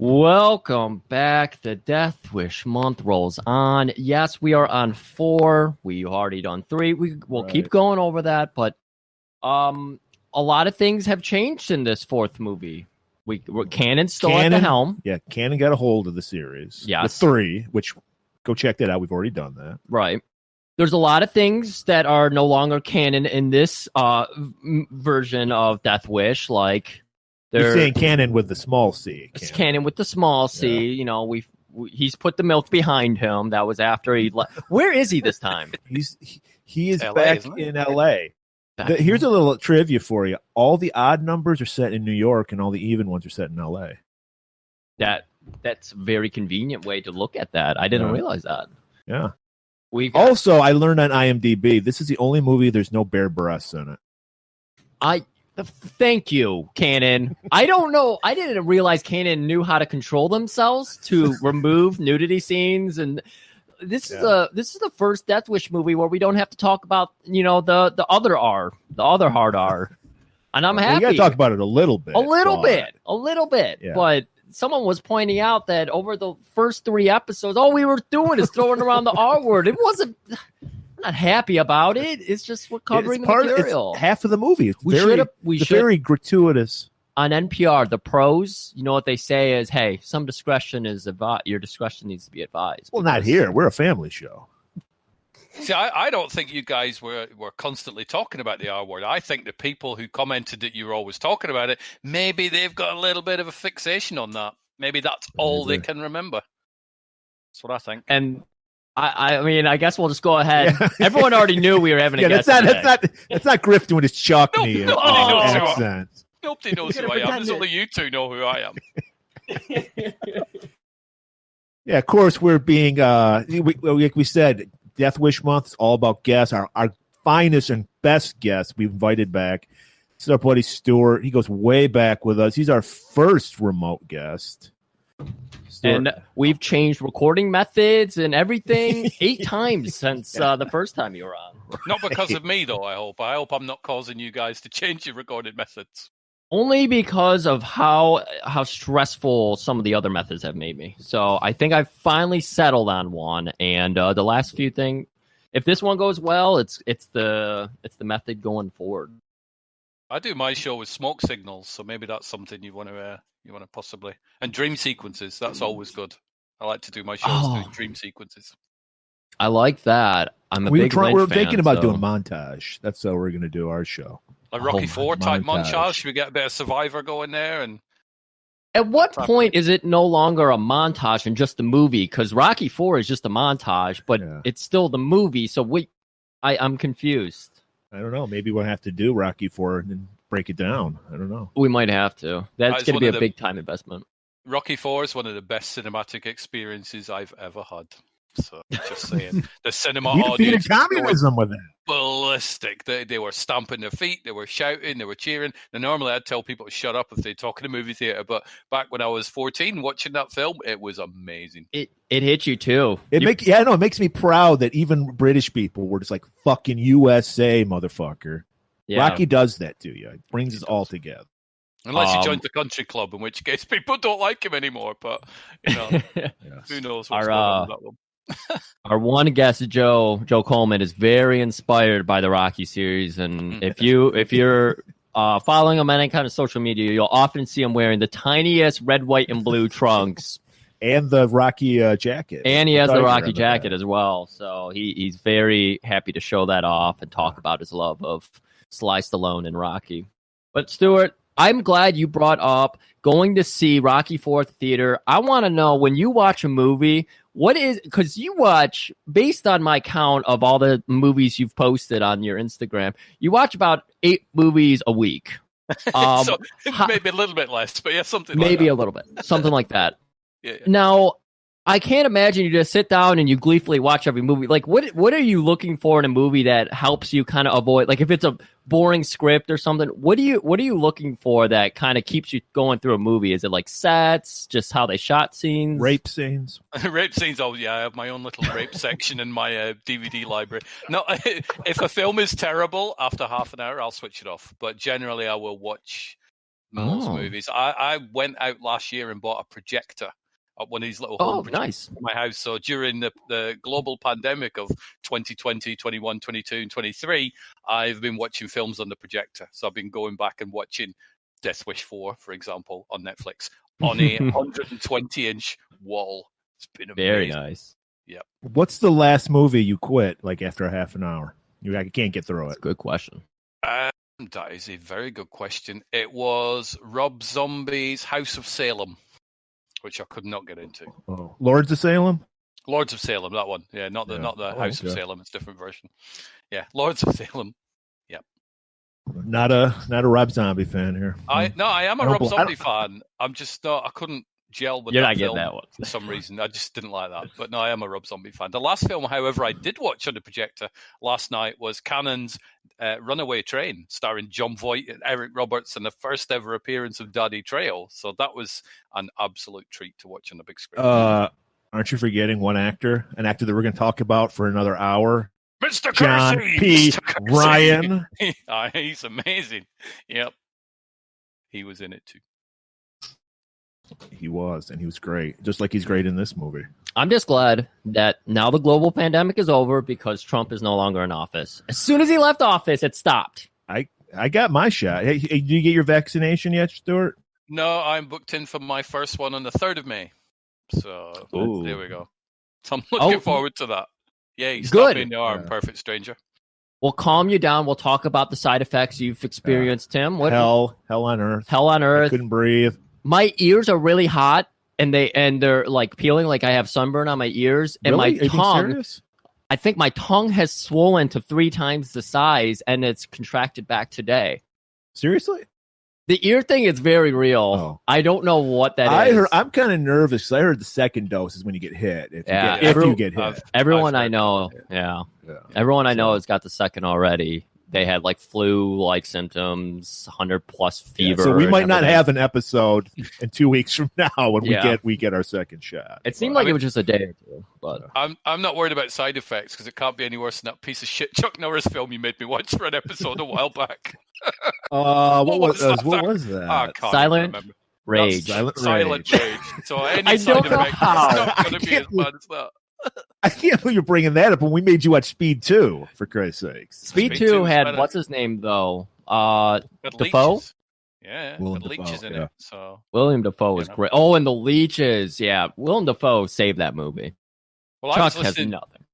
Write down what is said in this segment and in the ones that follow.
Welcome back. The Death Wish month rolls on. Yes, we are on 4. We already done 3. We'll keep going over that, but a lot of things have changed in this 4th movie. Cannon's still at the helm. Yeah, Cannon got a hold of the series. Yes. The 3, which go check that out. We've already done that. Right. There's a lot of things that are no longer canon in this version of Death Wish, like you're saying Cannon with the small C. Cannon with the small C. Yeah. You know, he's put the milk behind him. That was after he left. Where is he this time? He is LA, back in L.A. Here's a little trivia for you. All the odd numbers are set in New York, and all the even ones are set in L.A. That's a very convenient way to look at that. I didn't realize that. Yeah. Also, I learned on IMDb, this is the only movie there's no bare breasts in it. Thank you, Cannon. I don't know. I didn't realize Cannon knew how to control themselves to remove nudity scenes, and this is the first Death Wish movie where we don't have to talk about the other R, the other hard R, and I'm happy. We got to talk about it a little bit, yeah. But someone was pointing out that over the first 3 episodes, all we were doing is throwing around the R word. It wasn't. Not happy about it. It's just we're covering the material. It's half of the movie. It's we should very gratuitous. On NPR, the pros, you know what they say is, "Hey, some discretion is your discretion needs to be advised." Well, not here. We're a family show. See, I don't think you guys were constantly talking about the R word. I think the people who commented that you were always talking about it, maybe they've got a little bit of a fixation on that. Maybe that's all they can remember. That's what I think. And I mean, I guess we'll just go ahead. Yeah. Everyone already knew we were having a guest. That's not Griff doing his Chuckney accent. Nobody knows who I am. There's only you two know who I am. Yeah, of course, we're being, like we said, Death Wish Month is all about guests. Our finest and best guests we've invited back. This is our buddy Stuart. He goes way back with us. He's our first remote guest. And we've changed recording methods and everything 8 times since the first time you were on. Not because of me, though, I hope. I hope I'm not causing you guys to change your recorded methods. Only because of how stressful some of the other methods have made me. So I think I've finally settled on one. And the last few things, if this one goes well, it's the method going forward. I do my show with smoke signals, so maybe that's something you want to possibly, and dream sequences. That's always good. I like to do my shows doing dream sequences. I like that. We're thinking about doing montage. That's how we're going to do our show. Like Rocky IV type montage. Should we get a bit of Survivor going there? And at what point is it no longer a montage and just the movie? Because Rocky IV is just a montage, but it's still the movie. So I'm confused. I don't know. Maybe we'll have to do Rocky IV and then break it down. I don't know. We might have to. That's going to be a big time investment. Rocky IV is one of the best cinematic experiences I've ever had. So just saying, the cinema audience communism with it. Ballistic. They were stamping their feet, they were shouting, they were cheering. Now, normally I'd tell people to shut up if they talk in a movie theater, but back when I was 14 watching that film, it was amazing. It hit you too. It makes me proud that even British people were just like, fucking USA, motherfucker. Yeah. Rocky does that to you. It brings us all together. Unless you joined the country club, in which case people don't like him anymore. But who knows what's going on with that one. Our one guest, Joe Coleman, is very inspired by the Rocky series, and if you're following him on any kind of social media, you'll often see him wearing the tiniest red, white, and blue trunks, and the Rocky jacket, and he has the Rocky jacket as well. So he's very happy to show that off and talk about his love of Sly Stallone and Rocky. But Stuart, I'm glad you brought up going to see Rocky IV theater. I want to know, when you watch a movie, because you watch, based on my count of all the movies you've posted on your Instagram, you watch about 8 movies a week. So maybe a little bit less, but something like that. Maybe a little bit, something like that. Yeah. Now, I can't imagine you just sit down and you gleefully watch every movie. Like, what are you looking for in a movie that helps you kind of avoid, like if it's a boring script or something, what are you looking for that kind of keeps you going through a movie? Is it like sets, just how they shot scenes? Rape scenes? Rape scenes, I have my own little rape section in my DVD library. No, if a film is terrible, after half an hour, I'll switch it off. But generally, I will watch most movies. I went out last year and bought a projector at one of these little home projectors in my house. So during the global pandemic of 2020, 21, 22, and 23, I've been watching films on the projector. So I've been going back and watching Death Wish 4, for example, on Netflix on a 120-inch wall. It's been amazing. Very nice. Yep. What's the last movie you quit like after a half an hour? You can't get through it. Good question. That is a very good question. It was Rob Zombie's House of Salem, which I could not get into. Oh. Lords of Salem? Lords of Salem, that one. Yeah, not the House of Salem. It's a different version. Yeah, Lords of Salem. Yep. Not a Rob Zombie fan here. I am a Rob Zombie fan. I'm just not. I couldn't gel with that film that one for some reason. I just didn't like that. But no, I am a Rob Zombie fan. The last film, however, I did watch on the projector last night was Cannon's Runaway Train, starring John Voight and Eric Roberts, and the first ever appearance of Daddy Trejo. So that was an absolute treat to watch on the big screen. Aren't you forgetting an actor that we're going to talk about for another hour? Mr. John Kersey! P. Mr. Kersey! Ryan. He's amazing. Yep. He was in it too. He was, and he was great, just like he's great in this movie. I'm just glad that now the global pandemic is over because Trump is no longer in office. As soon as he left office, it stopped. I got my shot. Hey, did you get your vaccination yet, Stuart? No, I'm booked in for my first one on the 3rd of May. So there we go. So I'm looking forward to that. Yeah, you stabbed me in the arm, perfect stranger. We'll calm you down. We'll talk about the side effects you've experienced, Tim. Hell on earth. Hell on earth. I couldn't breathe. My ears are really hot, and they're like peeling, like I have sunburn on my ears, and my tongue. I think my tongue has swollen to 3 times the size, and it's contracted back today. Seriously? The ear thing is very real. Oh. I don't know what that is. I'm kind of nervous because I heard the second dose is when you get hit. If you get hit. Everyone I know, everyone I know has got the second already. They had like flu-like symptoms, 100+ fever. So we might not have an episode in 2 weeks from now when we get our second shot. It seemed like it was just a day or two. But I'm not worried about side effects because it can't be any worse than that piece of shit Chuck Norris film you made me watch for an episode a while back. What was that? Silent Rage. Silent Rage. So any side effect is not going to be as bad as that. I can't believe you're bringing that up when we made you watch Speed 2, for Christ's sakes. Speed 2 had, what's his name, though? Dafoe? Yeah, the leeches in it. So William Dafoe was great. Oh, and the leeches. Yeah, William Dafoe saved that movie. Well, Chuck has nothing.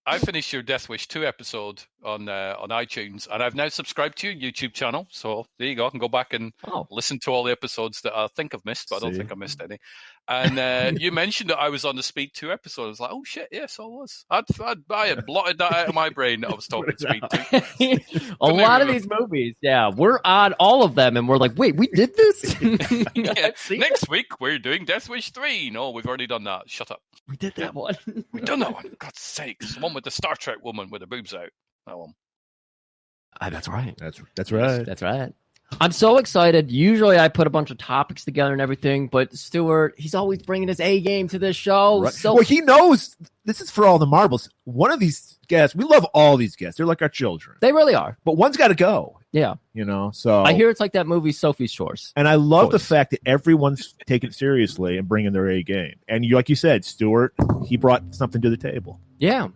I finished your Death Wish 2 episode on iTunes, and I've now subscribed to your YouTube channel. So there you go. I can go back and listen to all the episodes that I think I've missed, but I don't think I missed any. And you mentioned that I was on the Speed 2 episode. I was like, oh, shit, yes, I was. I had blotted that out of my brain that I was talking Speed 2. A lot of these movies, we're on all of them, and we're like, wait, we did this? Next week, we're doing Death Wish 3. No, we've already done that. Shut up. We did that one. We've done that one. God's sakes. The one with the Star Trek woman with her boobs out. That one. That's right. That's right. That's right. I'm so excited. Usually I put a bunch of topics together and everything, but Stuart, he's always bringing his A game to this show. Right. So he knows this is for all the marbles. One of these guests, we love all these guests. They're like our children. They really are. But one's got to go. Yeah. So I hear it's like that movie Sophie's Choice. And I love the fact that everyone's taking it seriously and bringing their A game. And like you said, Stuart, he brought something to the table. Yeah.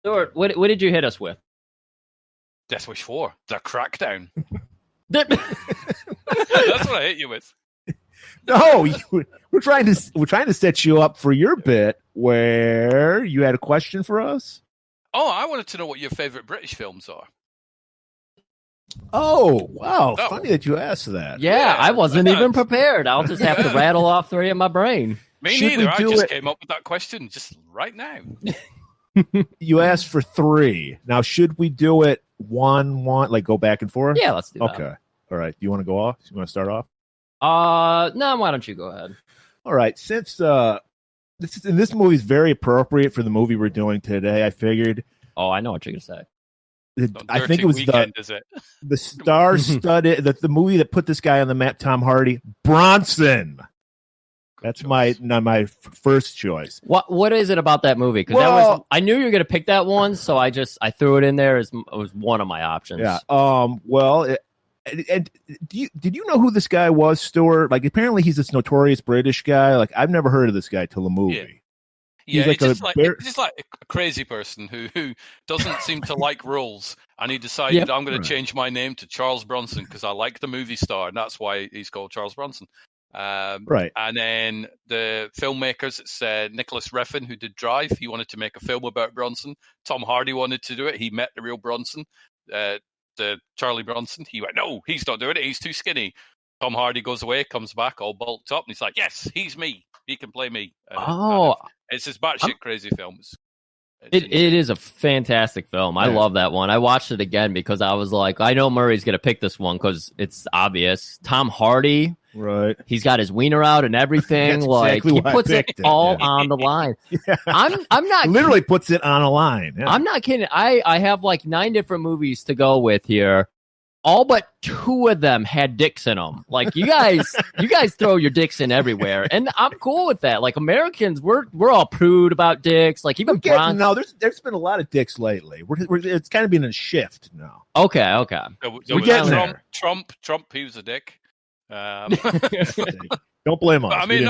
Stuart, what did you hit us with? Death Wish 4, The Crackdown. That's what I hit you with. No, we're trying to set you up for your bit where you had a question for us. Oh, I wanted to know what your favorite British films are. Oh, wow. Funny that you asked that. Yeah, I wasn't even prepared. I'll just have to rattle off 3 in my brain. Me neither. I just came up with that question just right now. You asked for 3. Now, should we do it one, like go back and forth? Yeah, let's do that. Okay. All right. Do you want to go off? You want to start off? No, why don't you go ahead? All right. Since this movie is very appropriate for the movie we're doing today, I figured. Oh, I know what you're going to say. I think it was the star-studded, the movie that put this guy on the map, Tom Hardy, Bronson. That's my first choice. What is it about that movie? Because I knew you were going to pick that one, so I threw it in there as it was one of my options. Yeah. And did you know who this guy was, Stuart? Like, apparently he's this notorious British guy. Like, I've never heard of this guy till the movie. Yeah, he's just like a crazy person who doesn't seem to like rules, and he decided I'm going to change my name to Charles Bronson because I like the movie star, and that's why he's called Charles Bronson. Right. And then the filmmakers, it's Nicholas Refn, who did Drive. He wanted to make a film about Bronson. Tom Hardy wanted to do it. He met the real Bronson, the Charlie Bronson. He went, no, he's not doing it. He's too skinny. Tom Hardy goes away, comes back all bulked up, and he's like, yes, he's me. He can play me. It's this batshit crazy film. It is a fantastic film. I love that one. I watched it again because I was like, I know Murray's going to pick this one because it's obvious. Tom Hardy, right? He's got his wiener out and everything. Like he puts it all on the line. I'm not literally puts it on a line. Yeah. I'm not kidding. I have like 9 different movies to go with here. All but 2 of them had dicks in them. Like you guys throw your dicks in everywhere, and I'm cool with that. Like Americans, we're all prude about dicks. Like even no, there's been a lot of dicks lately. It's kind of been a shift now. Okay. We're getting there. Trump, he was a dick. Don't blame us. I mean,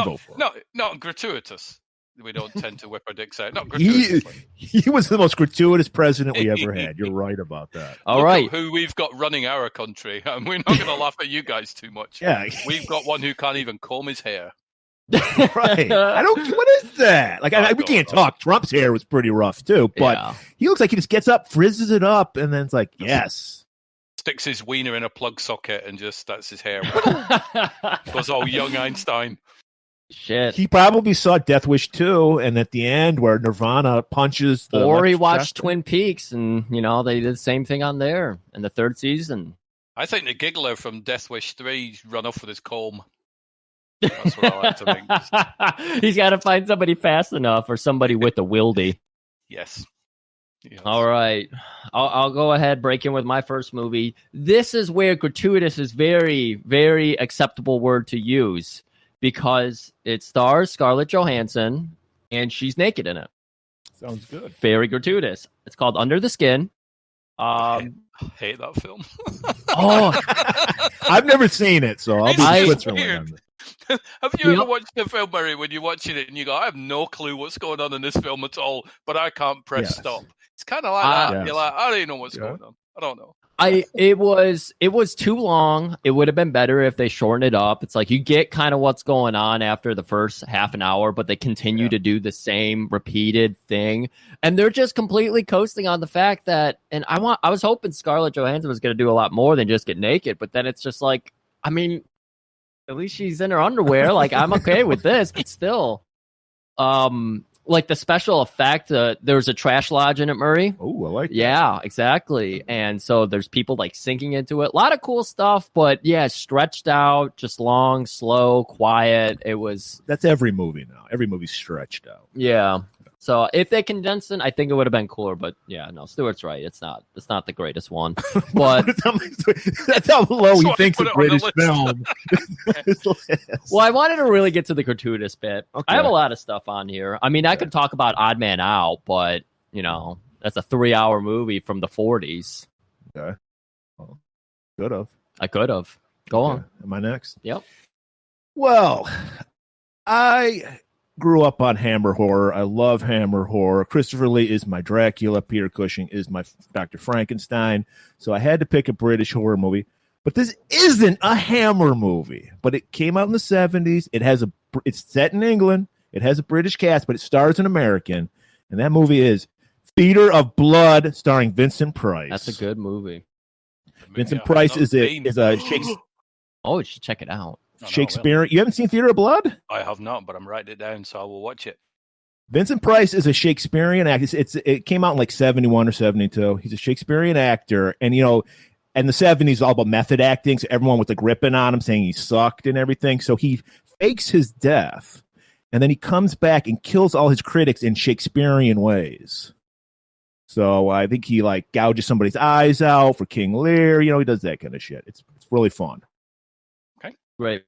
not gratuitous. We don't tend to whip our dicks out. Not gratuitously. He was the most gratuitous president we ever had. You're right about that. All right. Who we've got running our country, and we're not going to laugh at you guys too much. Yeah. We've got one who can't even comb his hair. Right. What is that? Like, we can't talk. Trump's hair was pretty rough, too. But he looks like he just gets up, frizzes it up, and then it's like, yes. Sticks his wiener in a plug socket, and that's his hair. Goes all young Einstein. Shit. He probably saw Death Wish 2, and at the end where Nirvana punches the or he watched Twin Peaks, and they did the same thing on there in the 3rd season. I think the giggler from Death Wish 3 run off with his comb. That's what I like to think. He's got to find somebody fast enough or somebody with a wildy. Yes. All right. I'll go ahead, break in with my first movie. This is where gratuitous is very, very acceptable word to use, because it stars Scarlett Johansson, and she's naked in it. Sounds good. Very gratuitous. It's called Under the Skin. I hate that film. I've never seen it, so I'll be Switzerland. Have you ever watched a film, Murray, when you're watching it and you go, I have no clue what's going on in this film at all, but I can't press stop? It's kind of like that. Yes. You're like, I don't even know what's going on. I don't know. It was too long. It would have been better if they shortened it up. It's like you get kind of what's going on after the first half an hour, but they continue to do the same repeated thing, and they're just completely coasting on the fact that. And I was hoping Scarlett Johansson was going to do a lot more than just get naked, but then it's just like, I mean, at least she's in her underwear. Like I'm okay with this, but still, like the special effect, there was a trash lodge in it, Murray. Oh, I like that. Yeah, exactly. And so there's people like sinking into it. A lot of cool stuff, but stretched out, just long, slow, quiet. That's every movie now. Every movie's stretched out. Yeah. So if they condensed it, I think it would have been cooler. But Stuart's right. It's not the greatest one. But that's how low he thinks a British film. Well, I wanted to really get to the gratuitous bit. Okay. I have a lot of stuff on here. I mean, I could talk about Odd Man Out, but that's a 3-hour movie from the 40s. Okay. Well, could have. I could have. Go on. Am I next? Yep. Well, I grew up on Hammer horror. I love Hammer horror. Christopher Lee is my Dracula. Peter Cushing is my Dr. Frankenstein. So I had to pick a British horror movie. But this isn't a Hammer movie. But it came out in the 70s. It's set in England. It has a British cast, but it stars an American. And that movie is Theater of Blood, starring Vincent Price. That's a good movie. Vincent Price is a Shakespeare. Oh, you should check it out. Shakespeare. You haven't seen Theater of Blood? I have not, but I'm writing it down, so I will watch it. Vincent Price is a Shakespearean actor. It came out in like 71 or 72. He's a Shakespearean actor, and in the 70s, all about method acting. So everyone was like ripping on him, saying he sucked and everything. So he fakes his death, and then he comes back and kills all his critics in Shakespearean ways. So I think he like gouges somebody's eyes out for King Lear. He does that kind of shit. It's really fun. Okay, great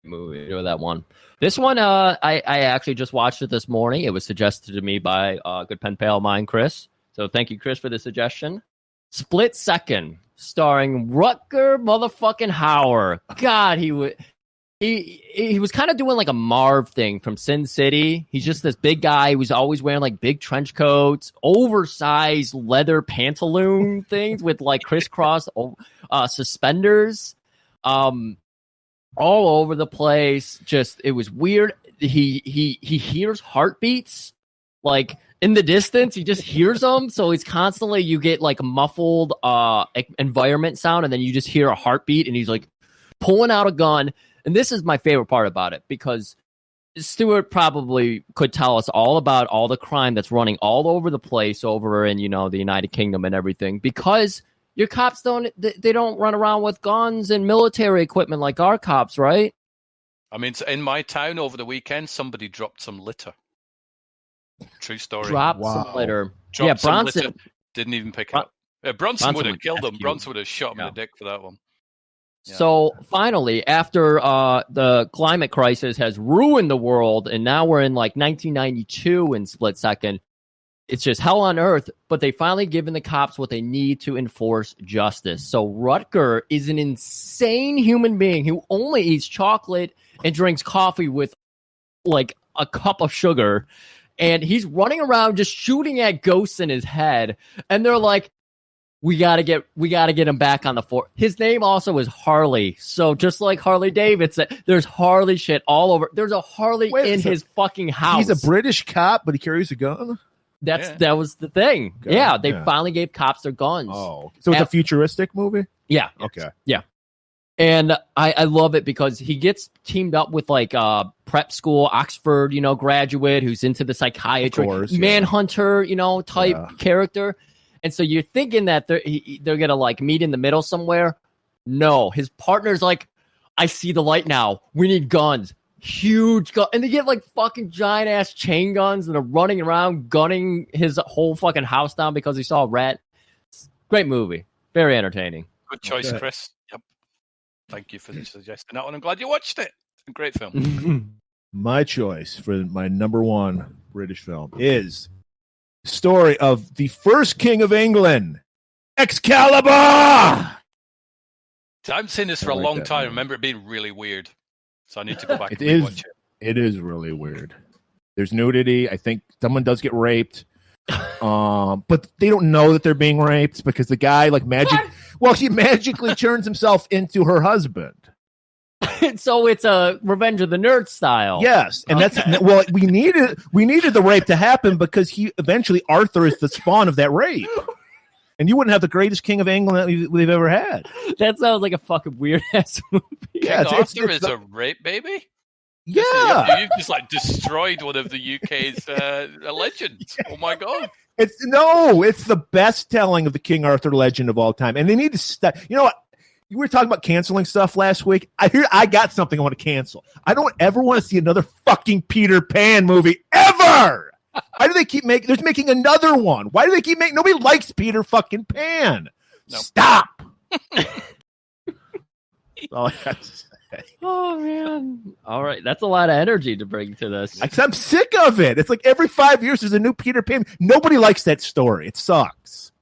movie with that one. This one, I actually just watched it this morning. It was suggested to me by a good pen pal of mine, Chris. So thank you, Chris, for the suggestion. Split Second, starring Rutger motherfucking Hauer. God, he was kind of doing like a Marv thing from Sin City. He's just this big guy. He was always wearing like big trench coats, oversized leather pantaloon things with like crisscross suspenders, all over the place. Just it was weird. He hears heartbeats like in the distance. He just hears them, so it's constantly you get like a muffled environment sound, and then you just hear a heartbeat, and he's like pulling out a gun. And this is my favorite part about it, because Stuart probably could tell us all about all the crime that's running all over the place over in, the United Kingdom and everything, because your cops don't run around with guns and military equipment like our cops, right? I mean, in my town over the weekend, somebody dropped some litter. True story. Some litter. Dropped some Bronson litter, didn't even pick it up. Bronson would have killed him. Bronson would have shot him in the dick for that one. Yeah. So finally, after the climate crisis has ruined the world, and now we're in like 1992 in split second, it's just hell on earth, but they finally given the cops what they need to enforce justice. So Rutger is an insane human being who only eats chocolate and drinks coffee with like a cup of sugar, and he's running around just shooting at ghosts in his head, and they're like, We gotta get him back on the force. His name also is Harley. So just like Harley Davidson, there's Harley shit all over. There's a Harley in his fucking house. He's a British cop, but he carries a gun. That was the thing. Okay. Yeah, they finally gave cops their guns. Oh, so it's a futuristic movie? Yeah. Okay. Yeah. And I love it because he gets teamed up with like prep school, Oxford, graduate who's into the psychiatry, Manhunter, type character. And so you're thinking that they're gonna like meet in the middle somewhere. No, his partner's like, I see the light now. We need guns, huge gun, and they get like fucking giant ass chain guns and are running around gunning his whole fucking house down because he saw a rat. Great movie, very entertaining. Good choice, Chris. Yep. Thank you for suggesting that one. I'm glad you watched it. It's a great film. My choice for my number one British film is story of the first king of England, Excalibur. I haven't seen this for a long time. I remember it being really weird, so I need to go back and watch it. It is really weird. There's nudity. I think someone does get raped, but they don't know that they're being raped because the guy he magically turns himself into her husband. So it's a Revenge of the Nerds style. Yes, and we needed the rape to happen because Arthur is the spawn of that rape, and you wouldn't have the greatest king of England that we've ever had. That sounds like a fucking weird ass movie. Yeah, Arthur is a rape baby. Yeah, you've just like destroyed one of the UK's legends. Oh my god! It's the best telling of the King Arthur legend of all time, and they need to stop. You know what? You were talking about canceling stuff last week. I got something I want to cancel. I don't ever want to see another fucking Peter Pan movie ever. Why do they keep making? They're making another one. Why do they keep making? Nobody likes Peter fucking Pan. No. Stop. All I got to say. Oh man! All right, that's a lot of energy to bring to this. I'm sick of it. It's like every 5 years there's a new Peter Pan. Nobody likes that story. It sucks.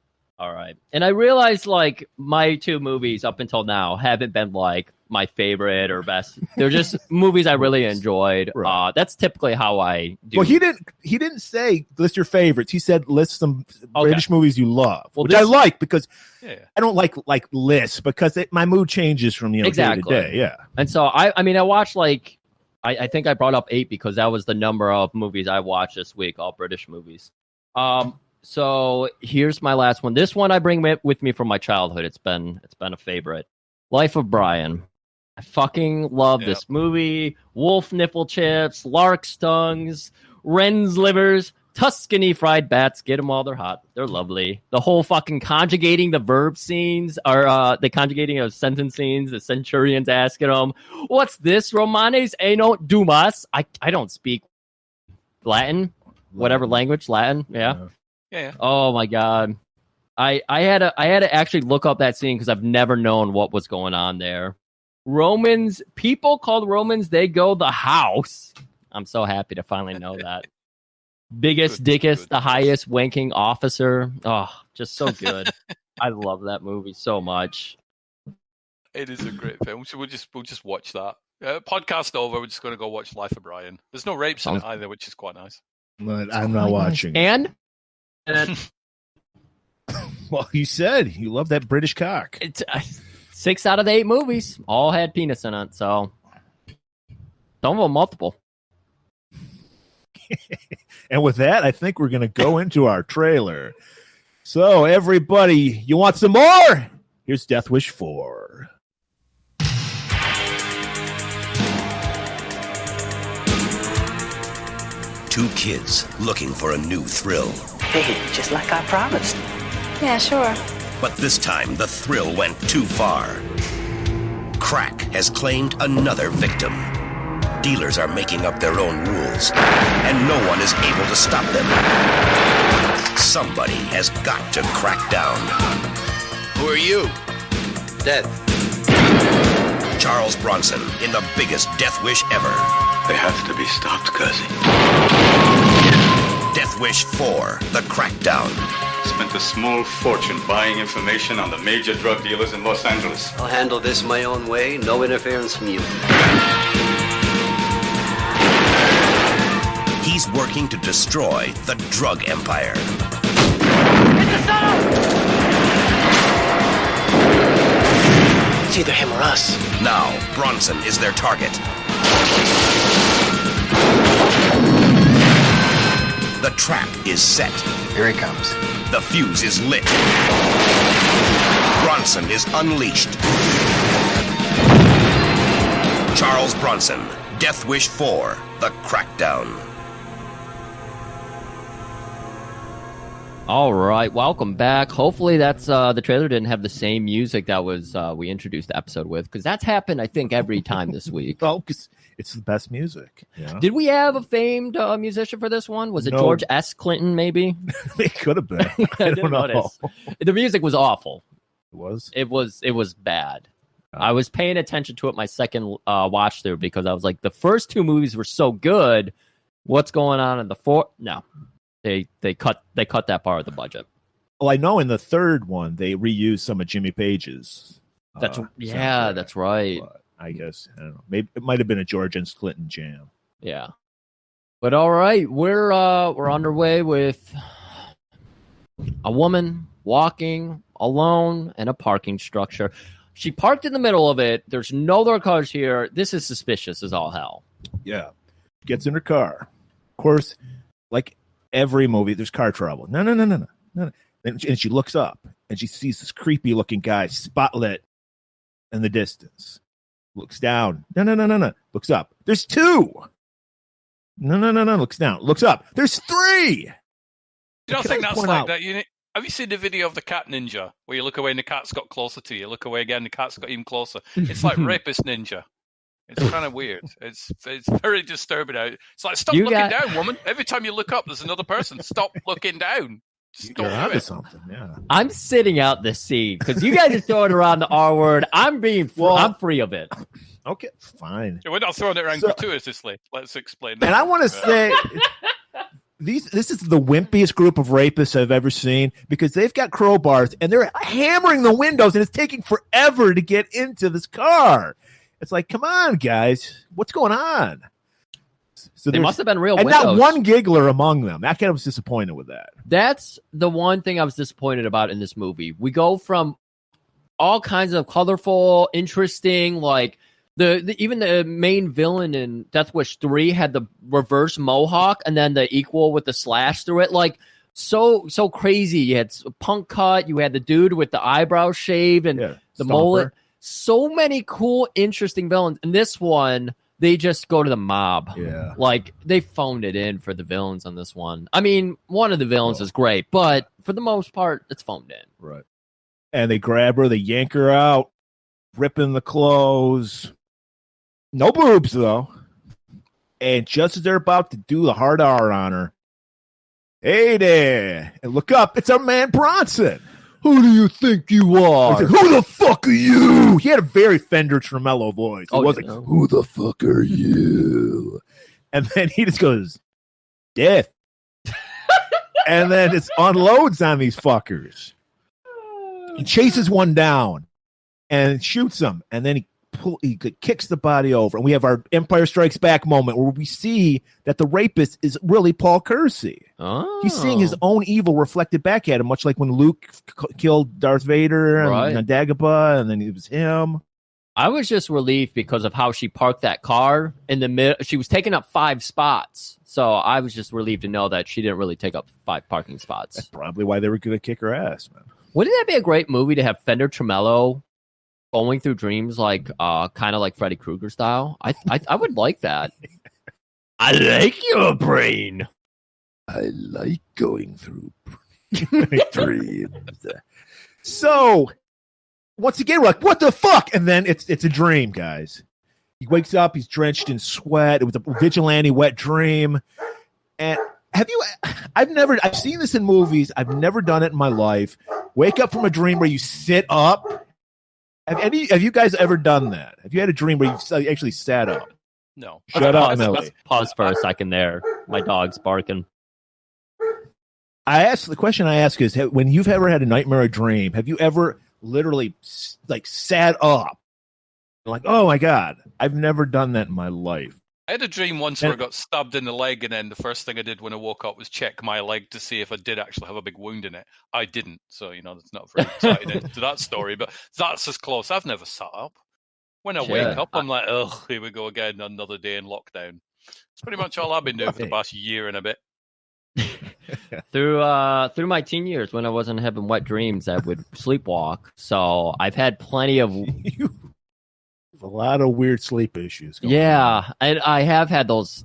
All right. And I realized, like, my two movies up until now haven't been, like, my favorite or best. They're just movies I really enjoyed. Right. That's typically how I do. Well, he didn't say list your favorites. He said list some British movies you love, which I like because I don't like lists because my mood changes from day to day. Yeah. And so, I watched, like, I think I brought up 8 because that was the number of movies I watched this week, all British movies. So here's my last one. This one I bring with me from my childhood. It's been a favorite. Life of Brian. I fucking love this movie. Wolf nipple chips, lark's tongues, wren's livers, Tuscany fried bats. Get them while they're hot. They're lovely. The whole fucking conjugating the verb scenes or the conjugating of sentence scenes. The centurions asking them, "What's this? Romanes eno dumas." I don't speak Latin, whatever language, Latin. Yeah. Yeah. Oh my god, I had to actually look up that scene because I've never known what was going on there. Romans, people called Romans, they go the house. I'm so happy to finally know that. Biggest, dickest, the highest wanking officer. Oh, just so good. I love that movie so much. It is a great film. So we'll just watch that. Podcast over. We're just going to go watch Life of Brian. There's no rapes in it either, which is quite nice. But I'm not watching. And well, you said you love that British cock. it's 6 out of the 8 movies all had penis in it. So some of them multiple. And with that, I think we're going to go into our trailer. So, everybody, you want some more? Here's Death Wish 4. Two kids looking for a new thrill. Hey, just like I promised. Yeah, sure. But this time, the thrill went too far. Crack has claimed another victim. Dealers are making up their own rules, and no one is able to stop them. Somebody has got to crack down. Who are you? Dead. Charles Bronson in the biggest death wish ever. They have to be stopped, Kersey. Death Wish 4, The Crackdown. Spent a small fortune buying information on the major drug dealers in Los Angeles. I'll handle this my own way. No interference from you. He's working to destroy the drug empire. It's either him or us. Now, Bronson is their target. The trap is set. Here he comes. The fuse is lit. Bronson is unleashed. Charles Bronson, Death Wish 4, The Crackdown. All right, welcome back. Hopefully that's the trailer didn't have the same music that was we introduced the episode with, because that's happened, I think, every time this week. Well, because it's the best music. Yeah. Did we have a famed musician for this one? Was it No. George S. Clinton, maybe? It could have been. I don't know. notice. The music was awful. It was? It was bad. I was paying attention to it my second watch through because I was like, the first 2 movies were so good. What's going on in the fourth? No. They cut that part of the budget. Well, I know in the third one they reused some of Jimmy Page's. That's soundtrack, that's right. but I guess I don't know. Maybe it might have been a George and Clinton jam. Yeah. But all right, we're underway with a woman walking alone in a parking structure. She parked in the middle of it. There's no other cars here. This is suspicious as all hell. Yeah. Gets in her car. Of course, like every movie, there's car trouble. No. And she looks up and she sees this creepy looking guy spotlit in the distance. Looks down. No. Looks up. There's 2. No. Looks down. Looks up. There's 3. You don't Can think I that's point like out- that? Have you seen the video of the cat ninja where you look away and the cat's got closer to you? Look away again, the cat's got even closer. It's like rapist ninja. It's kind of weird. It's very disturbing. It's like, stop looking down, woman. Every time you look up, there's another person. Stop looking down. Just don't You're do onto it. something. Yeah. I'm sitting out this scene because you guys are throwing around the R word. I'm free of it. Okay, fine. We're not throwing it around gratuitously. Let's explain that. And I want to say this is the wimpiest group of rapists I've ever seen because they've got crowbars and they're hammering the windows and it's taking forever to get into this car. It's like, come on, guys. What's going on? So They must have been real and windows. not one giggler among them. That kind of was disappointed with that. That's the one thing I was disappointed about in this movie. We go from all kinds of colorful, interesting, like even the main villain in Death Wish 3 had the reverse mohawk and then the equal with the slash through it. Like so crazy. You had a punk cut, you had the dude with the eyebrow shaved and the mullet. So many cool, interesting villains. And this one, they just go to the mob. Yeah. Like, they phoned it in for the villains on this one. I mean, one of the villains is great, but for the most part, it's phoned in. Right. And they grab her, they yank her out, ripping the clothes. No boobs, though. And just as they're about to do the hard R on her, hey there. And look up, it's our man Bronson. Who do you think you are? Said, who the fuck are you? He had a very Fender Tremello voice. It Oh, was yeah. like, who the fuck are you? And then he just goes, death. And then it unloads on these fuckers. He chases one down and shoots him, and then he kicks the body over, and we have our Empire Strikes Back moment where we see that the rapist is really Paul Kersey. Oh. He's seeing his own evil reflected back at him, much like when Luke killed Darth Vader and Dagobah, and then it was him. I was just relieved because of how she parked that car in the middle. She was taking up 5 spots, so I was just relieved to know that she didn't really take up 5 parking spots. That's probably why they were going to kick her ass, man. Wouldn't that be a great movie to have Fender Tremello going through dreams like kind of like Freddy Krueger style? I would like that. I like your brain. I like going through dreams. So once again, we're like, what the fuck? And then it's a dream, guys. He wakes up, he's drenched in sweat. It was a vigilante wet dream. And I've seen this in movies. I've never done it in my life. Wake up from a dream where you sit up. Have you guys ever done that? Have you had a dream where you actually sat up? No. Shut up, Millie. Pause for a second there. My dog's barking. The question I ask is, when you've ever had a nightmare or dream, have you ever literally like sat up? Like, oh my God, I've never done that in my life. I had a dream once where I got stabbed in the leg, and then the first thing I did when I woke up was check my leg to see if I did actually have a big wound in it. I didn't, so that's not very exciting into that story, but that's as close. I've never sat up. When I wake up, I'm like, oh, here we go again, another day in lockdown. It's pretty much all I've been doing for the past year and a bit. Through my teen years, when I wasn't having wet dreams, I would sleepwalk. So I've had plenty of a lot of weird sleep issues. And I have had those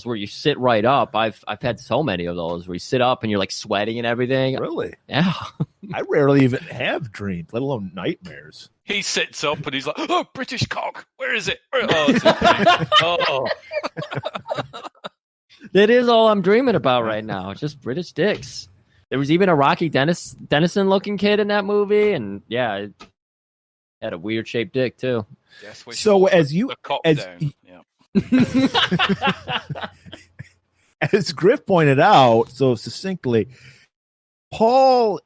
where you sit right up. I've had so many of those where you sit up and you're like sweating and everything. Really? Yeah. I rarely even have dreams, let alone nightmares. He sits up and he's like, "Oh, British cock, where is it?" Oh, it's oh. That is all I'm dreaming about right now. Just British dicks. There was even a Rocky Dennison looking kid in that movie, and it had a weird shaped dick too. Yes, so as Griff pointed out so succinctly, Paul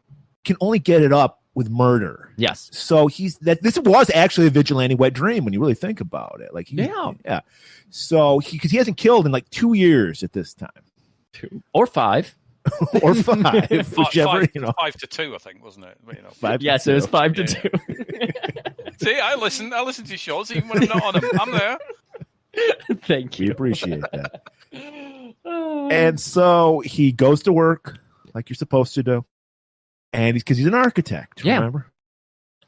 can only get it up with murder. Yes. So this was actually a vigilante wet dream when you really think about it. Like yeah. So because he hasn't killed in like 2 years at this time. 2 or 5. Or 5, whichever, 5 to 2, I think, wasn't it? 5 yes, it was 5 to 2. See, I listen to shows even when I'm not on them. I'm there. Thank you. We appreciate that. And so he goes to work like you're supposed to do, and because he's an architect, remember?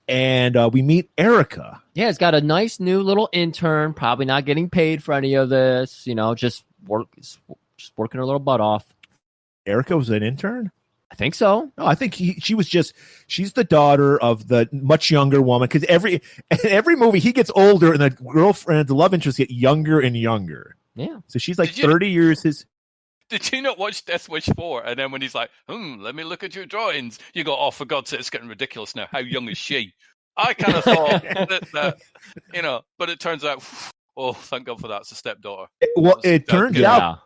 And we meet Erica. Yeah, he's got a nice new little intern, probably not getting paid for any of this, just working her little butt off. Erica was an intern? I think so. No, I think she's the daughter of the much younger woman, because every movie he gets older and the girlfriend, the love interest get younger and younger. Yeah. So she's like 30 years his. Did you not watch Death Wish 4? And then when he's like, let me look at your drawings, you go, oh, for God's sake, it's getting ridiculous now. How young is she? I kind of thought that, but it turns out, oh, thank God for that. It's a stepdaughter. It turns out.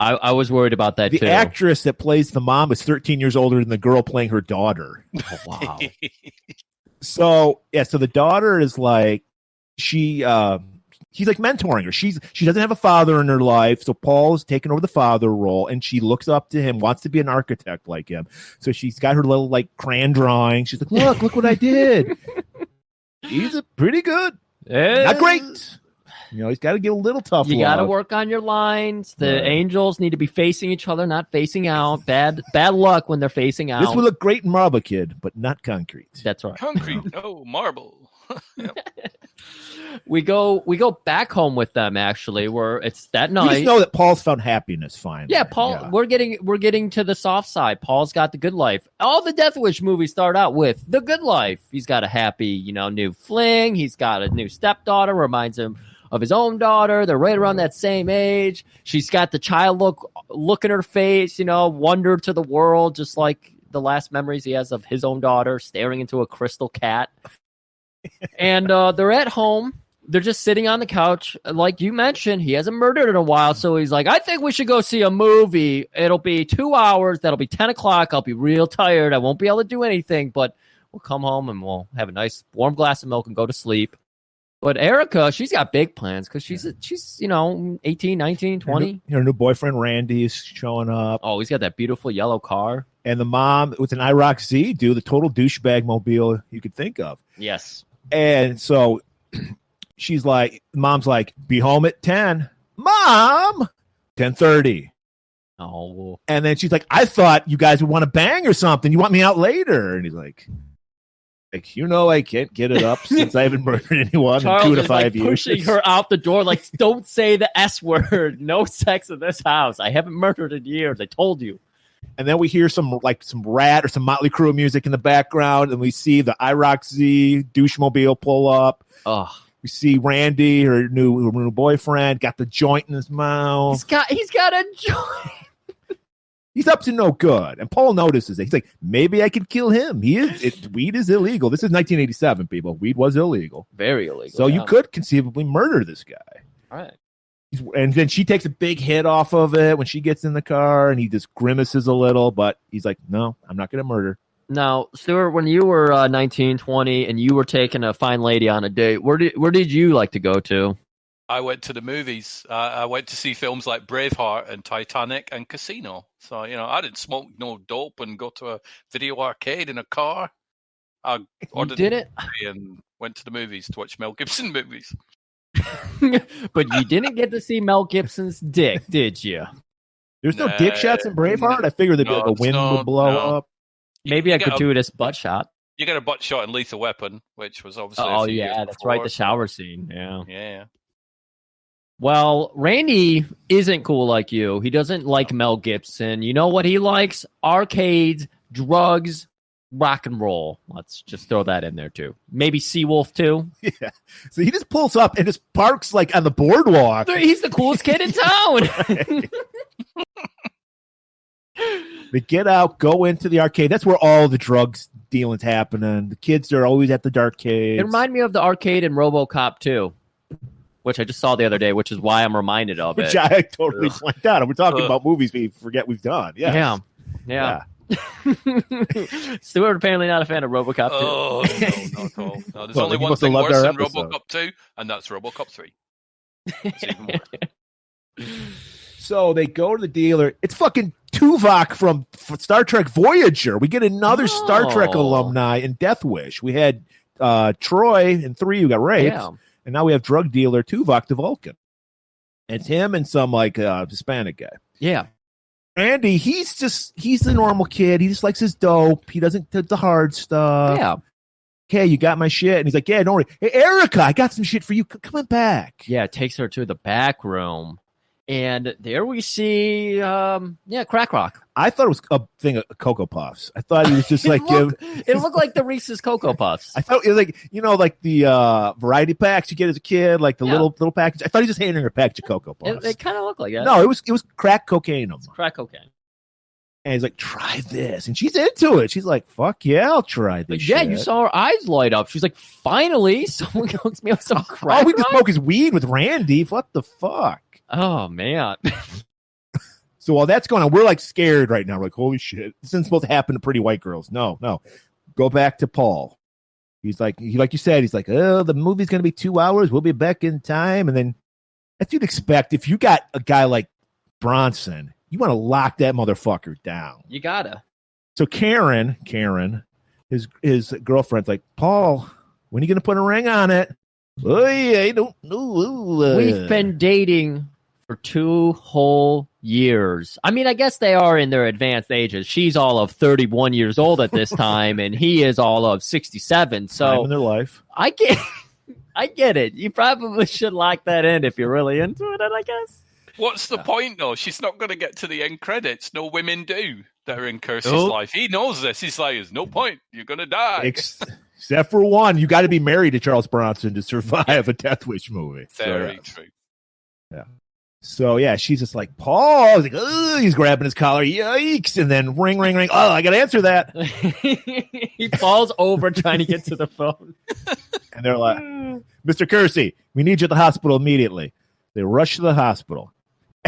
I was worried about that, too. The actress that plays the mom is 13 years older than the girl playing her daughter. Oh, wow. So the daughter is like, he's like mentoring her. She doesn't have a father in her life, so Paul's taken over the father role, and she looks up to him, wants to be an architect like him. So she's got her little like crayon drawing. She's like, look what I did. He's pretty good. Not great. He's got to get a little tough. You got to work on your lines. The angels need to be facing each other, not facing out. Bad luck when they're facing out. This would look great in marble, kid, but not concrete. That's right. Concrete, no marble. We go back home with them, actually, where it's that night. We just know that Paul's found happiness finally. Yeah, Paul. Yeah. We're getting to the soft side. Paul's got the good life. All the Death Wish movies start out with the good life. He's got a happy, new fling. He's got a new stepdaughter, reminds him of his own daughter. They're right around that same age. She's got the child look in her face, wonder to the world, just like the last memories he has of his own daughter staring into a crystal cat. And they're at home. They're just sitting on the couch. Like you mentioned, he hasn't murdered in a while, so he's like, I think we should go see a movie. It'll be 2 hours. That'll be 10 o'clock. I'll be real tired. I won't be able to do anything, but We'll come home and we'll have a nice warm glass of milk and go to sleep. But Erica, she's got big plans because she's 18, 19, 20. Her new boyfriend, Randy, is showing up. Oh, he's got that beautiful yellow car. And the mom with an IROC Z, dude, the total douchebag mobile you could think of. Yes. And so she's like, mom's like, be home at 10. Mom, 10:30. Oh. And then she's like, I thought you guys would want to bang or something. You want me out later? And he's like, I can't get it up since I haven't murdered anyone Charles in 2 to is 5 years. Pushing her out the door, like, don't say the S word. No sex in this house. I haven't murdered in years. I told you. And then we hear some Rat or some Motley Crue music in the background, and we see the IROC Z douchemobile pull up. Oh. We see Randy, her new boyfriend, got the joint in his mouth. He's got a joint. He's up to no good. And Paul notices it. He's like, maybe I could kill him. Weed is illegal. This is 1987, people. Weed was illegal. Very illegal. So you could conceivably murder this guy. All right. And then she takes a big hit off of it when she gets in the car, and he just grimaces a little, but he's like, no, I'm not going to murder. Now, Stuart, when you were 19, 20, and you were taking a fine lady on a date, where did you like to go to? I went to the movies. I went to see films like Braveheart and Titanic and Casino. So, I didn't smoke no dope and go to a video arcade in a car. I ordered did it? and went to the movies to watch Mel Gibson movies. But you didn't get to see Mel Gibson's dick, did you? There's no dick shots in Braveheart? I figured the wind would blow up. Maybe a gratuitous butt shot. You get a butt shot in Lethal Weapon, which was obviously that's right, the shower scene. Yeah. Well, Randy isn't cool like you. He doesn't like Mel Gibson. You know what he likes? Arcades, drugs, rock and roll. Let's just throw that in there, too. Maybe Seawolf, too. Yeah. So he just pulls up and just parks, like, on the boardwalk. He's the coolest kid in town. They get out, go into the arcade. That's where all the drugs dealing's happening. The kids are always at the arcade. It reminded me of the arcade in RoboCop 2, which I just saw the other day, which is why I'm reminded of it. Which I totally blanked out. We're talking about movies we forget we've done. Yes. Yeah. Stuart apparently not a fan of RoboCop 2. Oh, no, not at all. No, there's only one thing worse than RoboCop 2, and that's RoboCop 3. It's even worse. So they go to the dealer. It's fucking Tuvok from Star Trek Voyager. We get another Star Trek alumni in Death Wish. We had Troy in 3 who got raped, and now we have drug dealer Tuvok the Vulcan. It's him and some Hispanic guy. Yeah. Andy, he's the normal kid. He just likes his dope. He doesn't do the hard stuff. Yeah. Okay, you got my shit. And he's like, yeah, don't worry. Hey, Erica, I got some shit for you. Come on back. Yeah, takes her to the back room. And there we see, Crack Rock. I thought it was a thing of Cocoa Puffs. I thought he was just like... it looked like the Reese's Cocoa Puffs. I thought it was like, like the variety packs you get as a kid, like the little package. I thought he was just handing her a package of Cocoa Puffs. It kind of looked like that. No, it was crack cocaine. Crack cocaine. And he's like, try this. And she's into it. She's like, fuck yeah, I'll try this shit. You saw her eyes light up. She's like, finally, someone hooks me up some crack. All we can smoke is weed with Randy. What the fuck? Oh, man. So while that's going on, we're like scared right now. We're like, holy shit. This isn't supposed to happen to pretty white girls. No. Go back to Paul. He's like, like you said, he's like, oh, the movie's going to be 2 hours. We'll be back in time. And then as you'd expect, if you got a guy like Bronson, you want to lock that motherfucker down. You gotta. So Karen, his girlfriend's like, Paul, when are you going to put a ring on it? Oh, yeah, I don't know. We've been dating for 2 whole years. I mean, I guess they are in their advanced ages. She's all of 31 years old at this time, and he is all of 67. So time in their life. I get it. You probably should lock that in if you're really into it, I guess. What's the point, though? She's not going to get to the end credits. No women do that are in Kersey's life. He knows this. He's like, there's no point. You're going to die. Except for one. You got to be married to Charles Bronson to survive a Death Wish movie. Very true. Yeah. So, yeah, she's just like, Paul. He's like, oh, he's grabbing his collar. Yikes. And then ring, ring, ring. Oh, I got to answer that. He falls over trying to get to the phone. And they're like, Mr. Kersey, we need you at the hospital immediately. They rush to the hospital.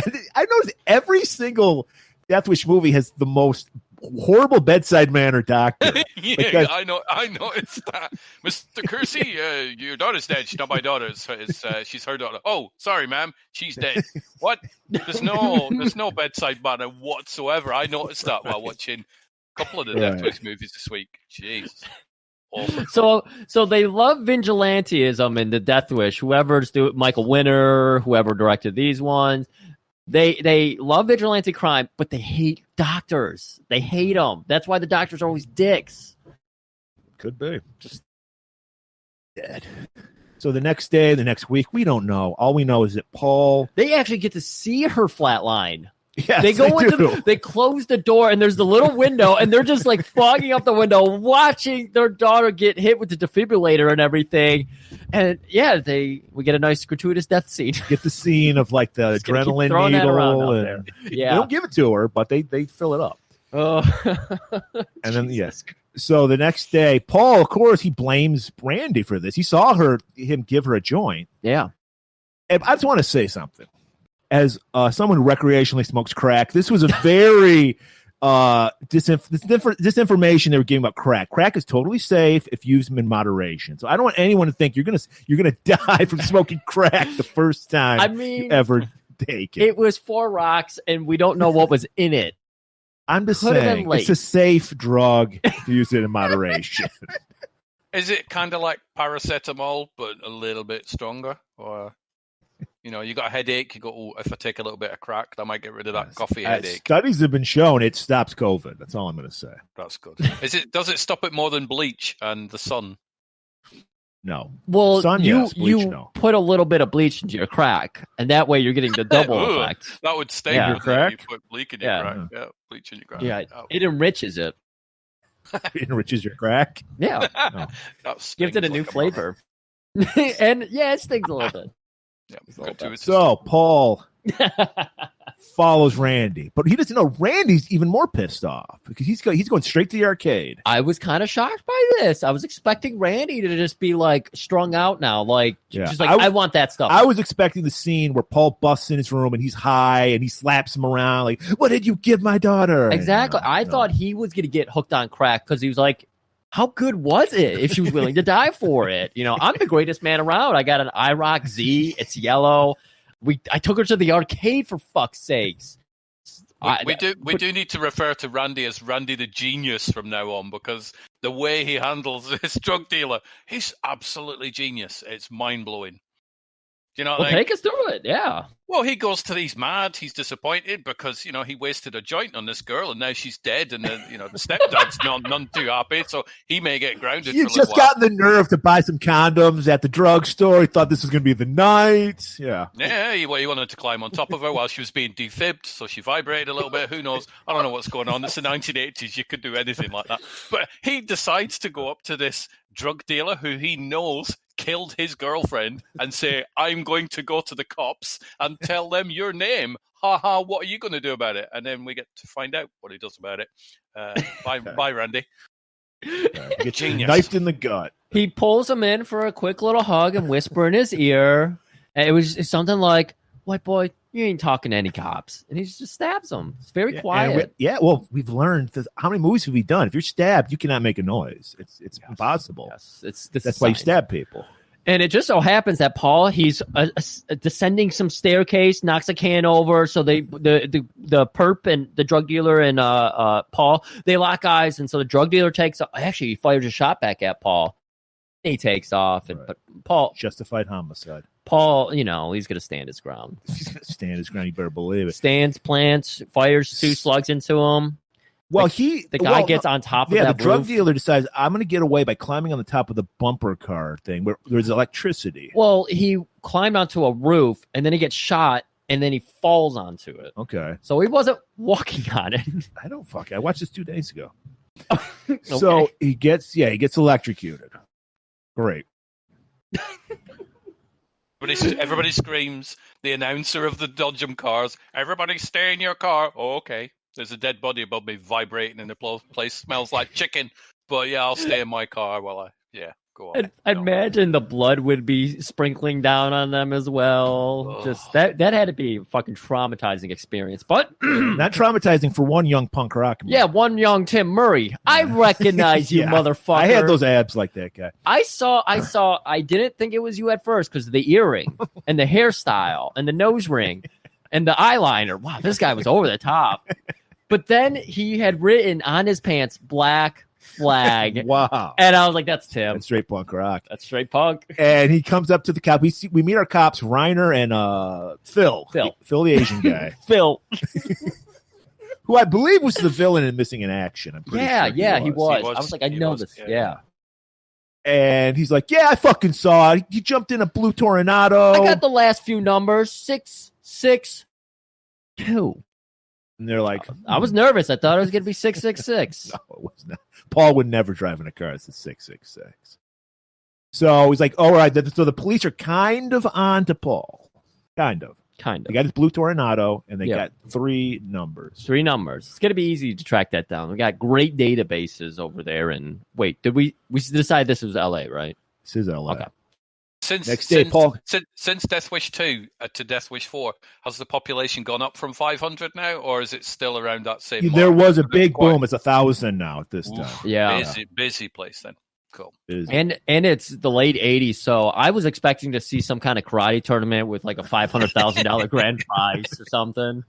And I noticed every single Death Wish movie has the most horrible bedside manner doctor. Yeah, Because- I know. It's that, Mr. Kersey. Your daughter's dead. She's not my daughter. She's her daughter. Oh, sorry, ma'am. She's dead. What? There's no bedside manner whatsoever. I noticed that while watching a couple of the Death Wish movies this week. Jeez. Awful. So they love vigilantism in the Death Wish. Whoever's doing Michael Winner, whoever directed these ones, they love vigilante crime, but they hate doctors. They hate them. That's why the doctors are always dicks. Could be just dead. So the next day, the next week, we don't know. All we know is that Paul. They actually get to see her flatline. Yes, they go into they close the door and there's the little window and they're just like fogging up the window, watching their daughter get hit with the defibrillator and everything. And yeah, we get a nice gratuitous death scene. Get the scene of like the adrenaline needle, and yeah, they don't give it to her, but they fill it up. Oh, and then yes. So the next day, Paul, of course, he blames Randy for this. He saw him give her a joint. Yeah, and I just want to say something. As someone who recreationally smokes crack, this was a very disinformation they were giving about crack. Crack is totally safe if used in moderation. So I don't want anyone to think you're gonna die from smoking crack the first time you ever take it. It was 4 rocks, and we don't know what was in it. I'm just saying it's a safe drug if you use it in moderation. Is it kind of like paracetamol, but a little bit stronger, or? You know, you got a headache, you go, oh, if I take a little bit of crack, that might get rid of that coffee headache. Studies have been shown it stops COVID. That's all I'm going to say. That's good. Does it stop it more than bleach and the sun? No. Well, sun, you yes. Bleach, no. put a little bit of bleach into your crack, and that way you're getting the double effect. That would stay your crack. You put bleach in your crack. Yeah, bleach in your crack. Yeah, it enriches it. It enriches your crack? Yeah. No. Gives it a new flavor. And yeah, it stings a little bit. Yeah, so Paul follows Randy, but he doesn't know Randy's even more pissed off because he's going straight to the arcade. I was kind of shocked by this. I was expecting Randy to just be like strung out now, just like I want that stuff. I was expecting the scene where Paul busts in his room and he's high and he slaps him around like, "What did you give my daughter?" Exactly. I thought he was going to get hooked on crack because he was like, how good was it if she was willing to die for it? You know, I'm the greatest man around. I got an IROC Z. It's yellow. I took her to the arcade for fuck's sakes. We do need to refer to Randy as Randy the Genius from now on, because the way he handles this drug dealer, he's absolutely genius. It's mind-blowing. Do you know what I mean? Take us through it, yeah. Well, he goes to these mad. He's disappointed because, he wasted a joint on this girl and now she's dead, and the stepdad's none too happy, so he may get grounded. You just got the nerve to buy some condoms at the drugstore. He thought this was going to be the night. Yeah. Yeah, he wanted to climb on top of her while she was being defibbed, so she vibrated a little bit. Who knows? I don't know what's going on. It's the 1980s. You could do anything like that. But he decides to go up to this drug dealer who he knows killed his girlfriend and say, I'm going to go to the cops and tell them your name. Ha ha, what are you going to do about it? And then we get to find out what he does about it. Bye, Randy. Genius. Knifed in the gut. He pulls him in for a quick little hug and whisper in his ear. And it was something like, white boy, you ain't talking to any cops. And he just stabs him. It's very quiet. Well, we've learned how many movies have we done? If you're stabbed, you cannot make a noise. It's impossible. Yes. That's why you stab people. And it just so happens that Paul, he's descending some staircase, knocks a can over. So the perp and the drug dealer and Paul, they lock eyes. And so the drug dealer takes off. Actually, he fires a shot back at Paul. He takes off. But Paul... Justified homicide. Paul, he's going to stand his ground. He's going to stand his ground. You better believe it. Stands, plants, fires 2 slugs into him. Well, the guy gets on top of that the drug roof. dealer decides, I'm going to get away by climbing on the top of the bumper car thing where there's electricity. Well, he climbed onto a roof, and then he gets shot, and then he falls onto it. Okay. So he wasn't walking on it. I watched this 2 days ago. Okay. So he gets electrocuted. Great. Everybody screams. The announcer of the Dodgem cars, everybody stay in your car. Oh, okay. There's a dead body above me vibrating in the place. Smells like chicken. But yeah, I'll stay in my car while Go on. I imagine the blood would be sprinkling down on them as well. Oh. Just that had to be a fucking traumatizing experience. But Not traumatizing for one young punk rock. yeah, one young Tim Murray. I recognize you, Yeah. motherfucker. I had those abs like that guy. I saw. I didn't think it was you at first because of the earring and the hairstyle and the nose ring and the eyeliner. Wow, this guy was over the top. But then he had written on his pants "Black Flag," Wow. and I was like, "That's Tim. That's straight punk rock. That's straight punk." And he comes up to the cop. We meet our cops, Reiner and Phil. Phil, the Asian guy. Phil. Who I believe was the villain in Missing in Action. I'm pretty sure he was. He was. I was like, I He know was. this. Yeah. Yeah. And he's like, yeah, I fucking saw it. He jumped in a blue Tornado. I got the last few numbers 662. And they're like, I was nervous. I thought it was going to be 666. no, it was not. Paul would never drive in a car. It's a 666. So he's like, all right. So the police are kind of on to Paul. Kind of. They got his blue Tornado, and they got 3 numbers. 3 numbers. It's going to be easy to track that down. We got great databases over there. And wait, did we decided this was LA, right? This is LA. Okay. Next day, Paul. Since Death Wish 2 to Death Wish 4, has the population gone up from 500 now, or is it still around that same There mark? was a big boom. It's 1,000 now at this time. Yeah. Busy place then. Cool. And it's the late 80s, so I was expecting to see some kind of karate tournament with like a $500,000 grand prize or something.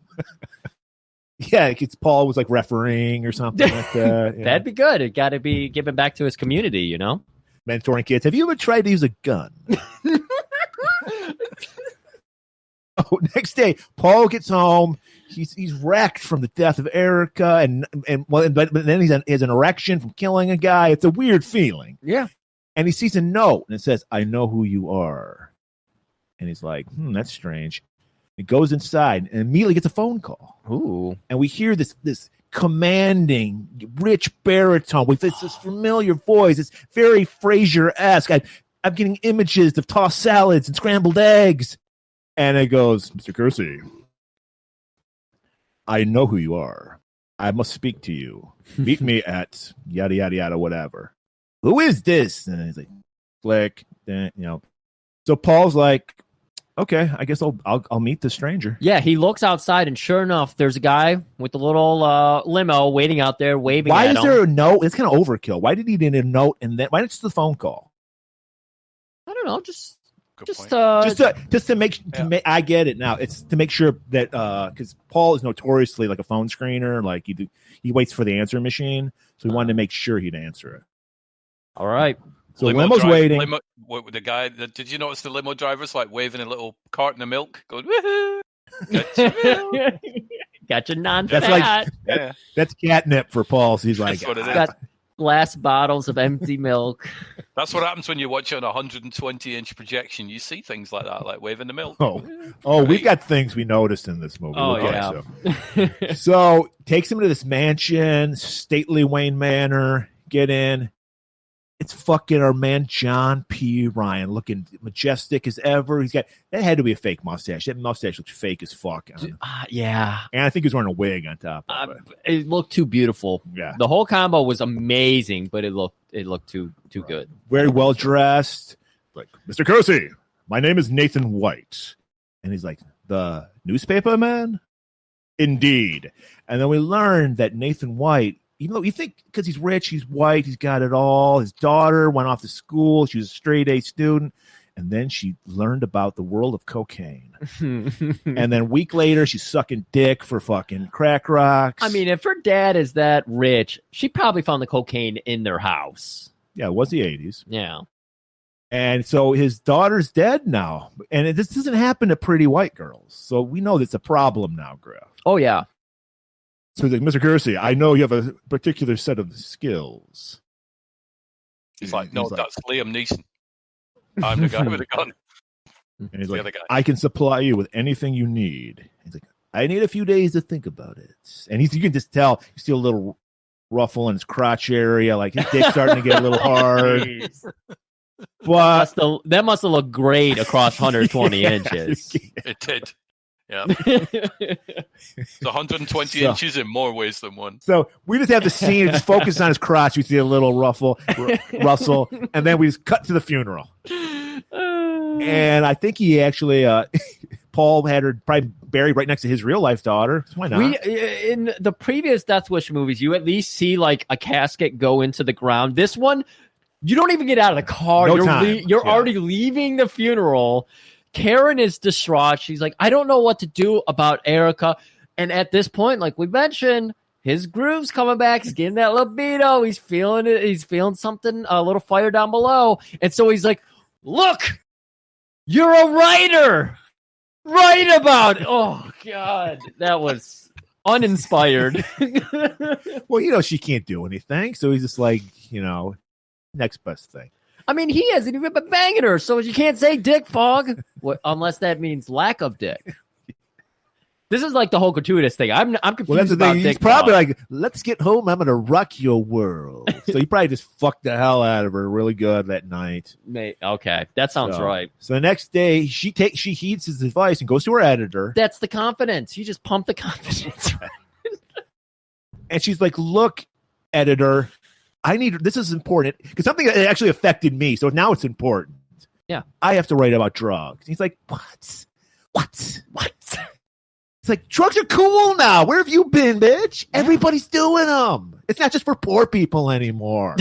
Yeah, it's Paul was like refereeing or something like that. Yeah. That'd be good. It got to be given back to his community, you know? Mentoring kids. Have you ever tried to use a gun? Oh, next day, Paul gets home. He's wrecked from the death of Erica, but then he has an erection from killing a guy. It's a weird feeling. Yeah. And he sees a note, and it says, I know who you are. And he's like, that's strange. He goes inside and immediately gets a phone call. Ooh. And we hear this commanding, rich baritone with this familiar voice. It's very Frasier-esque. I'm getting images of tossed salads and scrambled eggs. And it goes, Mr. Kersey, I know who you are. I must speak to you. Meet me at yada, yada, yada, whatever. Who is this? And he's like, click, So Paul's like, okay, I guess I'll meet the stranger. Yeah, he looks outside, and sure enough, there's a guy with a little limo waiting out there, waving Why at is him. there a note? It's kind of overkill. Why did he need a note? And then why not just the phone call? I don't know, just to make I get it now. It's to make sure that because Paul is notoriously like a phone screener, like he waits for the answer machine, so he wanted to make sure he'd answer it. All right. So limo's waiting. The guy. Did you notice the limo driver's like waving a little carton of milk, going woohoo? Got your non-fat. That's like that's catnip for Paul. So he's like, That's what it is. Got glass bottles of empty milk. That's what happens when you watch it on a 120-inch projection. You see things like that, like waving the milk. We've got things we noticed in this movie. Oh, Okay, so takes him to this mansion, stately Wayne Manor. Get in. It's fucking our man John P. Ryan, looking majestic as ever. He's got that had to be a fake mustache. That mustache looks fake as fuck. Yeah, and I think he's wearing a wig on top of it. It looked too beautiful. Yeah, the whole combo was amazing, but it looked too good. Very well dressed. Like, Mr. Kersey, my name is Nathan White, and he's like, the newspaper man. Indeed, and then we learned that Nathan White. Even though you think because he's rich, he's white, he's got it all. His daughter went off to school. She was a straight A student. And then she learned about the world of cocaine. And then a week later, she's sucking dick for fucking crack rocks. I mean, if her dad is that rich, she probably found the cocaine in their house. Yeah, it was the 80s. Yeah. And so his daughter's dead now. And this doesn't happen to pretty white girls. So we know that's a problem now, Griff. Oh, yeah. So he's like, Mr. Kersey, I know you have a particular set of skills. He's like, no, that's Liam Neeson. I'm the guy with a gun. And he's like, I can supply you with anything you need. He's like, I need a few days to think about it. And you can just tell, you see a little ruffle in his crotch area, like his dick's starting to get a little hard. But that must have looked great across 120 inches. It did. Yeah. It's 120 So- inches in more ways than one. So we just have the scene, just focus on his crotch. We see a little rustle, and then we just cut to the funeral. And I think he actually, Paul had her probably buried right next to his real life daughter. Why not? In the previous Death Wish movies, you at least see like a casket go into the ground. This one, you don't even get out of the car. No You're time. you're already leaving the funeral. Karen is distraught. She's like, I don't know what to do about Erica. And at this point, like we mentioned, his groove's coming back. He's getting that libido. He's feeling it. He's feeling something, a little fire down below. And so he's like, look, you're a writer. Write about it. Oh, God. That was uninspired. Well, she can't do anything. So he's just like, next best thing. I mean, he hasn't even been banging her, so you can't say dick fog, unless that means lack of dick. This is like the whole gratuitous thing. I'm confused Well, that's the about thing. dick He's probably fog. like, let's get home. I'm going to rock your world. So he probably just fucked the hell out of her really good that night. Okay, that sounds right. So the next day, she heeds his advice and goes to her editor. That's the confidence. You just pump the confidence. And she's like, look, editor, this is important because something that actually affected me. So now it's important. Yeah. I have to write about drugs. And he's like, what? It's like, drugs are cool now. Where have you been, bitch? Everybody's doing them. It's not just for poor people anymore.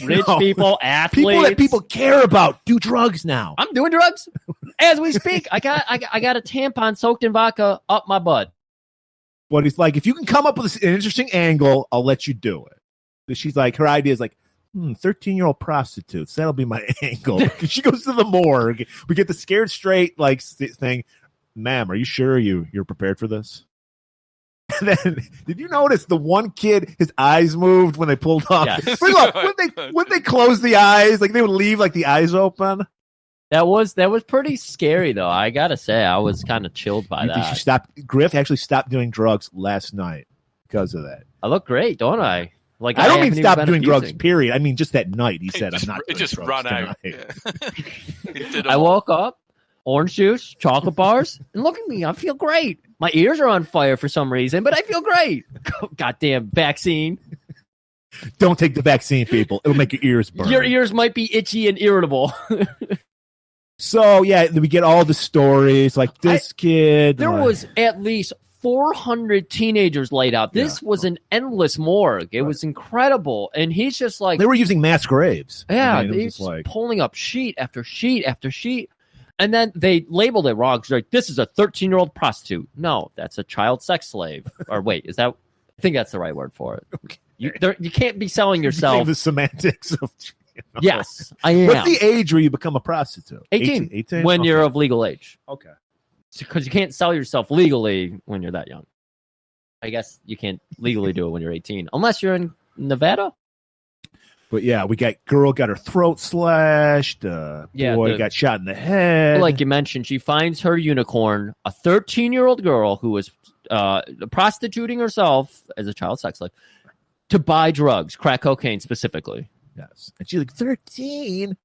Rich people, athletes. People that people care about do drugs now. I'm doing drugs as we speak. I got a tampon soaked in vodka up my butt. But he's like, if you can come up with an interesting angle, I'll let you do it. So she's like, her idea is like, 13-year-old prostitutes. That'll be my angle. She goes to the morgue. We get the scared straight like thing. Ma'am, are you sure you're prepared for this? And then, did you notice the one kid, his eyes moved when they pulled off? Yes. First of all, when they close the eyes, like they would leave like the eyes open. That was pretty scary though. I gotta say, I was kind of chilled by that. Griff actually stopped doing drugs last night because of that. I look great, don't I? Like I don't mean haven't stop even doing been drugs, abusing. period. I mean just that night. He said, It I'm not It doing just drugs ran out. tonight. Yeah. He did I all. woke up, orange juice, chocolate bars, and look at me. I feel great. My ears are on fire for some reason, but I feel great. Goddamn vaccine. Don't take the vaccine, people. It'll make your ears burn. Your ears might be itchy and irritable. So, yeah, we get all the stories like this kid. There like, was at least 400 teenagers laid out. This was an endless morgue. It was incredible. And he's just like... They were using mass graves. Yeah, I mean, it was he's just like... pulling up sheet after sheet after sheet. And then they labeled it wrong. It's like, this is a 13-year-old prostitute. No, that's a child sex slave. Or wait, is that... I think that's the right word for it. Okay. You can't be selling yourself... The semantics of... Yes, I am. What's the age where you become a prostitute? 18. 18? When Okay. you're of legal age. Okay. Because you can't sell yourself legally when you're that young. I guess you can't legally do it when you're 18. Unless you're in Nevada. But yeah, girl got her throat slashed. Boy got shot in the head. Like you mentioned, she finds her unicorn, a 13-year-old girl who was prostituting herself as a child sex slave to buy drugs, crack cocaine specifically. Yes. And she's like, 13?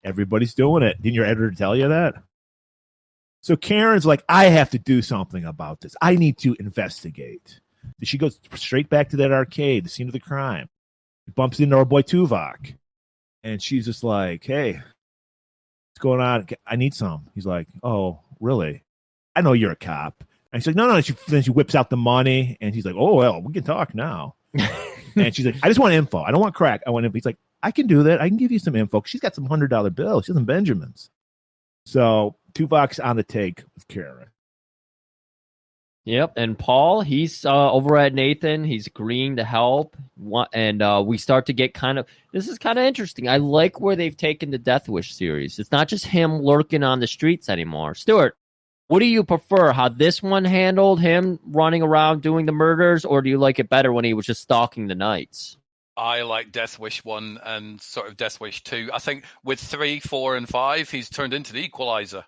Everybody's doing it. Didn't your editor tell you that? So Karen's like, I have to do something about this. I need to investigate. So she goes straight back to that arcade, the scene of the crime. She bumps into our boy Tuvok. And she's just like, hey, what's going on? I need some. He's like, oh, really? I know you're a cop. And she's like, no. Then she whips out the money. And he's like, oh, well, we can talk now. And she's like, I just want info. I don't want crack. I want info. He's like, I can do that. I can give you some info. She's got some $100 bills. She has some Benjamins. So Tuvok's on the take with Karen. Yep. And Paul, he's over at Nathan. He's agreeing to help. And we start to get this is kind of interesting. I like where they've taken the Death Wish series. It's not just him lurking on the streets anymore. Stuart, what do you prefer? How this one handled him running around doing the murders, or do you like it better when he was just stalking the knights? I like Death Wish 1 and sort of Death Wish 2. I think with 3, 4, and 5, he's turned into the Equalizer.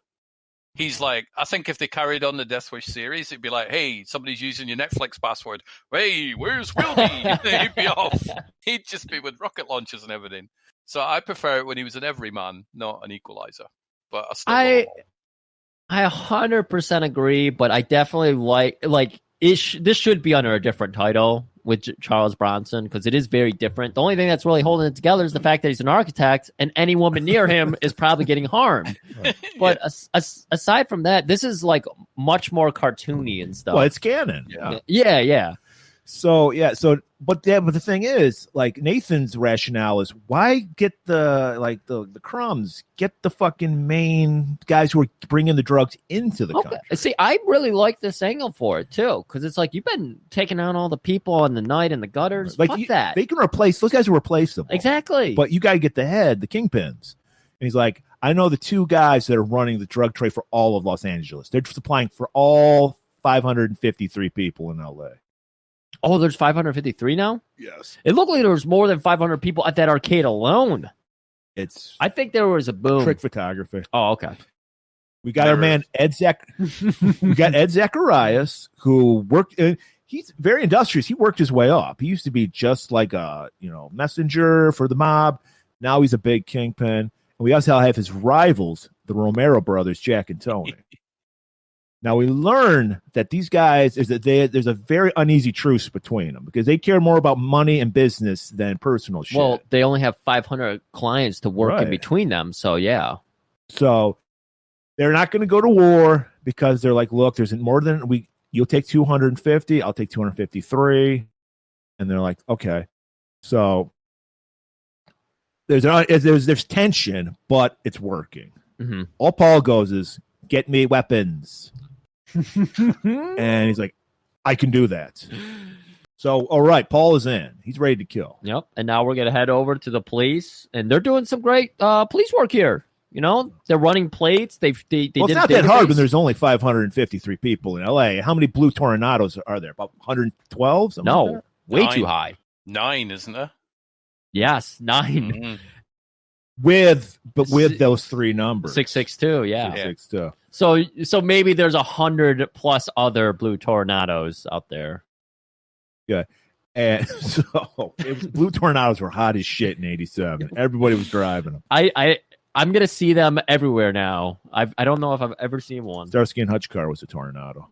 He's like, I think if they carried on the Death Wish series, it'd be like, hey, somebody's using your Netflix password. Hey, where's Wildy? He'd be off. He'd just be with rocket launchers and everything. So I prefer it when he was an everyman, not an Equalizer. But I I 100% agree, but I definitely like this should be under a different title with Charles Bronson because it is very different. The only thing that's really holding it together is the fact that he's an architect and any woman near him is probably getting harmed. But aside from that, this is like much more cartoony and stuff. Well, it's canon. Yeah. But the thing is, like Nathan's rationale is why get the crumbs? Get the fucking main guys who are bringing the drugs into the country. See, I really like this angle for it too, because it's like you've been taking out all the people in the night in the gutters. Like Fuck that. They can replace those guys. Are replaceable. Exactly. But you got to get the head, the kingpins. And he's like, I know the two guys that are running the drug trade for all of Los Angeles. They're supplying for all 553 people in LA. Oh, there's 553 now? Yes. It looked like there was more than 500 people at that arcade alone. I think there was a boom. Trick photography. Oh, okay. We got our man we got Ed Zacharias, who worked. He's very industrious. He worked his way up. He used to be just like a messenger for the mob. Now he's a big kingpin. And we also have his rivals, the Romero brothers, Jack and Tony. Now we learn that these guys there's a very uneasy truce between them because they care more about money and business than personal shit. Well, they only have 500 clients to work in between them, so yeah. So they're not going to go to war because they're like, look, there's more than you'll take 250, I'll take 253, and they're like, okay. So there's tension, but it's working. Mm-hmm. All Paul goes is, get me weapons. And he's like, I can do that. So, all right, Paul is in. He's ready to kill. Yep. And now we're going to head over to the police, and they're doing some great police work here. They're running plates. They did it's not that hard when there's only 553 people in LA. How many blue tornadoes are there? About 112? No, like way too high. 9, isn't there? Yes, 9. Mm-hmm. With those three numbers. 662, yeah. 662. So maybe there's 100 plus other blue tornadoes out there. Yeah. And so blue tornadoes were hot as shit in 87. Everybody was driving them. I'm gonna see them everywhere now. I don't know if I've ever seen one. Starsky and Hutch car was a tornado.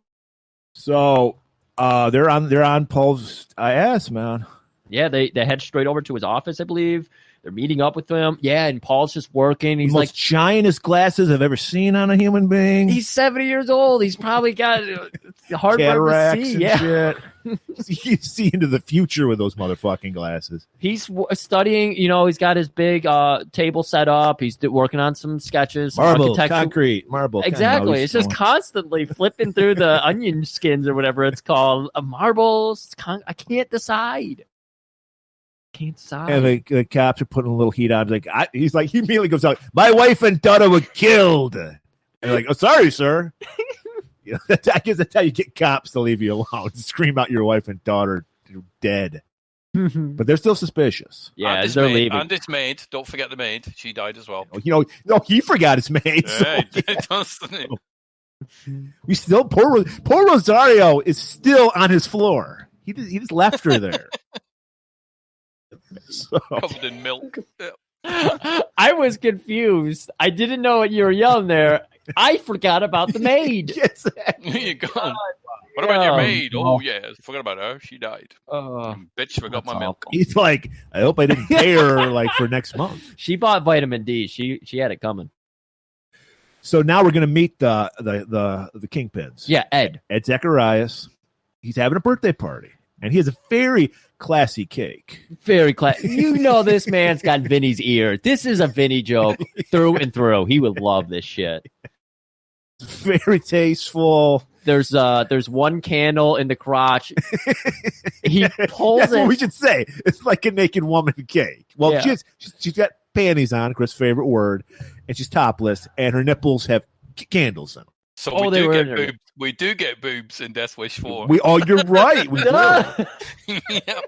So they're on Paul's ass, man. Yeah, they head straight over to his office, I believe. They're meeting up with him. Yeah, and Paul's just working. He's the most giantest glasses I've ever seen on a human being. He's 70 years old. He's probably got hard cataracts to see. And shit. You see into the future with those motherfucking glasses. He's studying. He's got his big table set up. He's working on some sketches, marble, concrete, marble. Exactly. It's just constantly flipping through the onion skins or whatever it's called. Marbles. I can't decide. Can't decide. And the cops are putting a little heat on. He immediately goes out. My wife and daughter were killed. And they're like, oh, sorry, sir. I guess that's how you get cops to leave you alone. Scream out your wife and daughter dead. But they're still suspicious. Yeah, they're leaving. And his maid. Don't forget the maid. She died as well. No, he forgot his maid. We still poor Rosario is still on his floor. He just left her there. Covered in milk. I was confused. I didn't know what you were yelling there. I forgot about the maid. You gone. What about your maid? Oh, yeah. Forgot about her. She died. Bitch, forgot my milk. He's like, I hope I didn't pay her for next month. She bought vitamin D. She had it coming. So now we're going to meet the kingpins. Yeah, Ed Zacharias. He's having a birthday party. And he has a very classy cake. Very classy. This man's got Vinny's ear. This is a Vinny joke through and through. He would love this shit. Very tasteful. There's one candle in the crotch. He pulls That's it. what we should say. It's like a naked woman cake. Well, yeah. she's got panties on, Chris' favorite word, and she's topless, and her nipples have candles in them. So we do get boobs in Death Wish 4. You're right. We do. Yep.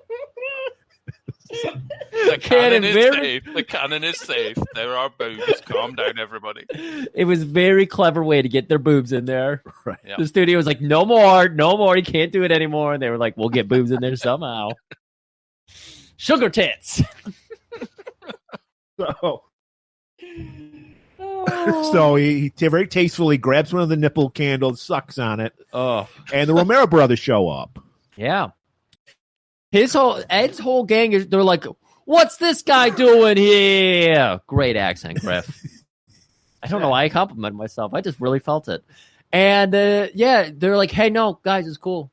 The cannon is safe. The cannon is safe. There are boobs. Calm down, everybody. It was a very clever way to get their boobs in there. Right. Yep. The studio was like, no more. You can't do it anymore. And they were like, we'll get boobs in there somehow. Sugar tits. So So he very tastefully grabs one of the nipple candles, sucks on it, Oh, and the Romero brothers show up. yeah. Ed's whole gang they're like, what's this guy doing here? Great accent, Griff. I don't know why I complimented myself. I just really felt it. And they're like, hey, no, guys, it's cool.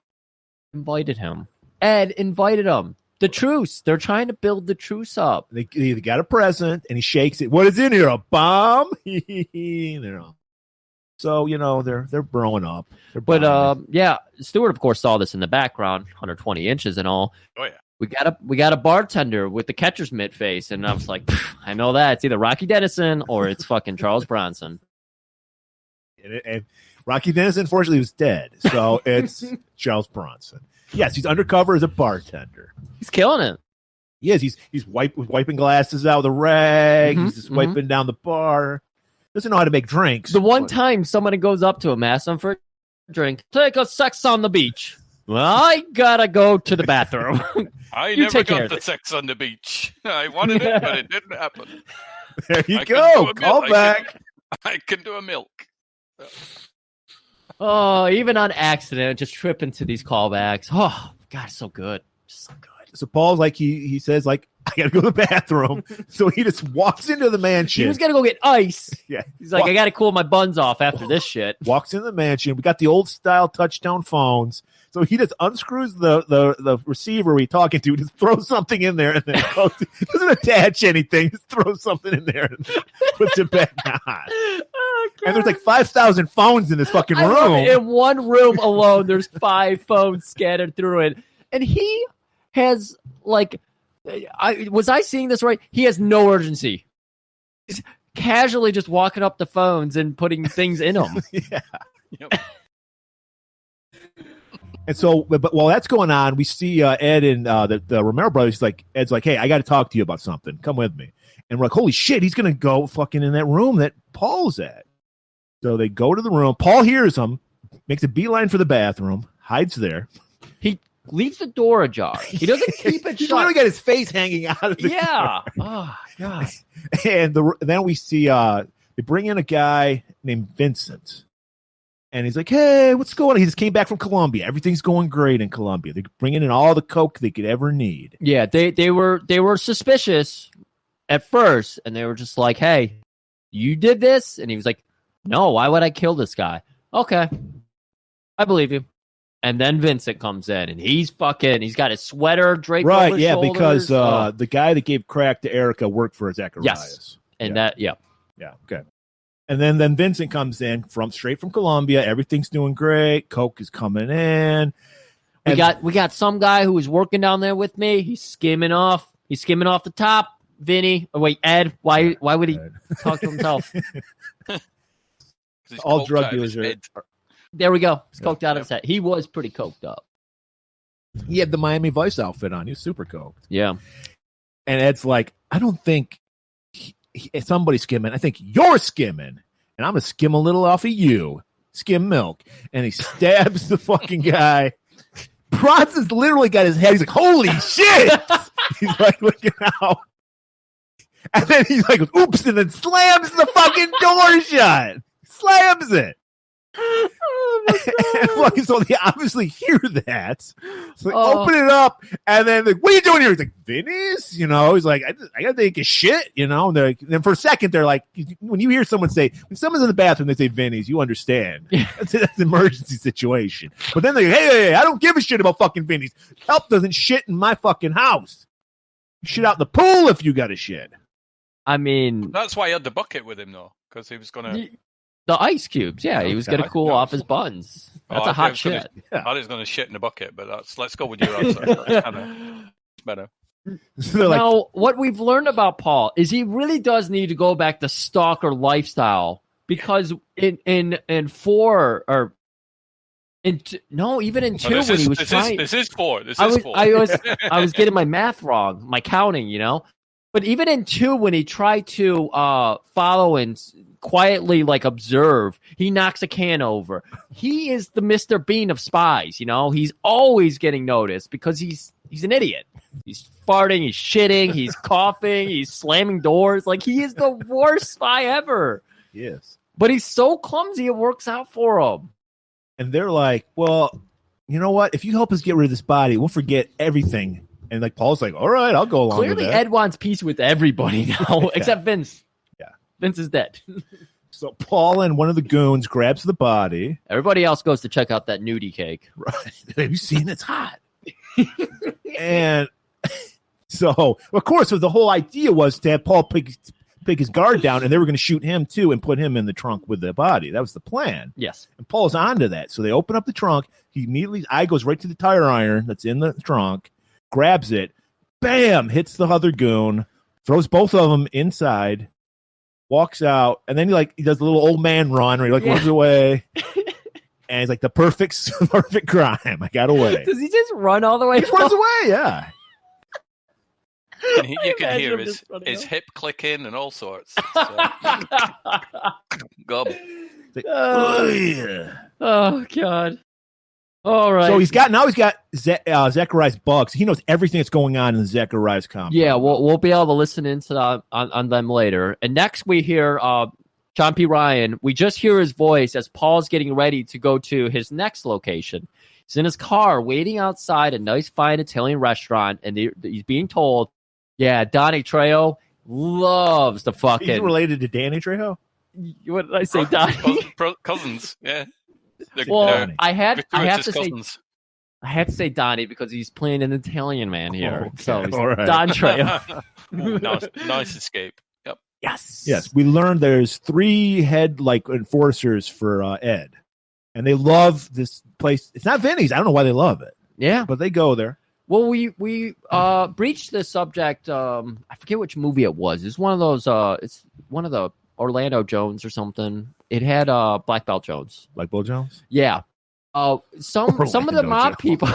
Invited him. Ed invited him. The truce. They're trying to build the truce up. They got a present, and he shakes it. What is in here? A bomb? So they're growing up. But Stuart, of course, saw this in the background, 120 inches and all. Oh yeah. We got a bartender with the catcher's mitt face, and I was like, I know that it's either Rocky Dennison or it's fucking Charles Bronson. And Rocky Dennison, unfortunately, was dead, so it's Charles Bronson. Yes, he's undercover as a bartender. He's killing it. Yes, he's wiping glasses out with a rag. He's just wiping down the bar. Doesn't know how to make drinks. The one time somebody goes up to him, asks him for a drink, take a sex on the beach. Well, I gotta go to the bathroom. I You never take care got of the it. sex on the beach. I wanted it, but it didn't happen. There you I can go. do a Call milk. back. I can do a milk. Oh, even on accident, just trip into these callbacks. Oh, God, so good. So good. So Paul's like, he says, like, I gotta go to the bathroom. So he just walks into the mansion. He was going to go get ice. Yeah. He's like, I got to cool my buns off after this shit. Walks into the mansion. We got the old style touchdown phones. So he just unscrews the receiver we're talking to, just throws something in there, and then doesn't attach anything. Just throws something in there and puts it back on. Oh, And there's like 5,000 phones in this fucking I love room. it. In one room alone, there's 5 phones scattered through it. And he has, like, was I seeing this right? He has no urgency. He's casually just walking up the phones and putting things in them. Yeah. Yep. And so, but while that's going on, we see Ed and the Romero brothers. Ed's like, hey, I got to talk to you about something. Come with me. And we're like, holy shit, he's going to go fucking in that room that Paul's at. So they go to the room. Paul hears them, makes a beeline for the bathroom, hides there. He leaves the door ajar. He doesn't keep it He's shut. literally got his face hanging out of the Yeah. Oh, God. And then we see they bring in a guy named Vincent. And he's like, hey, what's going on? He just came back from Colombia. Everything's going great in Colombia. They're bringing in all the coke they could ever need. Yeah, they were suspicious at first, and they were just like, hey, you did this? And he was like, no, why would I kill this guy? Okay, I believe you. And then Vincent comes in, and he's got his sweater draped over Right, his yeah, shoulders. because the guy that gave crack to Erica worked for Zacharias. Yes. And Yeah, okay. And then Vincent comes in straight from Colombia. Everything's doing great. Coke is coming in. we got some guy who was working down there with me. He's skimming off the top. Vinny. Oh, wait, Ed. Why would he talk to himself? All drug dealers are. There we go. He's coked out of his head. He was pretty coked up. He had the Miami Vice outfit on. He was super coked. Yeah. And Ed's like, I don't think somebody's skimming. I think you're skimming. And I'm going to skim a little off of you. Skim milk. And he stabs the fucking guy. Bronson's literally got his head. He's like, holy shit. He's like looking out. And then he's like, oops, and then slams the fucking door shut. Slams it. And fucking, so they obviously hear that. So they open it up, and then like, what are you doing here? He's like, Vinny's? He's like, I gotta take a shit, And then for a second, they're like, when you hear someone say, when someone's in the bathroom, they say Vinny's, you understand. That's an emergency situation. But then they're like, hey, I don't give a shit about fucking Vinny's. Help doesn't shit in my fucking house. You shit out in the pool if you got a shit. I mean, That's why he had the bucket with him, though, because he was going to. The ice cubes, yeah. He was going to cool off his buns. That's a hot shit. I thought he was going to shit in the bucket, but let's go with your answer. That's kinda better. So like, now, what we've learned about Paul is he really does need to go back to stalker lifestyle, because in 4 or even in 2 when he was trying. This is 4. This I is was 4. I was getting my math wrong, my counting, But even in 2, when he tried to follow and quietly observe, he knocks a can over. He is the Mr. Bean of spies, He's always getting noticed because he's an idiot. He's farting, he's shitting, he's coughing, he's slamming doors. He is the worst spy ever. Yes. But he's so clumsy, it works out for him. And they're like, well, you know what? If you help us get rid of this body, we'll forget everything. And like Paul's like, all right, I'll go along Clearly, with that. Ed wants peace with everybody now, except Vince. Yeah. Vince is dead. So Paul and one of the goons grabs the body. Everybody else goes to check out that nudie cake. Right. Have you seen it's hot? And so, of course, the whole idea was to have Paul pick his guard down, and they were going to shoot him too and put him in the trunk with the body. That was the plan. Yes. And Paul's onto that. So they open up the trunk. He immediately, eye goes right to the tire iron that's in the trunk, grabs it, bam, hits the other goon, throws both of them inside, walks out, and then he does a little old man run where he runs away. And he's like, the perfect crime. I got away. Does he just run all the way? He runs away, yeah. You can hear his hip clicking and all sorts. So. Gob. Oh, God. All right. So he's got Zechariah's bugs. He knows everything that's going on in Zechariah's compound. Yeah, we'll be able to listen into on them later. And next we hear John P. Ryan. We just hear his voice as Paul's getting ready to go to his next location. He's in his car waiting outside a nice, fine Italian restaurant, and he's being told, yeah, Donnie Trejo loves the fucking... He's related to Danny Trejo? What did I say, Donnie? Cousins, yeah. I had to say Donnie because he's playing an Italian man here. Okay. So he's right. Don Trejo. Nice escape. Yep. Yes. We learned there's 3 head enforcers for Ed, and they love this place. It's not Vinny's. I don't know why they love it. Yeah, but they go there. Well, we breached the subject. I forget which movie it was. It's one of those. It's one of the Orlando Jones or something. It had Black Belt Jones. Black Belt Jones? Yeah. Some of the mob people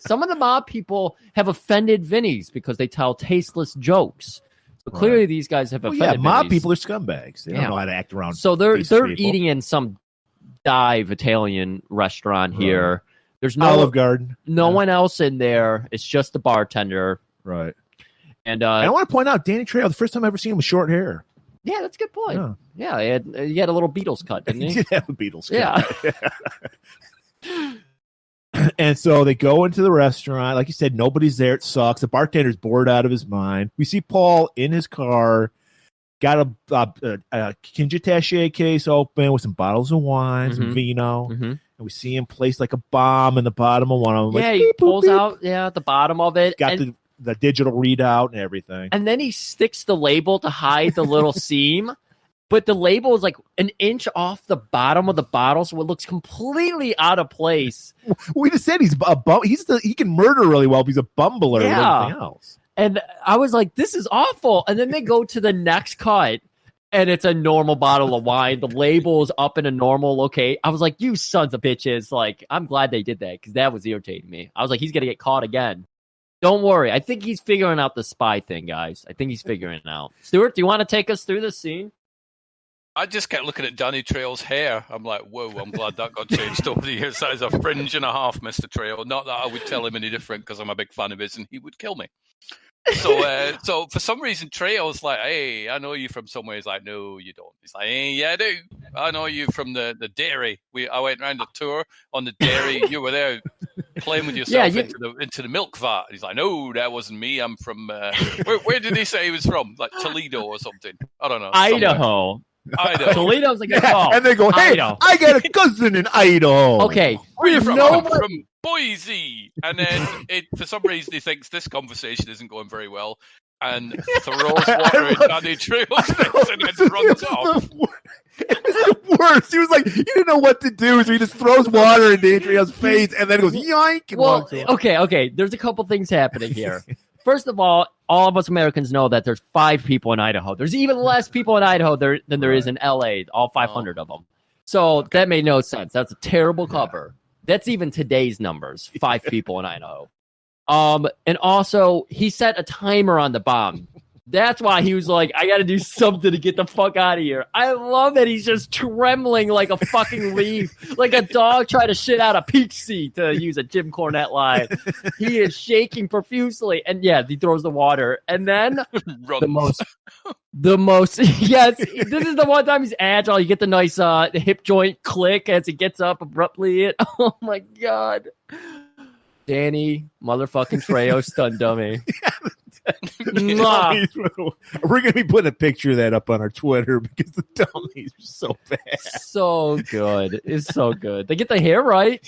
some of the mob people have offended Vinny's because they tell tasteless jokes. So clearly these guys have offended Vinny's. Mob Vinny's. people are scumbags. They don't know how to act around. So they're people. eating in some dive Italian restaurant here. There's no Olive Garden. No one else in there. It's just the bartender. Right. And I want to point out Danny Trejo, the first time I ever seen him with short hair. Yeah, that's a good point. Yeah, he had a little Beatles cut, didn't he? He did have a Beatles cut. Yeah. And so they go into the restaurant. Like you said, nobody's there. It sucks. The bartender's bored out of his mind. We see Paul in his car, got a Kinjitache case open with some bottles of wine, some vino. Mm-hmm. And we see him place like a bomb in the bottom of one of them. Yeah, like, he beep, pulls beep. out the bottom of it. Got the digital readout and everything. And then he sticks the label to hide the little seam. But the label is like an inch off the bottom of the bottle, so it looks completely out of place. We just said he's a bum. He can murder really well, but he's a bumbler and everything else. And I was like, this is awful. And then they go to the next cut, and it's a normal bottle of wine. The label is up in a normal location. I was like, you sons of bitches. Like, I'm glad they did that because that was irritating me. I was like, he's going to get caught again. Don't worry. I think he's figuring out the spy thing, guys. I think he's figuring it out. Stuart, do you want to take us through this scene? I just kept looking at Danny Trejo's hair. I'm like, whoa, I'm glad that got changed over the years. That is a fringe and a half, Mr. Trejo. Not that I would tell him any different because I'm a big fan of his and he would kill me. So for some reason, Trejo's like, hey, I know you from somewhere. He's like, no, you don't. He's like, hey, yeah, I do. I know you from the dairy. I went around the tour on the dairy. You were there playing with yourself into the milk vat. He's like, no, that wasn't me. I'm from, where did he say he was from? Like Toledo or something. I don't know. Idaho. Toledo's like and they go, hey, Idaho. I got a cousin in Idaho. Okay. Where are you from? From Boise. And then for some reason he thinks this conversation isn't going very well and throws water in Danny Trejo's face and then runs off. It was the worst. He was like, he didn't know what to do, so he just throws water in Danny Trejo's face and then goes, yoink. Well, okay. There's a couple things happening here. First of all of us Americans know that there's 5 people in Idaho. There's even less people in Idaho than there is in LA, all 500 of them. So that made no sense. That's a terrible cover. That's even today's numbers, 5 people in Idaho. And also, he set a timer on the bomb. That's why he was like, I got to do something to get the fuck out of here. I love that he's just trembling like a fucking leaf, like a dog trying to shit out a peach seed, to use a Jim Cornette line. He is shaking profusely. And yeah, he throws the water. And then the most, yes, this is the one time he's agile. You get the nice hip joint click as he gets up abruptly. Oh my God. Danny motherfucking Trejo stun dummy. We're going to be putting a picture of that up on our Twitter because the dummies are so bad. So good. It's so good. They get the hair right.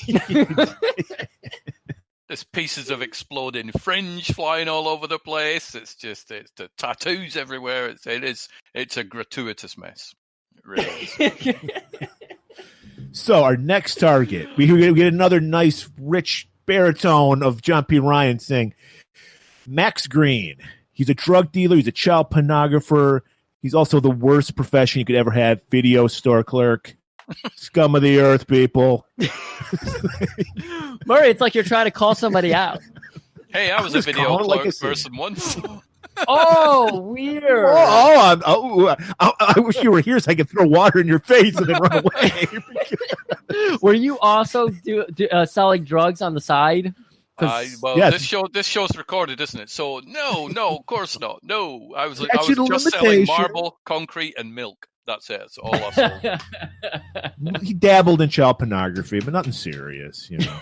There's pieces of exploding fringe flying all over the place. It's the tattoos everywhere. It's a gratuitous mess. It really is. So our next target, we get another nice, rich baritone of John P. Ryan saying, Max Green. He's a drug dealer. He's a child pornographer. He's also the worst profession you could ever have. Video store clerk. Scum of the earth, people. Murray, it's like you're trying to call somebody out. Hey, I was a video clerk person once. Oh, weird. I wish you were here so I could throw water in your face and then run away. Were you also selling drugs on the side? Yes. This show's recorded, isn't it? So no, of course not. No, I was just selling marble, concrete, and milk. That's it. That's all I sold. He dabbled in child pornography, but nothing serious, you know.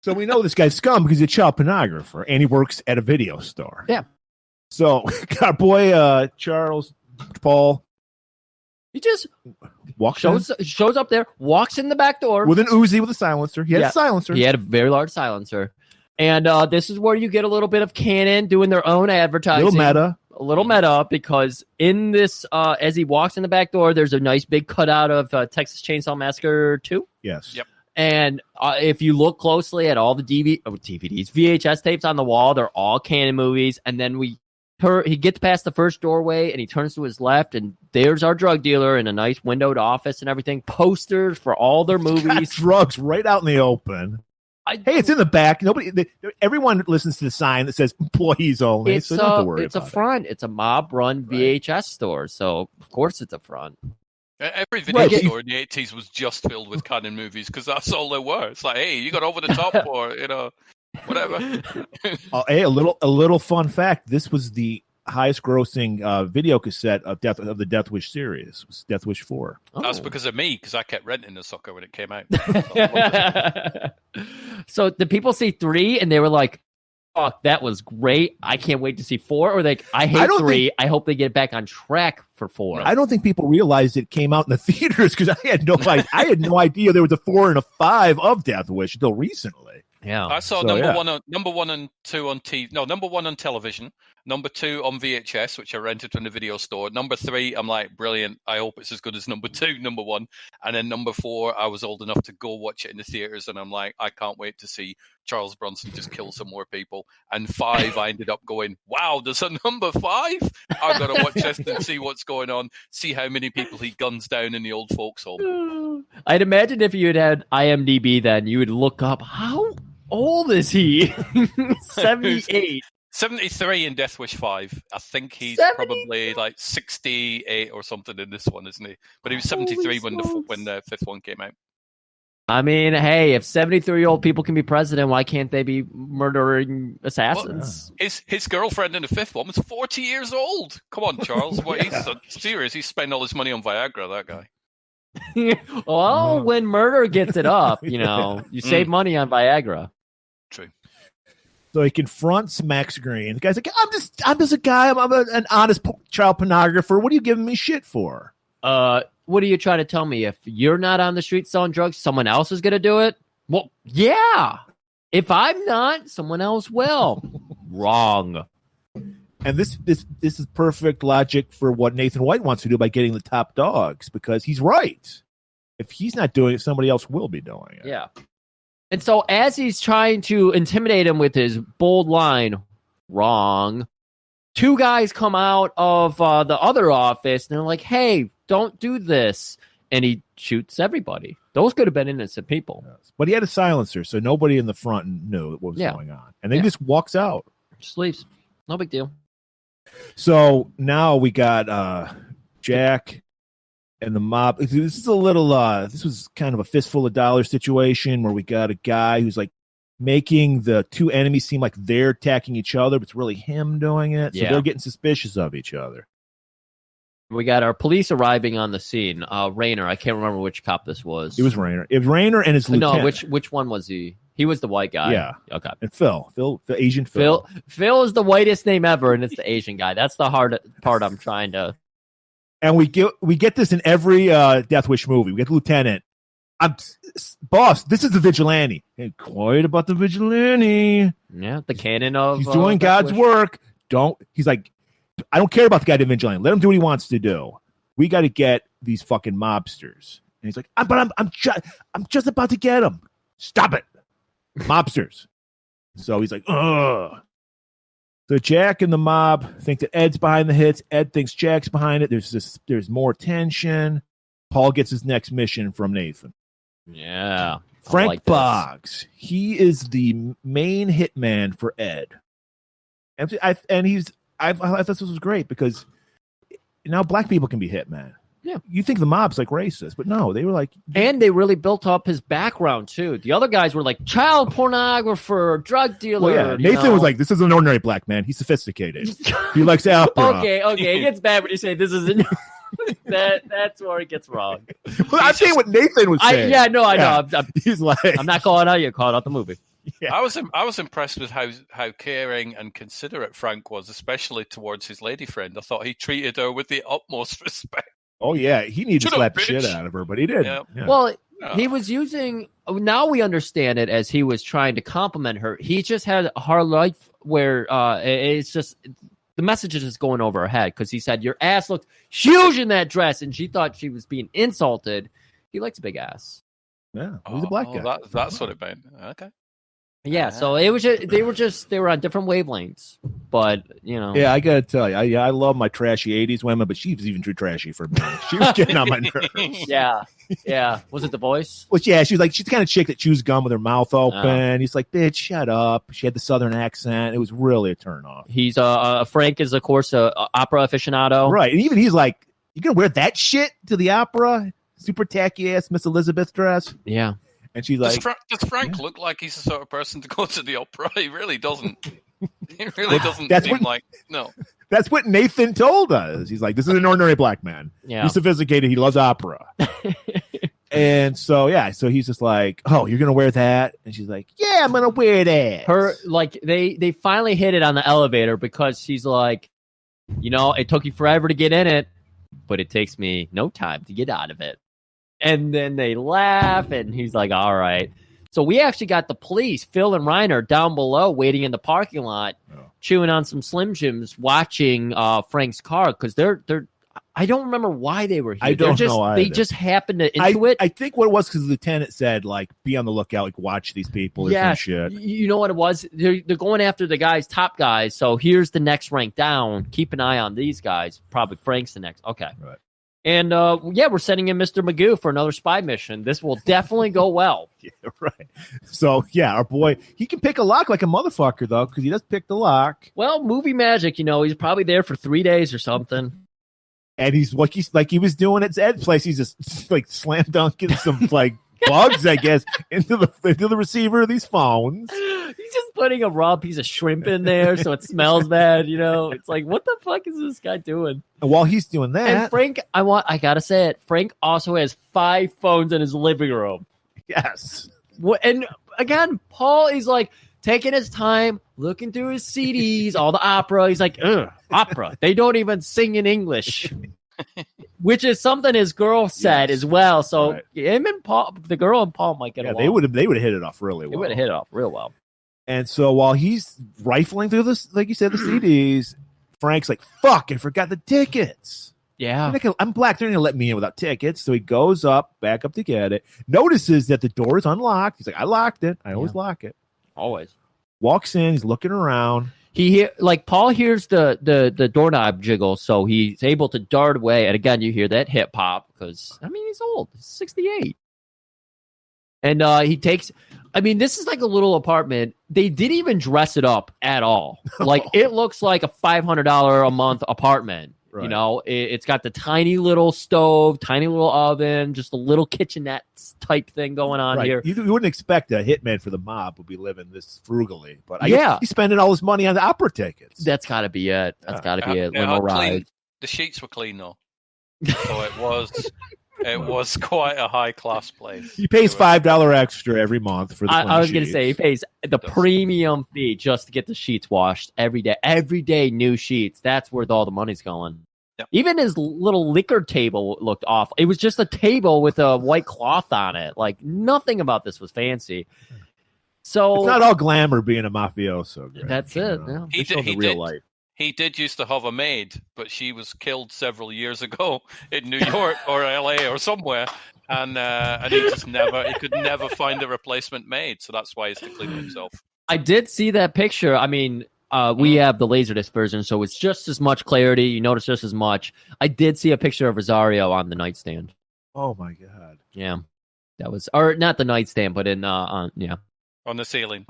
So we know this guy's scum because he's a child pornographer and he works at a video store. Yeah. So our boy Paul, he just shows up there, walks in the back door with an Uzi with a silencer. He had a silencer. He had a very large silencer. And this is where you get a little bit of Canon doing their own advertising. A little meta, because in this, as he walks in the back door, there's a nice big cutout of Texas Chainsaw Massacre 2. Yes. Yep. And if you look closely at all the DVDs, VHS tapes on the wall, they're all Canon movies. And then he gets past the first doorway and he turns to his left, and there's our drug dealer in a nice windowed office and everything. Posters for all their movies. Got drugs right out in the open. Hey, it's in the back. Everyone listens to the sign that says employees only, so don't have to worry about it. It's a front. It's a mob-run VHS store, so of course it's a front. Every video store in the 80s was just filled with Canon movies because that's all they were. It's like, hey, you got Over the Top or, whatever. Hey, a little fun fact. This was the highest grossing video cassette of the Death Wish series. It was Death Wish 4. That's because of me, because I kept renting the sucker when it came out. So the people see 3 and they were like, fuck, that was great. I can't wait to see 4. Or like, I hate 3. I hope they get back on track for 4. I don't think people realized it came out in the theaters because I had no idea there was a 4 and a 5 of Death Wish until recently. Yeah, I saw number one and 2 on TV. No, number 1 on television. Number 2 on VHS, which I rented from the video store. Number 3, I'm like, brilliant. I hope it's as good as number 2, number 1. And then number 4, I was old enough to go watch it in the theaters, and I'm like, I can't wait to see Charles Bronson just kill some more people. And 5, I ended up going, wow, there's a number 5? I've got to watch this and see what's going on, see how many people he guns down in the old folks' home. I'd imagine if you had IMDb then, you would look up, how old is he? 78. 73 in Death Wish 5. I think he's probably like 68 or something in this one, isn't he? But he was 73 when the 5th one came out. I mean, hey, if 73-year-old people can be president, why can't they be murdering assassins? Well, his girlfriend in the 5th one was 40 years old. Come on, Charles. He's serious. He's spending all his money on Viagra, that guy. Well, when murder gets it up, you save money on Viagra. True. So he confronts Max Green. The guy's like, I'm just a guy. I'm an honest child pornographer. What are you giving me shit for? What are you trying to tell me? If you're not on the street selling drugs, someone else is going to do it? Well, yeah. If I'm not, someone else will. Wrong. And this is perfect logic for what Nathan White wants to do by getting the top dogs, because he's right. If he's not doing it, somebody else will be doing it. Yeah. And so as he's trying to intimidate him with his bold line, wrong, 2 guys come out of the other office and they're like, hey, don't do this. And he shoots everybody. Those could have been innocent people. Yes. But he had a silencer, so nobody in the front knew what was going on. And then he just walks out. Just leaves. No big deal. So now we got Jack and the mob. This is a little. This was kind of a fistful of dollars situation where we got a guy who's like making the two enemies seem like they're attacking each other, but it's really him doing it. So Yeah. they're getting suspicious of each other. We got our police arriving on the scene. Rayner, I can't remember which cop this was. It was Rayner. It was Rayner and his lieutenant. No, which one was he? He was the white guy. Yeah. Okay. And Phil, the Asian Phil. Phil is the whitest name ever, and it's the Asian guy. That's the hard part I'm trying to. And we get this in every Death Wish movie. We get the lieutenant. Boss, this is the vigilante. Hey, quiet about the vigilante. Yeah, the canon of. He's doing Death God's Wish. work. He's like, I don't care about the goddamn vigilante. Let him do what he wants to do. We got to get these fucking mobsters. And he's like, I'm just about to get them. Stop it, mobsters. So he's like, ugh. So Jack and the mob think that Ed's behind the hits. Ed thinks Jack's behind it. There's more tension. Paul gets his next mission from Nathan. Yeah. Frank like this. Boggs. He is the main hitman for Ed. I thought this was great because now black people can be hitman. Yeah. You think the mob's like racist, but no, they were like. And they really built up his background too. The other guys were like child pornographer, drug dealer. Well, yeah. Nathan was like, this is an ordinary black man. He's sophisticated. He likes opera. Okay. It gets bad when you say this isn't. That's where it gets wrong. Well, I'm saying what Nathan was saying. I know. He's like, I'm not calling out you. Calling out the movie. Yeah. I was impressed with how caring and considerate Frank was, especially towards his lady friend. I thought he treated her with the utmost respect. oh yeah, he needed to Shut slap up, the shit bitch. out of her, but he didn't. Yeah. Yeah. Well, he was using. Now we understand it as he was trying to compliment her. He just had a hard life where it's just the message is just going over her head because he said your ass looked huge in that dress, and she thought she was being insulted. He likes a big ass. Yeah, he's a black guy. That's what it meant. Okay. Yeah, so it was they were on different wavelengths, but you know. Yeah, I gotta tell you, I love my trashy '80s women, but she was even too trashy for me. She was getting on my nerves. Yeah. Was it the voice? Well, yeah, she's like she's the kind of chick that chews gum with her mouth open. He's like, bitch, shut up. She had the southern accent. It was really a turn off. He's Frank is of course a opera aficionado, Right, and even he's like, you gonna wear that shit to the opera? Super tacky ass Miss Elizabeth dress. Yeah. And she's like, does Frank look like he's the sort of person to go to the opera? He really doesn't. He really doesn't seem like. No. That's what Nathan told us. He's like, this is an ordinary black man. Yeah. He's sophisticated. He loves opera. And so, yeah, so he's just like, oh, you're going to wear that? And she's like, yeah, I'm going to wear that. Her, like, they finally hit it on the elevator because she's like, you know, it took you forever to get in it, but it takes me no time to get out of it. And then they laugh, and he's like, all right. So we actually got the police, Phil and Reiner, down below waiting in the parking lot, chewing on some Slim Jims, watching Frank's car because they're I don't remember why they were here. I don't know either. They just happened to intuit. I think what it was because the lieutenant said, like, be on the lookout, like, watch these people or some shit. You know what it was? They're going after the guys, top guys. So here's the next rank down. Keep an eye on these guys. Probably Frank's the next. Okay. Right. And, we're sending in Mr. Magoo for another spy mission. This will definitely go well. Yeah, right. So, yeah, our boy, he can pick a lock like a motherfucker, though, because he does pick the lock. Well, movie magic, you know, he's probably there for 3 days or something. And he's like he was doing at Ed's place. He's just like slam dunking some like bugs, I guess, into the receiver of these phones. He's just putting a raw piece of shrimp in there so it smells bad, you know. It's like, what the fuck is this guy doing? And while he's doing that, and Frank, I gotta say it, Frank also has 5 phones in his living room. Yes. And again, Paul is like taking his time, looking through his CDs, all the opera. He's like, opera. They don't even sing in English. Which is something his girl said as well. So him and Paul, the girl and Paul might get along. They would have hit it off really well. They would have hit it off real well. And so while he's rifling through this, like you said, the CDs, Frank's like, fuck, I forgot the tickets. Yeah. I'm black. They're going to let me in without tickets. So he goes back up to get it, notices that the door is unlocked. He's like, I locked it. I always lock it. Always. Walks in. He's looking around. Paul hears the doorknob jiggle, so he's able to dart away. And again, you hear that hip hop because, I mean, he's old. He's 68. And he takes I mean, this is like a little apartment. They didn't even dress it up at all. Like, it looks like a $500 a month apartment. Right. You know, it's got the tiny little stove, tiny little oven, just a little kitchenette type thing going on here. You wouldn't expect a hitman for the mob would be living this frugally, but he's spending all his money on the opera tickets. That's got to be it. That's got to be it. Yeah, Limo ride. The sheets were clean though, so it was quite a high class place. He pays $5 extra every month for the I was going to sheets. say he pays the premium fee just to get the sheets washed every day. Every day, new sheets. That's where all the money's going. Yep. Even his little liquor table looked off. It was just a table with a white cloth on it. Like, nothing about this was fancy. So it's not all glamour being a mafioso. Greg, that's it. Yeah. He did used to have a maid, but she was killed several years ago in New York or LA or somewhere, and he could never find a replacement maid, so that's why he's to clean himself. I did see that picture. I mean, we have the Laserdisc version, so it's just as much clarity. You notice just as much. I did see a picture of Rosario on the nightstand. Oh my god! Yeah, that was, or not the nightstand, but in on the ceiling,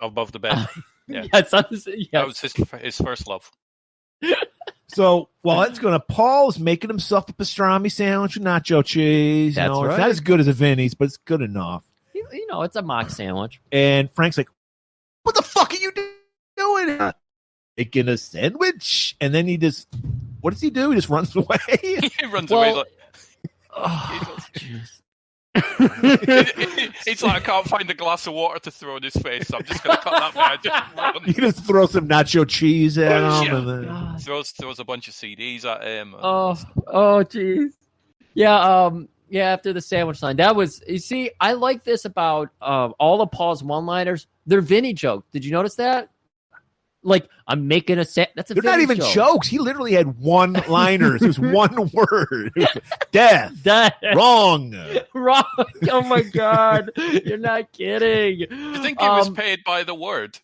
above the bed. Yeah. Yes, that was his first love. So while that's going to, Paul's making himself a pastrami sandwich with nacho cheese. That's right. It's not as good as a Vinny's, but it's good enough. You know, it's a mock sandwich. And Frank's like, "What the fuck are you doing? Making a sandwich?" And then what does he do? He just runs away. He runs away. Like, Jeez. He's like, I can't find a glass of water to throw in his face, so I'm just going to cut that man. You just throw some nacho cheese at him, and then throws a bunch of CDs at him. Oh, jeez. Yeah, after the sandwich line, that was. You see, I like this about all of Paul's one-liners. They're Vinny jokes. Did you notice that? Like, I'm making a set. That's a. They're Vinny not even joke. jokes. He literally had one-liners. It was one word. It was death. Wrong. Wrong. Oh my god! You're not kidding. You think he was paid by the word?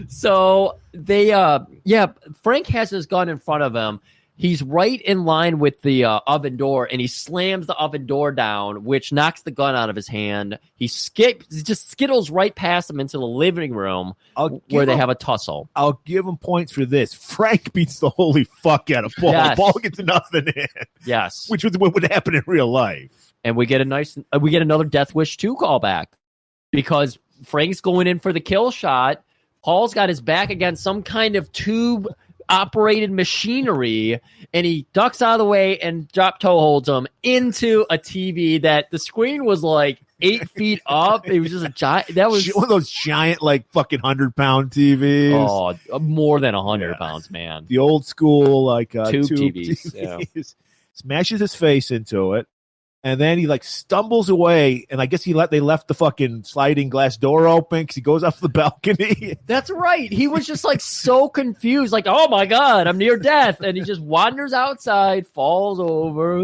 So they, Frank has his gun in front of him. He's right in line with the oven door, and he slams the oven door down, which knocks the gun out of his hand. He just skittles right past him into the living room where they have a tussle. I'll give him points for this. Frank beats the holy fuck out of Paul. Yes. Paul gets nothing in. Yes. Which was what would happen in real life. And we get another Death Wish 2 callback because Frank's going in for the kill shot. Paul's got his back against some kind of tube operated machinery, and he ducks out of the way and drop toe holds him into a TV that the screen was like 8 feet up. It was just a giant. That was one of those giant, like fucking 100-pound TVs. Oh, more than 100 pounds, man. The old school, like tube TVs. Yeah. Smashes his face into it. And then he like stumbles away, and I guess they left the fucking sliding glass door open because he goes up the balcony. That's right. He was just like so confused, like, "Oh my god, I'm near death," and he just wanders outside, falls over.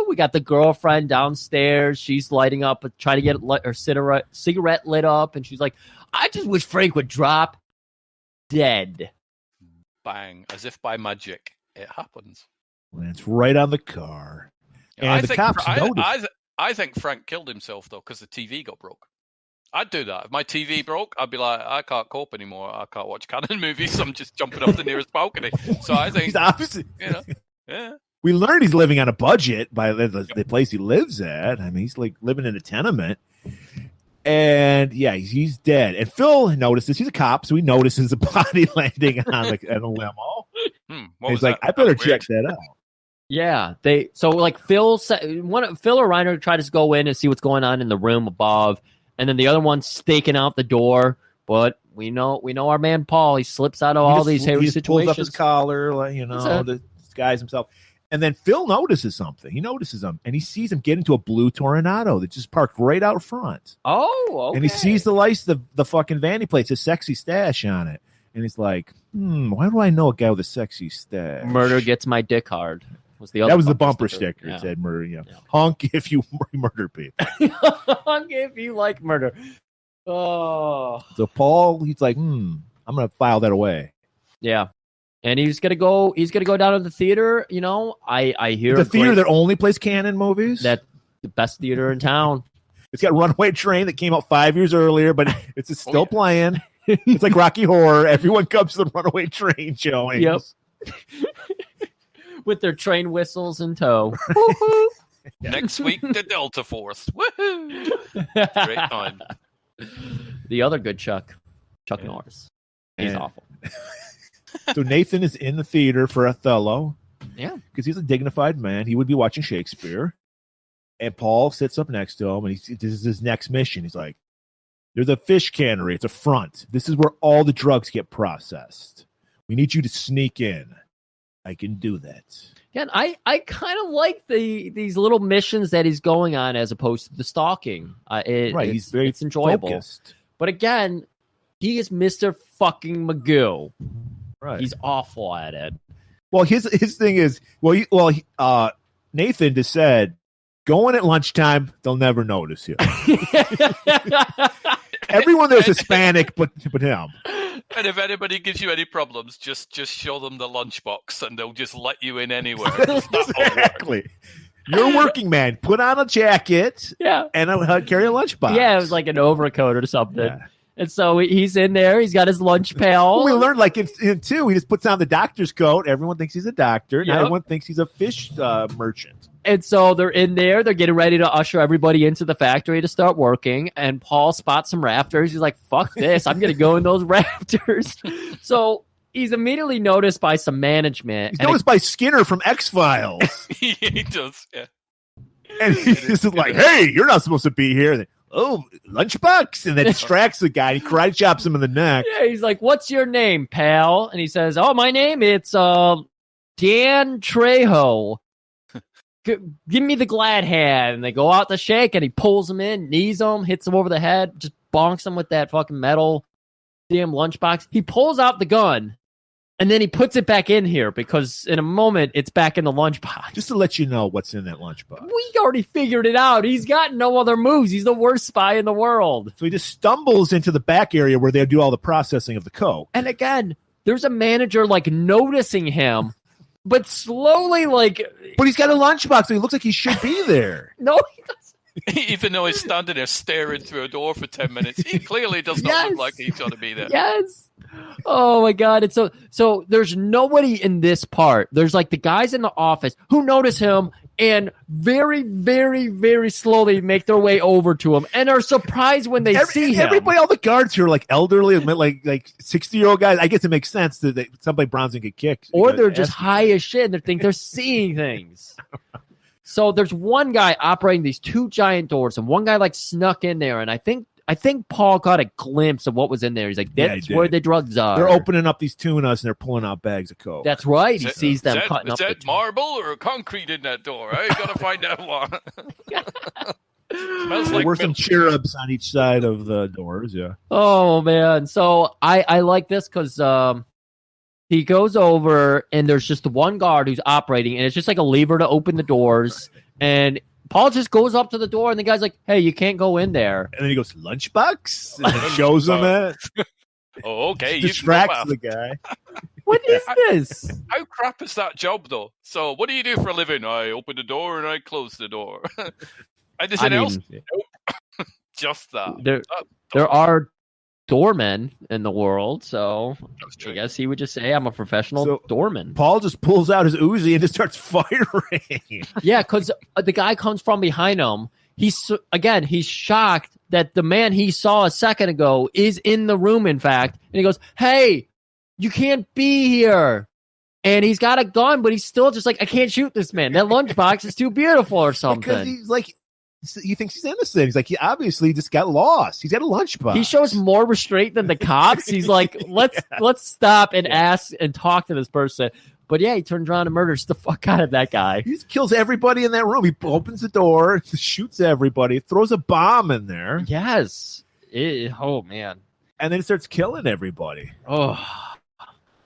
We got the girlfriend downstairs. She's lighting up, trying to get her cigarette lit up, and she's like, "I just wish Frank would drop dead." Bang! As if by magic, it happens. And it's right on the car. And the cops noticed. I think Frank killed himself, though, because the TV got broke. I'd do that. If my TV broke, I'd be like, I can't cope anymore. I can't watch Canon movies. I'm just jumping off the nearest balcony. So I think, he's opposite. Yeah. We learned he's living on a budget by the place he lives at. I mean, he's like living in a tenement. And yeah, he's dead. And Phil notices, he's a cop, so he notices a body landing on a limo. He's like, I better check that out. Yeah, Phil or Reiner try to go in and see what's going on in the room above, and then the other one's staking out the door. But we know our man Paul. He slips out of all these hairy situations. Pulls up his collar, to disguise himself. And then Phil notices something. He notices him, and he sees him get into a blue Toronado that just parked right out front. Oh, okay. And he sees the lights, the fucking vanity plates, a sexy stash on it, and he's like, why do I know a guy with a sexy stash? Murder gets my dick hard. That was the bumper sticker. It said murder. Yeah. Honk if you murder people. Honk if you like murder. Oh. So Paul, he's like, I'm gonna file that away. Yeah. And he's gonna go down to the theater, I hear the theater that only plays Canon movies. the best theater in town. It's got Runaway Train that came out 5 years earlier, but it's still playing. It's like Rocky Horror. Everyone comes to the Runaway Train showing. Yep. With their train whistles in tow. Next week, the Delta Force. Woohoo! Great time. The other good Chuck Norris. He's awful. So Nathan is in the theater for Othello. Yeah. Because he's a dignified man. He would be watching Shakespeare. And Paul sits up next to him, and this is his next mission. He's like, there's a fish cannery. It's a front. This is where all the drugs get processed. We need you to sneak in. I can do that. Again, I kind of like these little missions that he's going on as opposed to the stalking. He's very enjoyable. focused. But again, he is Mr. fucking Magoo. Right. He's awful at it. Well, his thing is, Nathan just said, going at lunchtime, they'll never notice you. Everyone there's Hispanic, but him. And if anybody gives you any problems, just show them the lunchbox, and they'll just let you in anywhere. Exactly. You're a working man. Put on a jacket. Yeah. And carry a lunchbox. Yeah, it was like an overcoat or something. Yeah. And so he's in there. He's got his lunch pail. Well, we learned, like, in two, he just puts on the doctor's coat. Everyone thinks he's a doctor. Yep. Now everyone thinks he's a fish merchant. And so they're in there. They're getting ready to usher everybody into the factory to start working. And Paul spots some rafters. He's like, fuck this. I'm going to go in those rafters. So he's immediately noticed by some management. He's noticed by Skinner from X-Files. He does, yeah. And he's just like, hey, you're not supposed to be here. And, oh, lunchbox. And then distracts the guy. He karate chops him in the neck. Yeah, he's like, what's your name, pal? And he says, oh, my name, it's Dan Trejo. Give me the glad hand. And they go out to shake, and he pulls him in, knees him, hits him over the head, just bonks him with that fucking metal damn lunchbox. He pulls out the gun, and then he puts it back in here because in a moment it's back in the lunchbox. Just to let you know what's in that lunchbox. We already figured it out. He's got no other moves. He's the worst spy in the world. So he just stumbles into the back area where they do all the processing of the coke. And again, there's a manager like noticing him. But slowly, like... But he's got a lunchbox, so he looks like he should be there. No, he doesn't. Even though he's standing there staring through a door for 10 minutes, he clearly does not look like he's going to be there. Yes. Oh, my God. And so there's nobody in this part. There's, like, the guys in the office who notice him and very, very, very slowly make their way over to him and are surprised when they see him. Everybody, all the guards here are, like, elderly, like 60-year-old guys. I guess it makes sense that somebody Brown's going to get kicked. Or they're just high as shit and they think they're seeing things. So there's one guy operating these two giant doors, and one guy, like, snuck in there, and I think Paul got a glimpse of what was in there. He's like, that's where the drugs are. They're opening up these tunas, and they're pulling out bags of coke. That's right. He sees them cutting up. Is that marble or concrete in that door? I got to find that one. Smells like there were some cherubs on each side of the doors, yeah. Oh, man. So I like this because he goes over, and there's just the one guard who's operating, and it's just like a lever to open the doors, and Paul just goes up to the door, and the guy's like, hey, you can't go in there. And then he goes, lunchbox? And he shows him it. Oh, okay. Distracts the guy. What is this? How crap is that job, though? So what do you do for a living? I open the door and I close the door. Anything else? Nope. Just that. There are doormen in the world, so I guess he would just say I'm a professional doorman. Paul just pulls out his Uzi and just starts firing. Yeah, because the guy comes from behind him. He's shocked that the man he saw a second ago is in the room, in fact, and he goes, hey, you can't be here. And he's got a gun, but he's still just like, I can't shoot this man. That lunchbox is too beautiful or something. Because he's like, he thinks he's innocent. He's like, he obviously just got lost. He's got a lunchbox. He shows more restraint than the cops. He's like, let's stop and ask and talk to this person. But yeah, he turns around and murders the fuck out of that guy. He just kills everybody in that room. He opens the door, shoots everybody, throws a bomb in there. Yes. Oh, man. And then he starts killing everybody. Oh.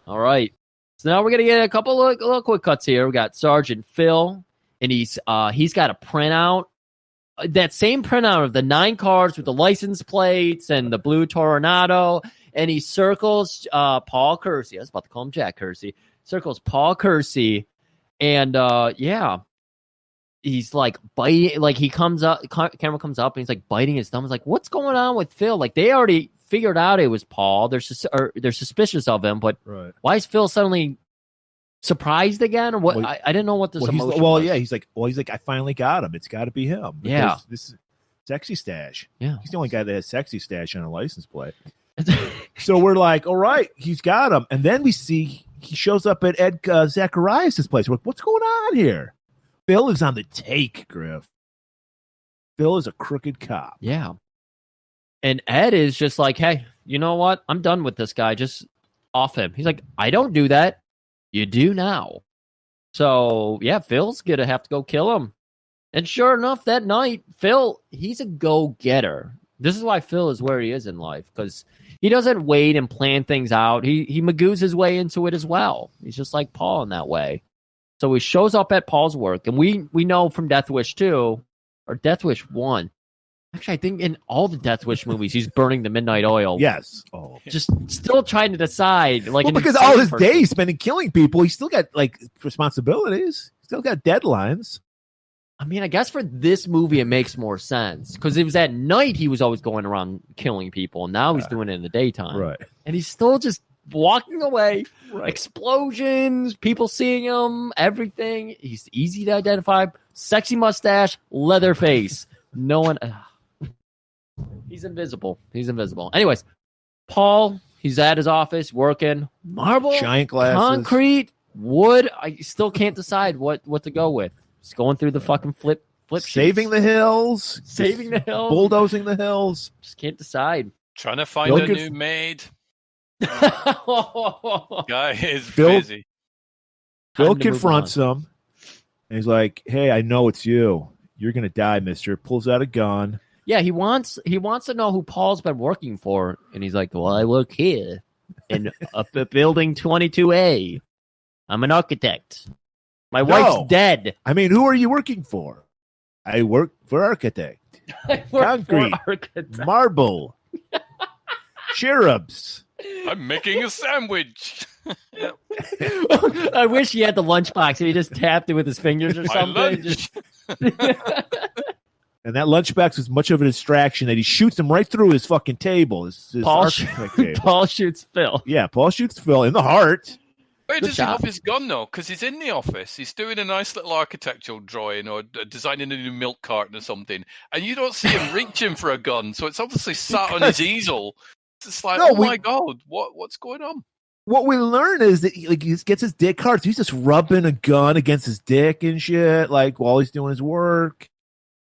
All right. So now we're going to get a couple of little quick cuts here. We got Sergeant Phil, and he's got a printout. That same printout of the 9 cars with the license plates and the blue Tornado, and he circles Paul Kersey. I was about to call him Jack Kersey. Circles Paul Kersey, and yeah. he's like biting, like he comes up, camera comes up and he's like biting his thumb. He's like, what's going on with Phil? Like they already figured out it was Paul. They're suspicious of him, but why is Phil suddenly surprised again? Or what? Well, I didn't know what this emotion was. was. Yeah, he's like, I finally got him. It's got to be him. Yeah. This is Sexy Stash. Yeah. He's the only guy that has Sexy Stash on a license plate. So we're like, all right, he's got him. And then we see he shows up at Ed Zacharias' place. We're like, what's going on here? Phil is on the take, Griff. Phil is a crooked cop. Yeah. And Ed is just like, hey, you know what? I'm done with this guy. Just off him. He's like, I don't do that. You do now. So, yeah, Phil's going to have to go kill him. And sure enough, that night, Phil, he's a go-getter. This is why Phil is where he is in life, because he doesn't wait and plan things out. He magoos his way into it as well. He's just like Paul in that way. So he shows up at Paul's work, and we know from Death Wish 2, or Death Wish 1, actually, I think in all the Death Wish movies, he's burning the midnight oil. Yes. Oh. Just still trying to decide. Like, because all his days spent in killing people, he's still got, like, responsibilities. Still got deadlines. I mean, I guess for this movie, it makes more sense. Because it was at night he was always going around killing people. And now he's doing it in the daytime. Right. And he's still just walking away. Right. Explosions, people seeing him, everything. He's easy to identify. Sexy mustache, leather face. No one... He's invisible. Anyways, Paul, he's at his office working. Marble, giant glasses, concrete, wood. I still can't decide what to go with. He's going through the fucking flip saving sheets. the hills, bulldozing the hills. Just can't decide. Trying to find a new maid. Guy is busy. Phil confronts him, and he's like, "Hey, I know it's you. You're gonna die, mister." Pulls out a gun. Yeah, he wants to know who Paul's been working for, and he's like, "Well, I work here in building 22A. I'm an architect. My wife's dead." I mean, who are you working for? I work for architect. Concrete, marble, cherubs. I'm making a sandwich. I wish he had the lunchbox and he just tapped it with his fingers or something. And that lunchbox is much of a distraction that he shoots him right through his fucking table. His Paul shoots Phil. Yeah, Paul shoots Phil in the heart. Where does he have his gun, though? Because he's in the office. He's doing a nice little architectural drawing or designing a new milk carton or something. And you don't see him reaching for a gun. So it's obviously sat on his easel. It's like, my God, what's going on? What we learn is that he gets his dick hard. So he's just rubbing a gun against his dick and shit, like while he's doing his work.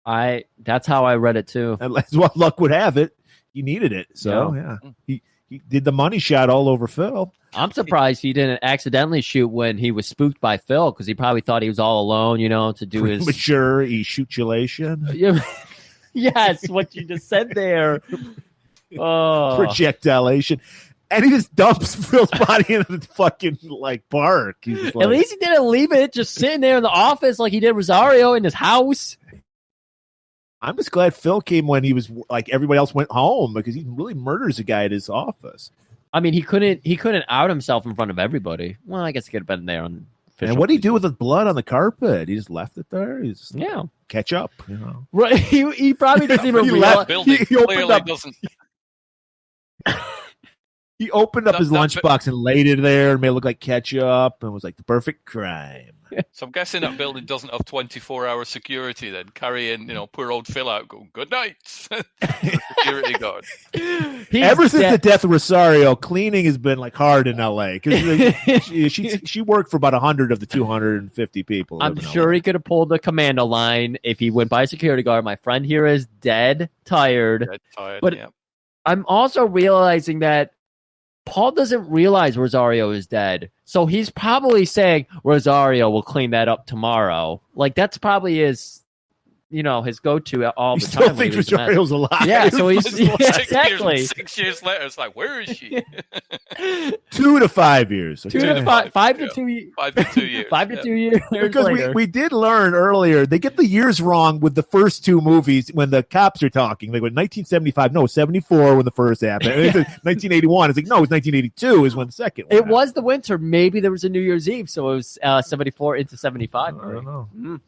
That's how I read it too. And that's what luck would have it. He needed it. So yeah. He did the money shot all over Phil. I'm surprised he didn't accidentally shoot when he was spooked by Phil, because he probably thought he was all alone, to do his mature shootulation. Yes, what you just said there. Projectilation. And he just dumps Phil's body into the fucking park. At least he didn't leave it just sitting there in the office like he did Rosario in his house. I'm just glad Phil came when he was everybody else went home, because he really murders a guy at his office. I mean, he couldn't out himself in front of everybody. Well, I guess he could have been there on. And what did he do with the blood on the carpet? He just left it there. He's catch up. Right? He probably doesn't even realize. He opened up. He opened up his lunchbox and laid it there and made it look like ketchup, and was like the perfect crime. So I'm guessing that building doesn't have 24-hour security then, carrying, poor old Phil out going, "Good night." Security guard. Ever since the death of Rosario, cleaning has been hard in LA, because she worked for about 100 of the 250 people. I'm sure he could have pulled the commando line if he went by a security guard. My friend here is dead tired. But I'm also realizing that Paul doesn't realize Rosario is dead. So he's probably saying, Rosario will clean that up tomorrow. That's probably his go-to all the time. Still thinks Rosario's alive. Yeah, so he's exactly. 6 years later, it's like, where is she? 2 to 5 years. 2 to 5. 5 to 2 years. 5 to 2 years. 5 to 2 years. Because we did learn earlier, they get the years wrong with the first two movies when the cops are talking. Like, 1975, no, 74 when the first happened. 1981, it's like, no, it's 1982 is when the second one happened. Was the winter. Maybe there was a New Year's Eve, so it was 74 into 75. I don't know.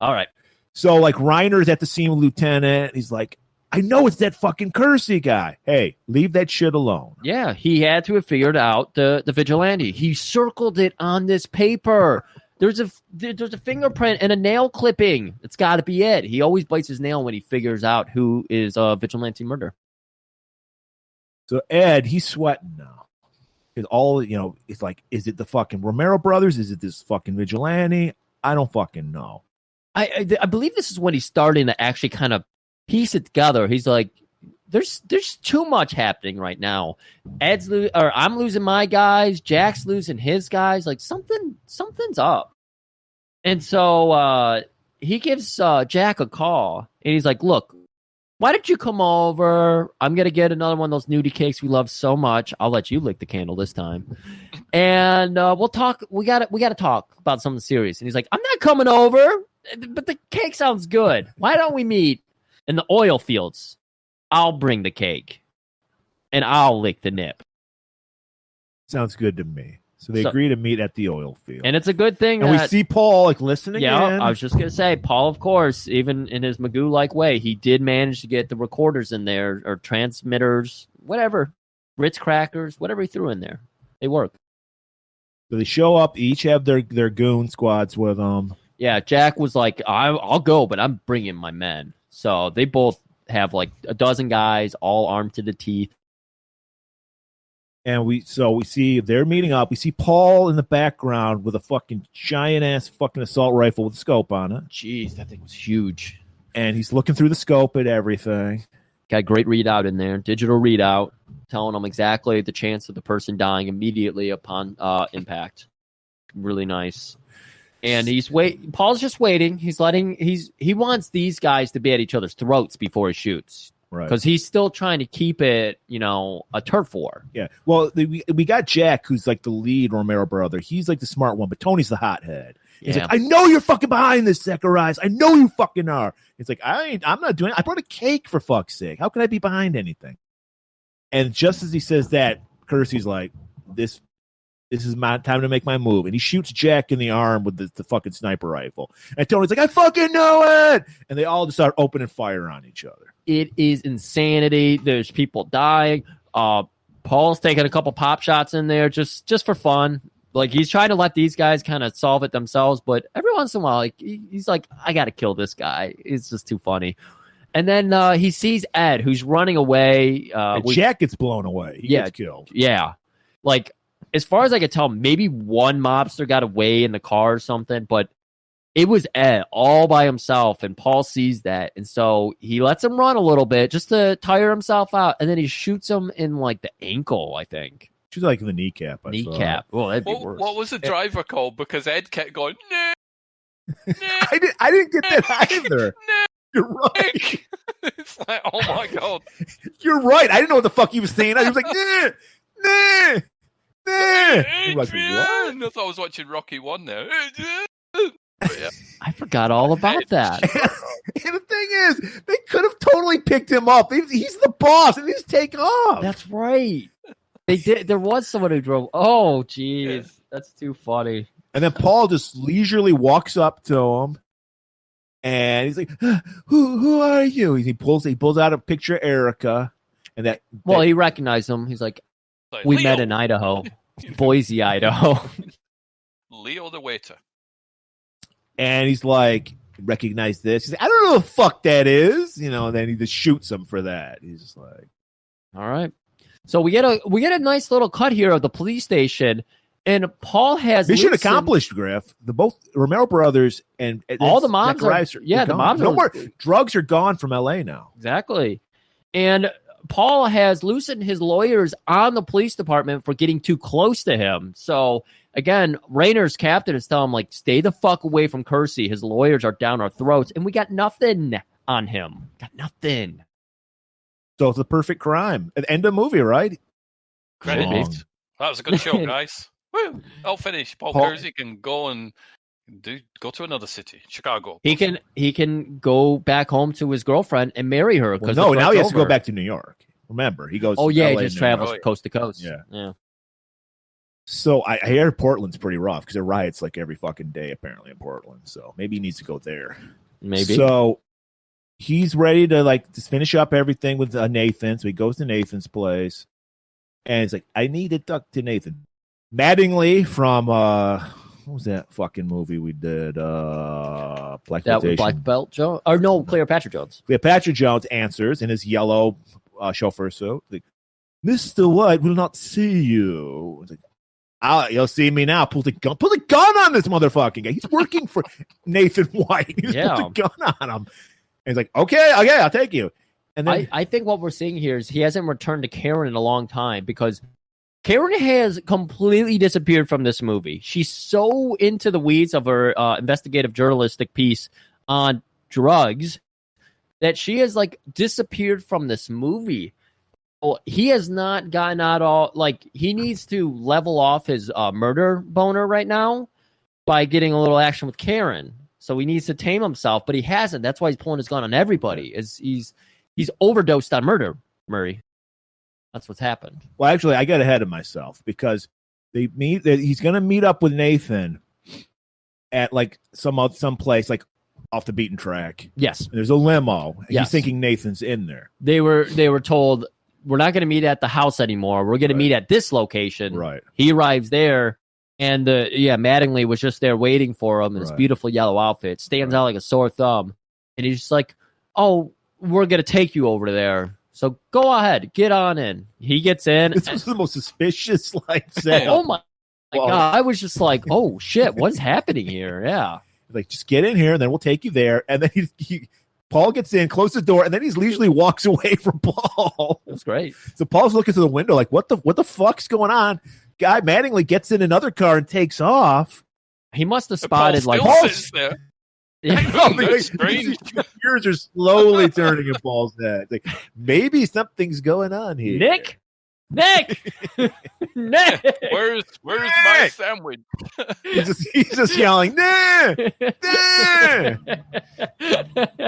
All right. So, like, Reiner's at the scene with Lieutenant. He's like, I know it's that fucking Kersey guy. Hey, leave that shit alone. Yeah, he had to have figured out the vigilante. He circled it on this paper. There's a fingerprint and a nail clipping. It's got to be it. He always bites his nail when he figures out who is a vigilante murder. So Ed, he's sweating now. It's all, it's like, is it the fucking Romero brothers? Is it this fucking vigilante? I don't fucking know. I believe this is when he's starting to actually kind of piece it together. He's like, there's too much happening right now. I'm losing my guys. Jack's losing his guys. Like something's up. And so he gives Jack a call, and he's like, look, why don't you come over? I'm going to get another one of those nudie cakes we love so much. I'll let you lick the candle this time. And we'll talk. We got to talk about something serious. And he's like, I'm not coming over, but the cake sounds good. Why don't we meet in the oil fields? I'll bring the cake, and I'll lick the nip. Sounds good to me. So they agree to meet at the oil field. And it's a good thing. And we see Paul, like, listening Yeah, in. I was just going to say, Paul, of course, even in his Magoo-like way, he did manage to get the recorders in there, or transmitters, whatever, Ritz crackers, whatever he threw in there. They work. So they show up, each have their goon squads with them. Yeah, Jack was like, I'll go, but I'm bringing my men. So they both have like a dozen guys, all armed to the teeth. And we see they're meeting up. We see Paul in the background with a fucking giant ass fucking assault rifle with a scope on it. Jeez, that thing was huge. And he's looking through the scope at everything. Got a great readout in there, digital readout, telling them exactly the chance of the person dying immediately upon impact. Really nice. And Paul's just waiting. He wants these guys to be at each other's throats before he shoots. Right. Because he's still trying to keep it, a turf war. Yeah. Well, we got Jack, who's like the lead Romero brother. He's like the smart one, but Tony's the hothead. He's like, I know you're fucking behind this, Zacharias. I know you fucking are. It's like, I'm not doing it. I brought a cake, for fuck's sake. How can I be behind anything? And just as he says that, Kersey's like, this is my time to make my move. And he shoots Jack in the arm with the fucking sniper rifle. And Tony's like, I fucking know it. And they all just start opening fire on each other. It is insanity. There's people dying. Paul's taking a couple pop shots in there just for fun. Like, he's trying to let these guys kind of solve it themselves. But every once in a while, like, he's like, I got to kill this guy. It's just too funny. And then he sees Ed, who's running away. Jack gets blown away. He gets killed. Yeah. Like, as far as I could tell, maybe one mobster got away in the car or something, but it was Ed all by himself, and Paul sees that. And so he lets him run a little bit just to tire himself out, and then he shoots him in, like, the ankle, I think. She's like in the kneecap. Kneecap. Well, that'd be worse. What was the driver called? Because Ed kept going, nah, nah, I didn't get that either. Nah. You're right. It's like, oh my God. You're right. I didn't know what the fuck he was saying. He was like, nah, nah. Adrian! Like, what? I thought I was watching Rocky 1 there. Yeah. I forgot all about that. And the thing is, they could have totally picked him up. He's the boss, and he's taken off. That's right. They did. There was someone who drove. Oh, jeez. Yeah. That's too funny. And then Paul just leisurely walks up to him, and he's like, who are you? He pulls out a picture of Erica. And he recognized him. He's like, we Leo. met in Idaho. Boise, Idaho. Leo the waiter. And he's like, recognize this? He's like, I don't know what the fuck that is. And then he just shoots him for that. He's just like, all right. So we get a nice little cut here of the police station, and Paul has mission accomplished, Griff. The both Romero brothers and all the mobs the mobs no more drugs are gone from LA now. Exactly. And Paul has loosened his lawyers on the police department for getting too close to him. So again, Rainer's captain is telling him, like, stay the fuck away from Kersey. His lawyers are down our throats, and we got nothing on him. Got nothing. So it's a perfect crime. An end of movie, right? Credit. That was a good show, guys. Woo! I'll finish. Paul Kersey can go and go to another city, Chicago. He can go back home to his girlfriend and marry her. Now he has to go back to New York. Remember, he goes. Oh yeah, he just travels coast to coast. Yeah. So I hear Portland's pretty rough because there are riots like every fucking day apparently in Portland. So maybe he needs to go there. Maybe. So he's ready to like just finish up everything with Nathan. So he goes to Nathan's place, and he's like, "I need to talk to Nathan." Mattingly from what was that fucking movie we did? Black That was Black Belt Jones, or no, Cleopatra Jones. Cleopatra Jones answers in his yellow chauffeur suit. Like, Mr. White will not see you. It's like, you'll see me now. Pull the gun on this motherfucking guy. He's working for Nathan White. He's put the gun on him. And he's like, okay, I'll take you. And then I think what we're seeing here is he hasn't returned to Karen in a long time because Karen has completely disappeared from this movie. She's so into the weeds of her investigative journalistic piece on drugs that she has like disappeared from this movie. Well, he has not gotten out all like he needs to level off his murder boner right now by getting a little action with Karen. So he needs to tame himself, but he hasn't. That's why he's pulling his gun on everybody. He's overdosed on murder, Murray. That's what's happened. Well, actually, I got ahead of myself because he's going to meet up with Nathan at like some place like off the beaten track. Yes, and there's a limo. Yes. He's thinking Nathan's in there. They were told, we're not going to meet at the house anymore. We're going to meet at this location. Right. He arrives there, and Mattingly was just there waiting for him in his beautiful yellow outfit. Stands out like a sore thumb. And he's just like, oh, we're going to take you over there. So go ahead. Get on in. He gets in. This was the most suspicious setup. Oh, my God. I was just like, oh, shit. What's happening here? Yeah. Like, just get in here, and then we'll take you there. And then Paul gets in, closes the door, and then he leisurely walks away from Paul. That's great. So Paul's looking through the window like, what the fuck's going on? Guy Mattingly gets in another car and takes off. He must have spotted Paul sits there. Gears are slowly turning in Paul's head. Like, maybe something's going on here. Nick! Where's my sandwich? He's just yelling, nah! Nah!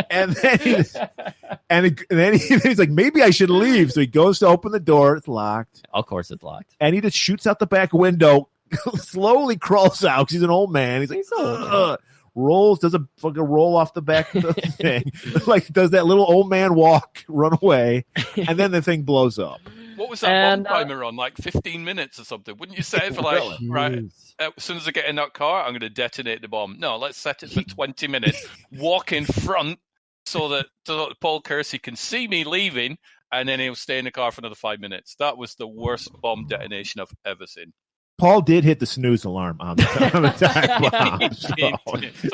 And then he's like, maybe I should leave. So he goes to open the door. It's locked. Of course it's locked. And he just shoots out the back window, slowly crawls out because he's an old man. He's like, does a fucking roll off the back of the thing. Like, does that little old man walk, run away, and then the thing blows up. What was that bomb timer on? Like 15 minutes or something? Wouldn't you say it for like, right, as soon as I get in that car, I'm going to detonate the bomb? No, let's set it for 20 minutes. Walk in front so that Paul Kersey can see me leaving, and then he'll stay in the car for another 5 minutes. That was the worst bomb detonation I've ever seen. Paul did hit the snooze alarm on the time bomb. So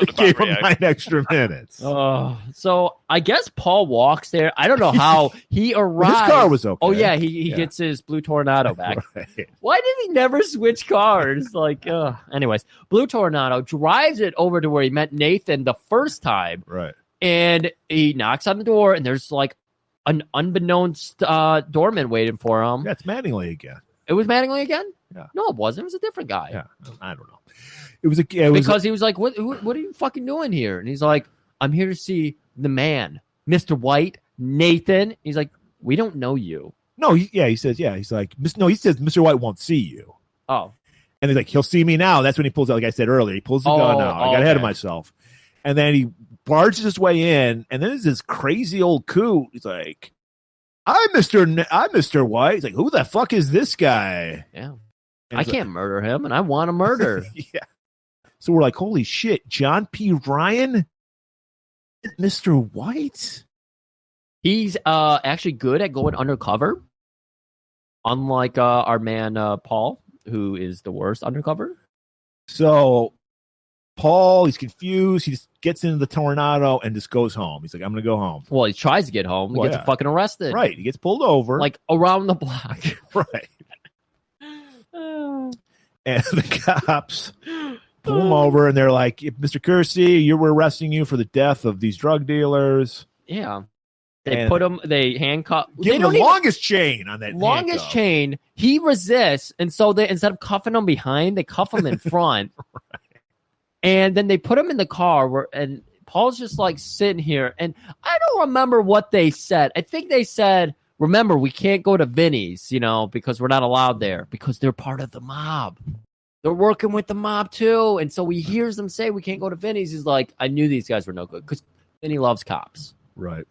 it gave him 9 extra minutes. So I guess Paul walks there. I don't know how he arrived. His car was okay. Oh, yeah, he gets his blue Tornado back. Right. Why did he never switch cars? Like, anyways, blue Tornado drives it over to where he met Nathan the first time. Right. And he knocks on the door, and there's like an unbeknownst doorman waiting for him. Yeah, it's Mattingly again. It was Mattingly again? Yeah. No, it wasn't. It was a different guy. Yeah, I don't know. Because he was like, what are you fucking doing here? And he's like, I'm here to see the man, Mr. White, Nathan. He's like, we don't know you. No, he says, he's like, he says Mr. White won't see you. Oh. And he's like, he'll see me now. That's when he pulls out, like I said earlier, he pulls the gun out. I got ahead of myself. And then he barges his way in, and then there's this crazy old coot. He's like, I'm Mr. White. He's like, who the fuck is this guy? Yeah. I can't murder him, and I want to murder. Yeah. So we're like, holy shit, John P. Ryan? Mr. White? He's actually good at going undercover. Unlike our man Paul, who is the worst undercover. So Paul, he's confused. He just gets into the Tornado and just goes home. He's like, I'm going to go home. Well, he tries to get home. He gets fucking arrested. Right. He gets pulled over. Like around the block. Right. And the cops pull him over, and they're like, Mr. Kersey, we're arresting you for the death of these drug dealers. Yeah. They handcuff. Give him the longest chain on that longest chain. He resists, and so they, instead of cuffing him behind, they cuff him in front. Right. And then they put him in the car, and Paul's just like sitting here, and I don't remember what they said. I think they said, remember, we can't go to Vinny's, because we're not allowed there because they're part of the mob. They're working with the mob too. And so he hears them say we can't go to Vinny's. He's like, I knew these guys were no good because Vinny loves cops. Right.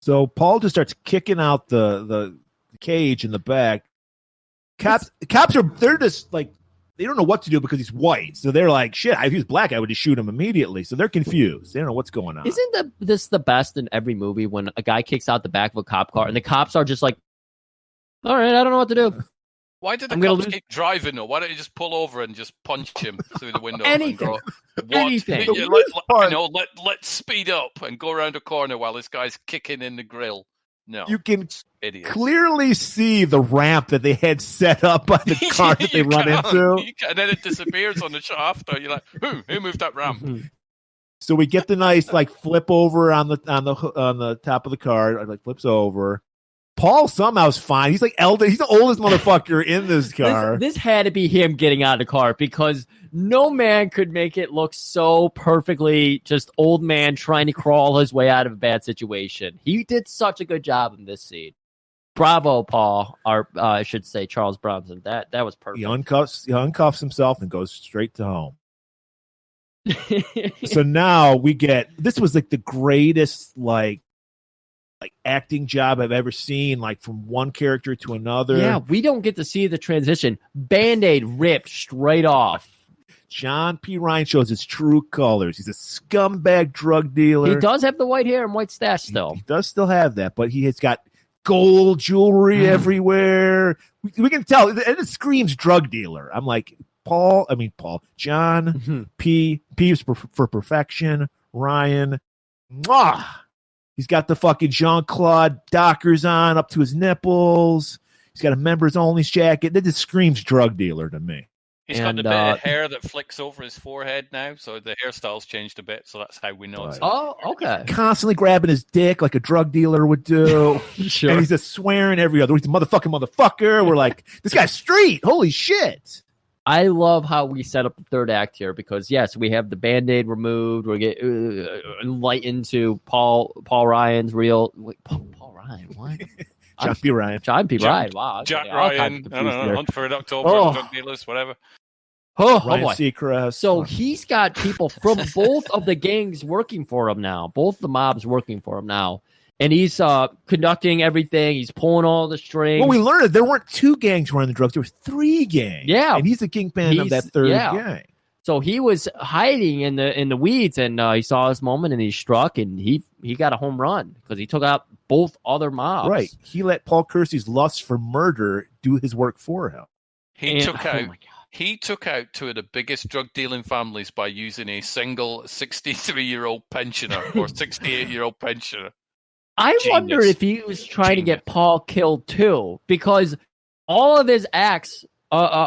So Paul just starts kicking out the cage in the back. Cops they're just like, they don't know what to do because he's white. So they're like, shit, if he was black, I would just shoot him immediately. So they're confused. They don't know what's going on. Isn't this the best in every movie when a guy kicks out the back of a cop car and the cops are just like, all right, I don't know what to do. Why did the cops keep driving, though? Why don't you just pull over and just punch him through the window? Anything. Anything. Let's speed up and go around a corner while this guy's kicking in the grill. No. You can Idiots. clearly see the ramp that they had set up by the car that they run into. And then it disappears on the shaft. You're like, who moved that ramp? So we get the nice flip over on the top of the car. Flips over. Paul somehow's fine. He's elder. He's the oldest motherfucker in this car. This had to be him getting out of the car because no man could make it look so perfectly just old man trying to crawl his way out of a bad situation. He did such a good job in this scene. Bravo, Paul. Or I should say Charles Bronson. That was perfect. He uncuffs himself and goes straight to home. So now we get, this was the greatest acting job I've ever seen, from one character to another. Yeah, we don't get to see the transition. Band-Aid ripped straight off. John P. Ryan shows his true colors. He's a scumbag drug dealer. He does have the white hair and white stash still. He does still have that, but he has got gold jewelry everywhere. We can tell, and it screams drug dealer. I'm like, John P's for perfection. Ryan, mwah! He's got the fucking Jean-Claude Dockers on up to his nipples. He's got a members only jacket. That just screams drug dealer to me. He's got the bit of hair that flicks over his forehead now, so the hairstyle's changed a bit, so that's how we know it's him. Oh, okay. Constantly grabbing his dick like a drug dealer would do. Sure. And he's just swearing every other. He's a motherfucker. We're like, this guy's street. Holy shit. I love how we set up the third act here because, yes, we have the Band-Aid removed. We get enlightened to Paul Ryan's real... Wait, Paul Ryan? What? John P. Ryan. John P. Ryan. Wow. Jack Ryan. I don't know. Hunt for Red October. Drug dealers, whatever. Ryan Seacrest. So he's got people from both of the gangs working for him now. Both the mobs working for him now. And he's conducting everything. He's pulling all the strings. Well, we learned that there weren't two gangs running the drugs. There were three gangs. Yeah. And he's the kingpin of that third gang. So he was hiding in the weeds, and he saw his moment, and he struck, and he got a home run because he took out both other mobs. Right. He let Paul Kersey's lust for murder do his work for him. He took out two of the biggest drug dealing families by using a single 63-year-old pensioner or 68-year-old pensioner. I wonder if he was trying to get Paul killed too, because all of his acts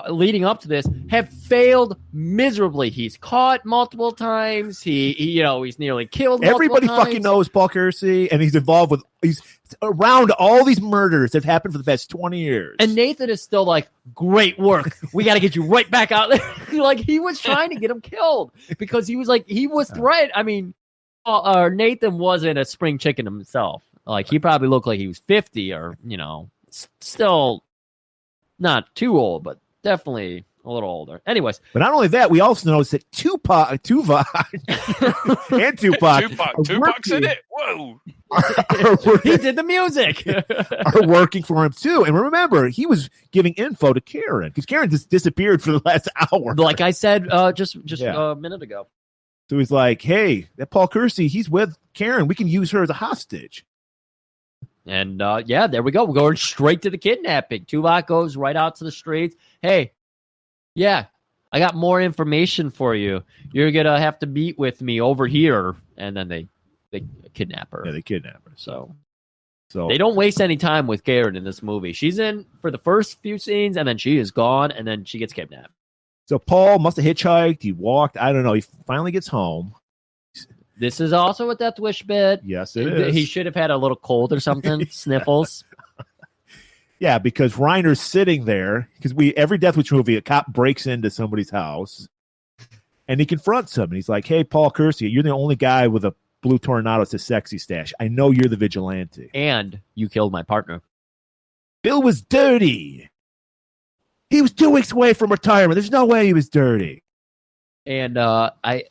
leading up to this have failed miserably. He's caught multiple times. He's nearly killed. Everybody multiple fucking times. knows Paul Kersey, and he's around all these murders that have happened for the past 20 years. And Nathan is still like, great work. We got to get you right back out there. Like he was trying to get him killed because he was threatened. I mean, Nathan wasn't a spring chicken himself. Like he probably looked like he was 50 or, still not too old, but definitely a little older. Anyways. But not only that, we also noticed that Tupac and Tupac Tupac's in it. Whoa. He did the music. Are working for him too. And remember, he was giving info to Karen because Karen just disappeared for the last hour. Like I said just a minute ago. So he's like, hey, that Paul Kersey, he's with Karen. We can use her as a hostage. And, there we go. We're going straight to the kidnapping. Tupac goes right out to the streets. Hey, I got more information for you. You're going to have to meet with me over here. And then they kidnap her. Yeah, they kidnap her. So they don't waste any time with Karen in this movie. She's in for the first few scenes, and then she is gone, and then she gets kidnapped. So Paul must have hitchhiked. He walked. I don't know. He finally gets home. This is also a Death Wish bit. Yes, it is. He should have had a little cold or something. Sniffles. Yeah, because Reiner's sitting there. Because every Death Wish movie, a cop breaks into somebody's house. And he confronts him. And he's like, hey, Paul Kersey, you're the only guy with a Blue Tornado to Sexy Stash. I know you're the vigilante. And you killed my partner. Bill was dirty. He was 2 weeks away from retirement. There's no way he was dirty. And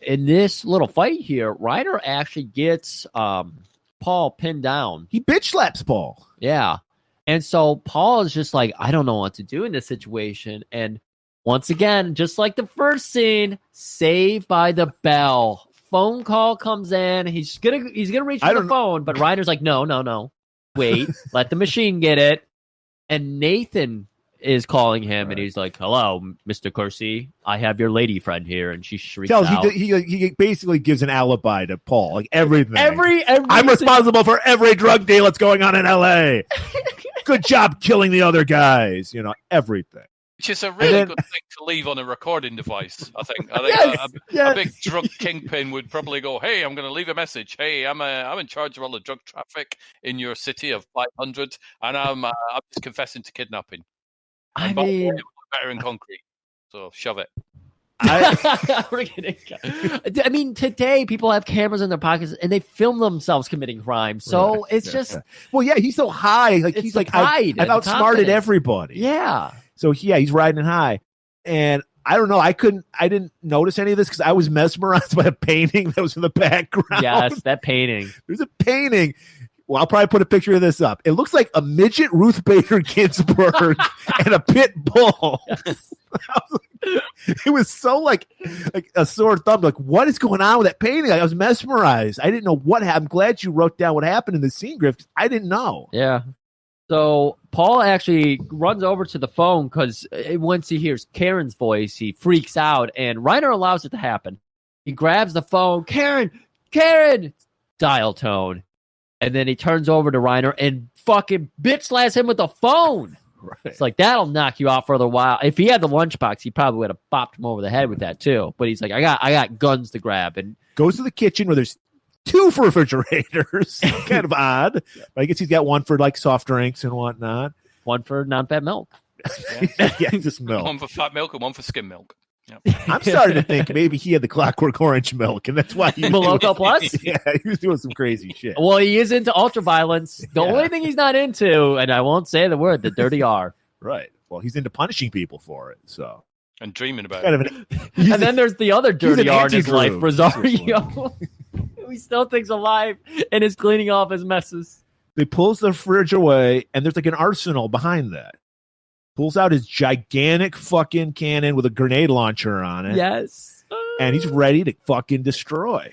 in this little fight here, Ryder actually gets Paul pinned down. He bitch slaps Paul. Yeah. And so Paul is just like, I don't know what to do in this situation. And once again, just like the first scene, Saved by the Bell. Phone call comes in. He's gonna reach for the phone, but Ryder's like, no. Wait, let the machine get it. And Nathan is calling him, and he's like, "Hello, Mr. Kersey. I have your lady friend here," and she shrieks out. He basically gives an alibi to Paul, like everything. Every I'm responsible for every drug deal that's going on in L.A. Good job killing the other guys. Everything. Which is a really good thing to leave on a recording device, I think. A big drug kingpin would probably go, "Hey, I'm going to leave a message. Hey, I'm in charge of all the drug traffic in your city of 500, and I'm just confessing to kidnapping. I mean, better in concrete, so shove it." I mean, today people have cameras in their pockets and they film themselves committing crimes. So it's just, well, yeah, he's so high. Like he's like, I've outsmarted everybody. Yeah. So he's riding high, and I don't know. I didn't notice any of this because I was mesmerized by a painting that was in the background. Yes, that painting. There's a painting. Well, I'll probably put a picture of this up. It looks like a midget Ruth Bader Ginsburg and a pit bull. It was so like a sore thumb. Like, what is going on with that painting? I was mesmerized. I didn't know what happened. I'm glad you wrote down what happened in the scene, Griff. I didn't know. Yeah. So Paul actually runs over to the phone because once he hears Karen's voice, he freaks out, and Ryder allows it to happen. He grabs the phone. Karen, dial tone. And then he turns over to Ryder and fucking bitch slaps him with the phone. Right. It's like, that'll knock you out for a little while. If he had the lunchbox, he probably would have bopped him over the head with that too. But he's like, I got guns to grab. And goes to the kitchen where there's 2 refrigerators. Kind of odd. But I guess he's got one for like soft drinks and whatnot. One for non-fat milk. Yeah, just milk. One for fat milk and one for skim milk. Yep. I'm starting to think maybe he had the Clockwork Orange milk, and that's why he Moloko Plus? Yeah, he was doing some crazy shit. Well, he is into ultraviolence. The only thing he's not into, and I won't say the word, the dirty R. Right. Well, he's into punishing people for it, so. And dreaming about it. And then there's the other dirty R in his life, Rosario. He still thinks alive and is cleaning off his messes. He pulls the fridge away, and there's like an arsenal behind that. Pulls out his gigantic fucking cannon with a grenade launcher on it. Yes. And he's ready to fucking destroy.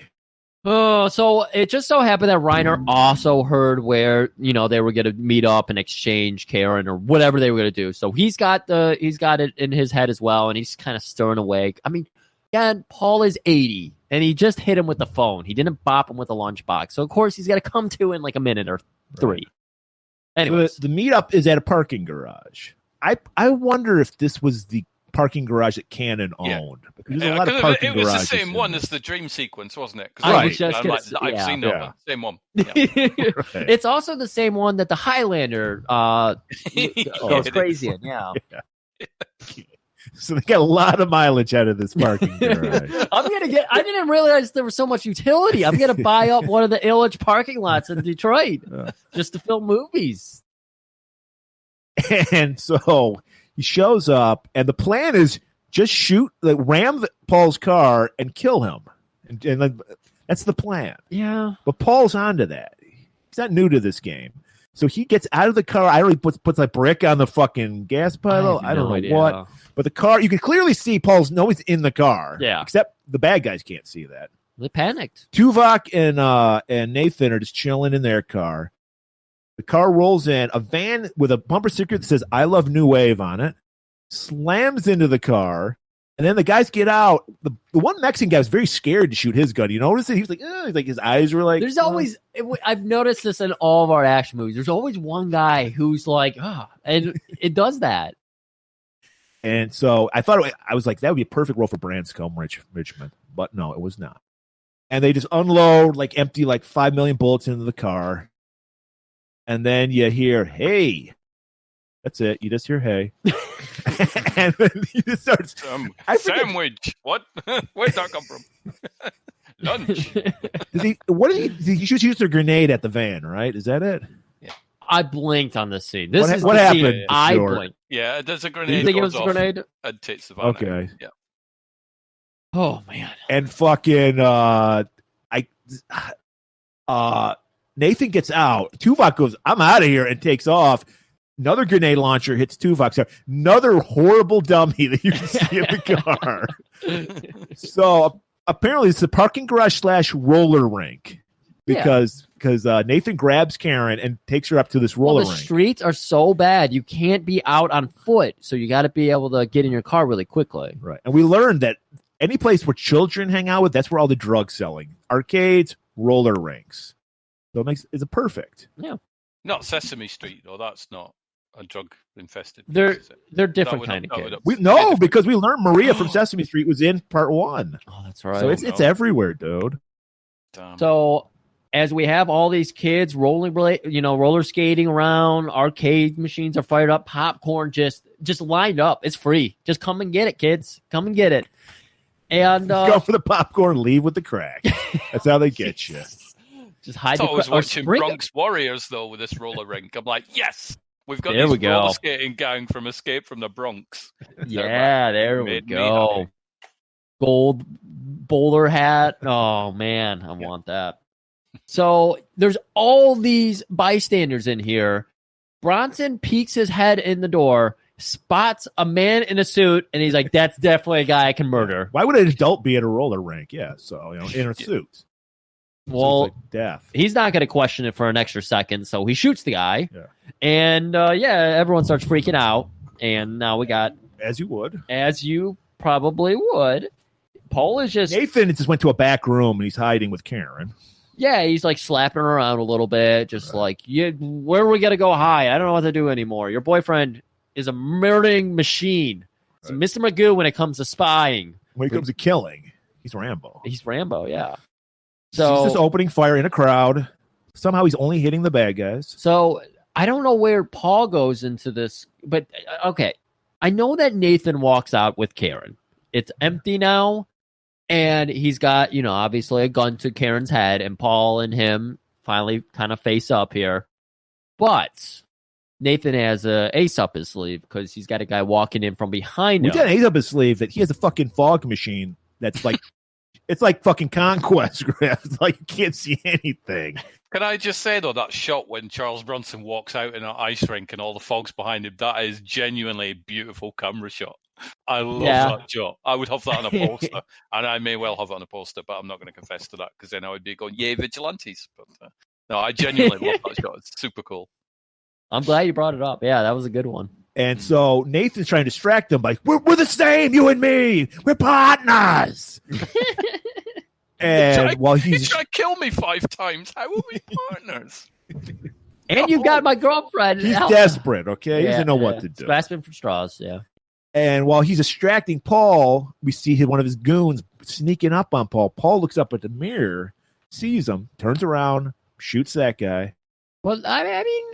Oh, so it just so happened that Reiner also heard where, they were going to meet up and exchange Karen or whatever they were going to do. So he's got it in his head as well, and he's kind of stirring away. I mean, again, Paul is 80, and he just hit him with the phone. He didn't bop him with a lunchbox. So, of course, he's got to come to in like a minute or 3. Anyways. The meetup is at a parking garage. I wonder if this was the parking garage that Cannon owned. Because there's a lot of parking garages. It was the same one as the dream sequence, wasn't it? I've seen that. Same one. Yeah. Right. It's also the same one that the Highlander goes crazy in. Yeah. So they got a lot of mileage out of this parking garage. I didn't realize there was so much utility. I'm going to buy up one of the Illich parking lots in Detroit just to film movies. And so he shows up, and the plan is just ram Paul's car and kill him. And that's the plan. Yeah. But Paul's onto that. He's not new to this game. So he gets out of the car. I don't know, puts a brick on the fucking gas pedal. I don't know what. But the car, you can clearly see Paul's always in the car. Yeah. Except the bad guys can't see that. They panicked. Tuvok and Nathan are just chilling in their car. The car rolls in, a van with a bumper sticker that says "I love New Wave" on it, slams into the car, and then the guys get out. The one Mexican guy was very scared to shoot his gun. You notice it? He was like, his eyes were like. There's always, I've noticed this in all of our action movies. There's always one guy who's like, and it does that. And so I was like, that would be a perfect role for Branscombe Richmond, but no, it was not. And they just unload, empty 5 million bullets into the car. And then you hear, "Hey." That's it. You just hear, "Hey." And then he just starts. Sandwich. What? Where'd that come from? Dunch. Did he just use a grenade at the van, right? Is that it? I blinked on this scene. This is what the happened? scene I Stuart? blinked. Yeah, there's a Do grenade. you think it goes was a off grenade? And takes the van out. Okay. Yeah. Oh man. And fucking Nathan gets out. Tuvok goes, I'm out of here, and takes off. Another grenade launcher hits Tuvok. So another horrible dummy that you can see in the car. So apparently it's the parking garage / roller rink. Because Nathan grabs Karen and takes her up to this roller the rink. Streets are so bad. You can't be out on foot. So you got to be able to get in your car really quickly. Right. And we learned that any place where children hang out with, that's where all the drugs selling. Arcades, roller rinks. So it's a perfect. Yeah. Not Sesame Street, though. That's not a drug infested. They're different kind of kids. Because we learned Maria from Sesame Street was in part 1. Oh, that's right. So it's everywhere, dude. So as we have all these kids roller skating around, arcade machines are fired up, popcorn just lined up. It's free. Just come and get it, kids. Come and get it. And go for the popcorn, leave with the crack. That's how they get you. Just hide. I was watching Bronx Warriors though with this roller rink. I'm like, yes, we've got this roller skating gang from Escape from the Bronx. Yeah, there we go. Gold bowler hat. Oh man, I want that. So there's all these bystanders in here. Bronson peeks his head in the door, spots a man in a suit, and he's like, that's definitely a guy I can murder. Why would an adult be at a roller rink? Yeah, so in a suit. Well, like death. He's not going to question it for an extra second, so he shoots the guy. Yeah. And everyone starts freaking out. And now we got... As you would. As you probably would. Paul is just... Nathan just went to a back room, and he's hiding with Karen. Yeah, he's like slapping her around a little bit, just like, where are we going to go hide? I don't know what to do anymore. Your boyfriend is a murdering machine. It's Mr. Magoo when it comes to spying. When it comes to killing, he's Rambo. He's Rambo, yeah. So he's just opening fire in a crowd. Somehow he's only hitting the bad guys. So I don't know where Paul goes into this, but okay. I know that Nathan walks out with Karen. It's empty now. And he's got, obviously a gun to Karen's head, and Paul and him finally kind of face up here. But Nathan has an ace up his sleeve because he's got a guy walking in from behind him. He's got an ace up his sleeve that he has a fucking fog machine that's like, it's like fucking Conquest, Griff. It's like you can't see anything. Can I just say, though, that shot when Charles Bronson walks out in an ice rink and all the fog's behind him, that is genuinely a beautiful camera shot. I love that shot. I would have that on a poster, and I may well have it on a poster, but I'm not going to confess to that because then I would be going, yay, vigilantes. But no, I genuinely love that shot. It's super cool. I'm glad you brought it up. Yeah, that was a good one. And so Nathan's trying to distract them by, we're the same, you and me. We're partners. And while he's trying to kill me 5 times, how are we partners? And you got my girlfriend. He's desperate, okay? He doesn't know what to do. Grasping for straws, yeah. And while he's distracting Paul, we see one of his goons sneaking up on Paul. Paul looks up at the mirror, sees him, turns around, shoots that guy. Well, I mean,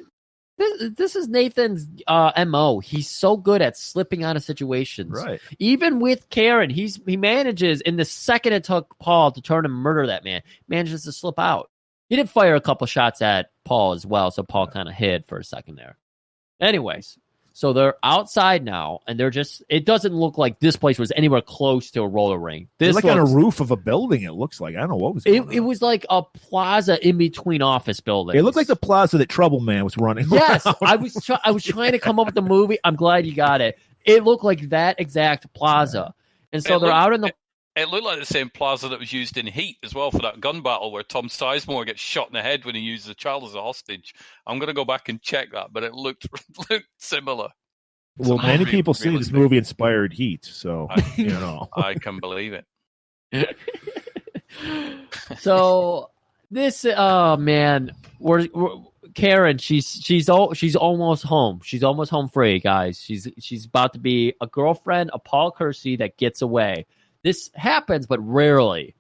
this is Nathan's MO. He's so good at slipping out of situations. Right. Even with Karen, he manages, in the second it took Paul to turn and murder that man, manages to slip out. He did fire a couple shots at Paul as well, so Paul kind of hid for a second there. Anyways, so they're outside now, and it doesn't look like this place was anywhere close to a roller rink. It's like on a roof of a building, it looks like. I don't know what was going on. It was like a plaza in between office buildings. It looked like the plaza that Trouble Man was running Yes, around. I was trying to come up with the movie. I'm glad you got it. It looked like that exact plaza. And so they're out in the... It looked like the same plaza that was used in Heat as well for that gun battle where Tom Sizemore gets shot in the head when he uses a child as a hostage. I'm going to go back and check that, but it looked similar. Well, many people say this movie inspired Heat, so, I can believe it. So, this, man, Karen, she's almost home. She's almost home free, guys. She's about to be a girlfriend of Paul Kersey that gets away. This happens, but rarely.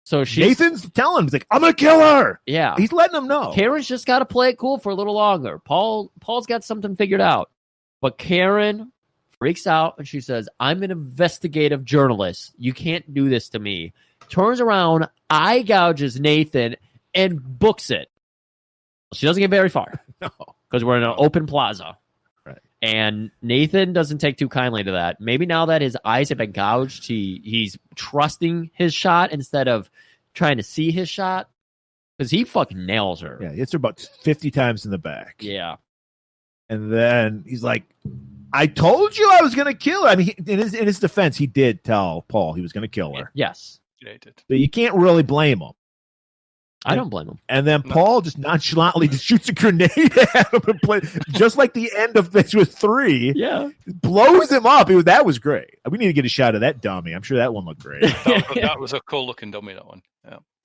So Nathan's telling him, he's like, I'm gonna kill her. Yeah, he's letting him know. Karen's just got to play it cool for a little longer. Paul's got something figured out, but Karen freaks out and she says, "I'm an investigative journalist. You can't do this to me." turns around, eye gouges Nathan, and books it. She doesn't get very far. No. Because we're in an open plaza. Right. And Nathan doesn't take too kindly to that. Maybe now that his eyes have been gouged, he's trusting his shot instead of trying to see his shot. Because he fucking nails her. Yeah, he hits her about 50 times in the back. Yeah. And then he's like, I told you I was going to kill her. I mean, in his defense, he did tell Paul he was going to kill her. Yes. Yeah, he did. But you can't really blame him. I don't blame him. And then Paul just nonchalantly just shoots a grenade at him and just like the end of this with 3. Yeah. Blows him up. That was great. We need to get a shot of that dummy. I'm sure that one looked great. That was a cool looking dummy, that one.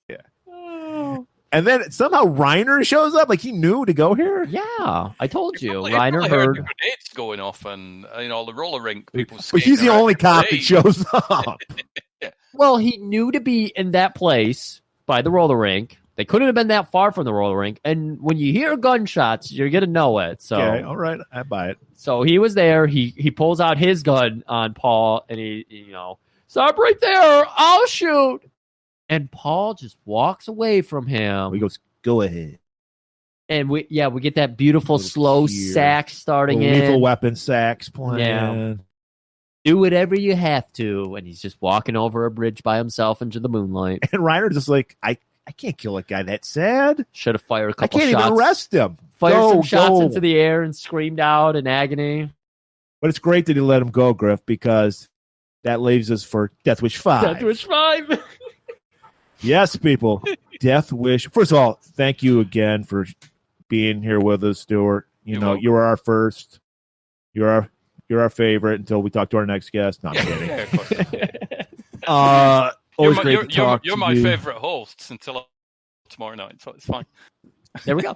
Yeah. And then somehow Reiner shows up. Like he knew to go here. Yeah. I told you. He Reiner probably heard. the grenades going off and, the roller rink. People But he's the skating only around cop that parade. shows up. Well, he knew to be in that place by the roller rink. They couldn't have been that far from the roller rink. And when you hear gunshots, you're going to know it. So, Okay, all right. I buy it. So he was there. He pulls out his gun on Paul and he stop right there. I'll shoot. And Paul just walks away from him. He goes, go ahead. And we get that beautiful Little slow tear. sax starting Lethal in. Weapon sax playing. Yeah. Do whatever you have to. And he's just walking over a bridge by himself into the moonlight. And Reiner's just like, I can't kill a guy that sad. Should have fired a I couple can't shots. even arrest him. Fired some shots go. into the air and screamed out in agony. But it's great that he let him go, Griff, because that leaves us for Death Wish 5. Death Wish 5. Yes, people. Death Wish. First of all, thank you again for being here with us, Stuart. You were our first. You're our favorite until we talk to our next guest. No, I'm kidding. Yeah, of course. Always great to talk You're to my you. favorite host until tomorrow night, so it's fine. There we go.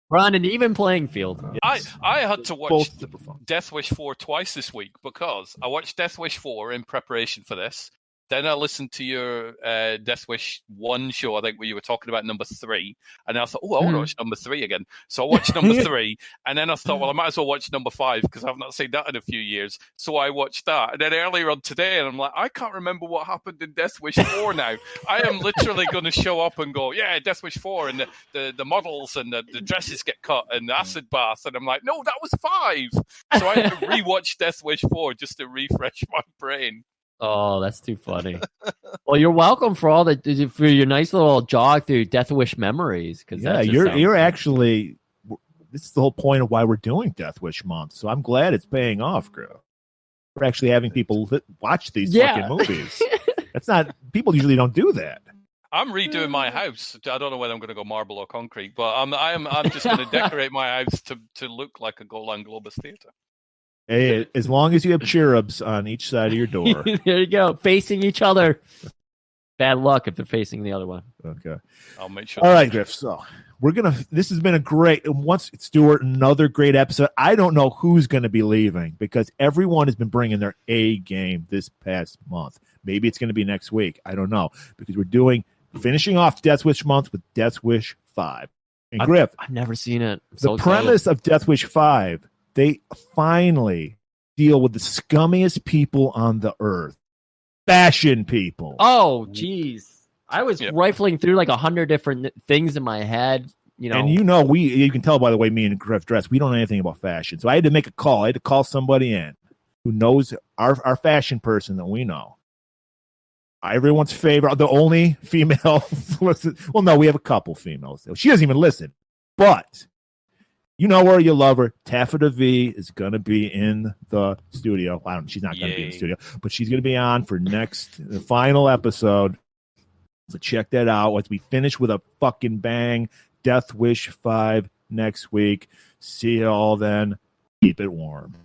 We're on an even playing field. I had to watch Both super fun. Death Wish 4 twice this week because I watched Death Wish 4 in preparation for this. Then I listened to your Death Wish 1 show, I think, where you were talking about number 3. And I thought, I want to watch number 3 again. So I watched number 3. And then I thought, well, I might as well watch number 5 because I've not seen that in a few years. So I watched that. And then earlier on today, and I'm like, I can't remember what happened in Death Wish 4 now. I am literally going to show up and go, yeah, Death Wish 4. And the models and the dresses get cut and the acid bath. And I'm like, no, that was 5. So I had to rewatch Death Wish 4 just to refresh my brain. Oh, that's too funny. Well, you're welcome for for your nice little jog through Death Wish memories. Yeah, you're actually. This is the whole point of why we're doing Death Wish Month. So I'm glad it's paying off, Griff. We're actually having people watch these fucking movies. That's not. People usually don't do that. I'm redoing my house. I don't know whether I'm going to go marble or concrete, but I'm just going to decorate my house to look like a golan-globus theater. Hey, as long as you have cherubs on each side of your door. There you go, facing each other. Bad luck if they're facing the other one. Okay. I'll make sure. All right, Griff. So this has been a great, Stuart, another great episode. I don't know who's going to be leaving because everyone has been bringing their A game this past month. Maybe it's going to be next week. I don't know because we're finishing off Death Wish Month with Death Wish 5. And Griff, I've never seen it. The premise of Death Wish 5, they finally deal with the scummiest people on the earth. Fashion people. Oh, geez. I was rifling through like 100 different things in my head. And you can tell by the way me and Griff dress, we don't know anything about fashion. So I had to make a call. I had to call somebody in who knows our fashion person that we know. Everyone's favorite, the only female. Well, no, we have a couple females. She doesn't even listen. But you know her, you love her. Taffeta V is going to be in the studio. She's not going to be in the studio, but she's going to be on for the final episode. So check that out. Once we finish with a fucking bang, Death Wish 5 next week. See you all then. Keep it warm.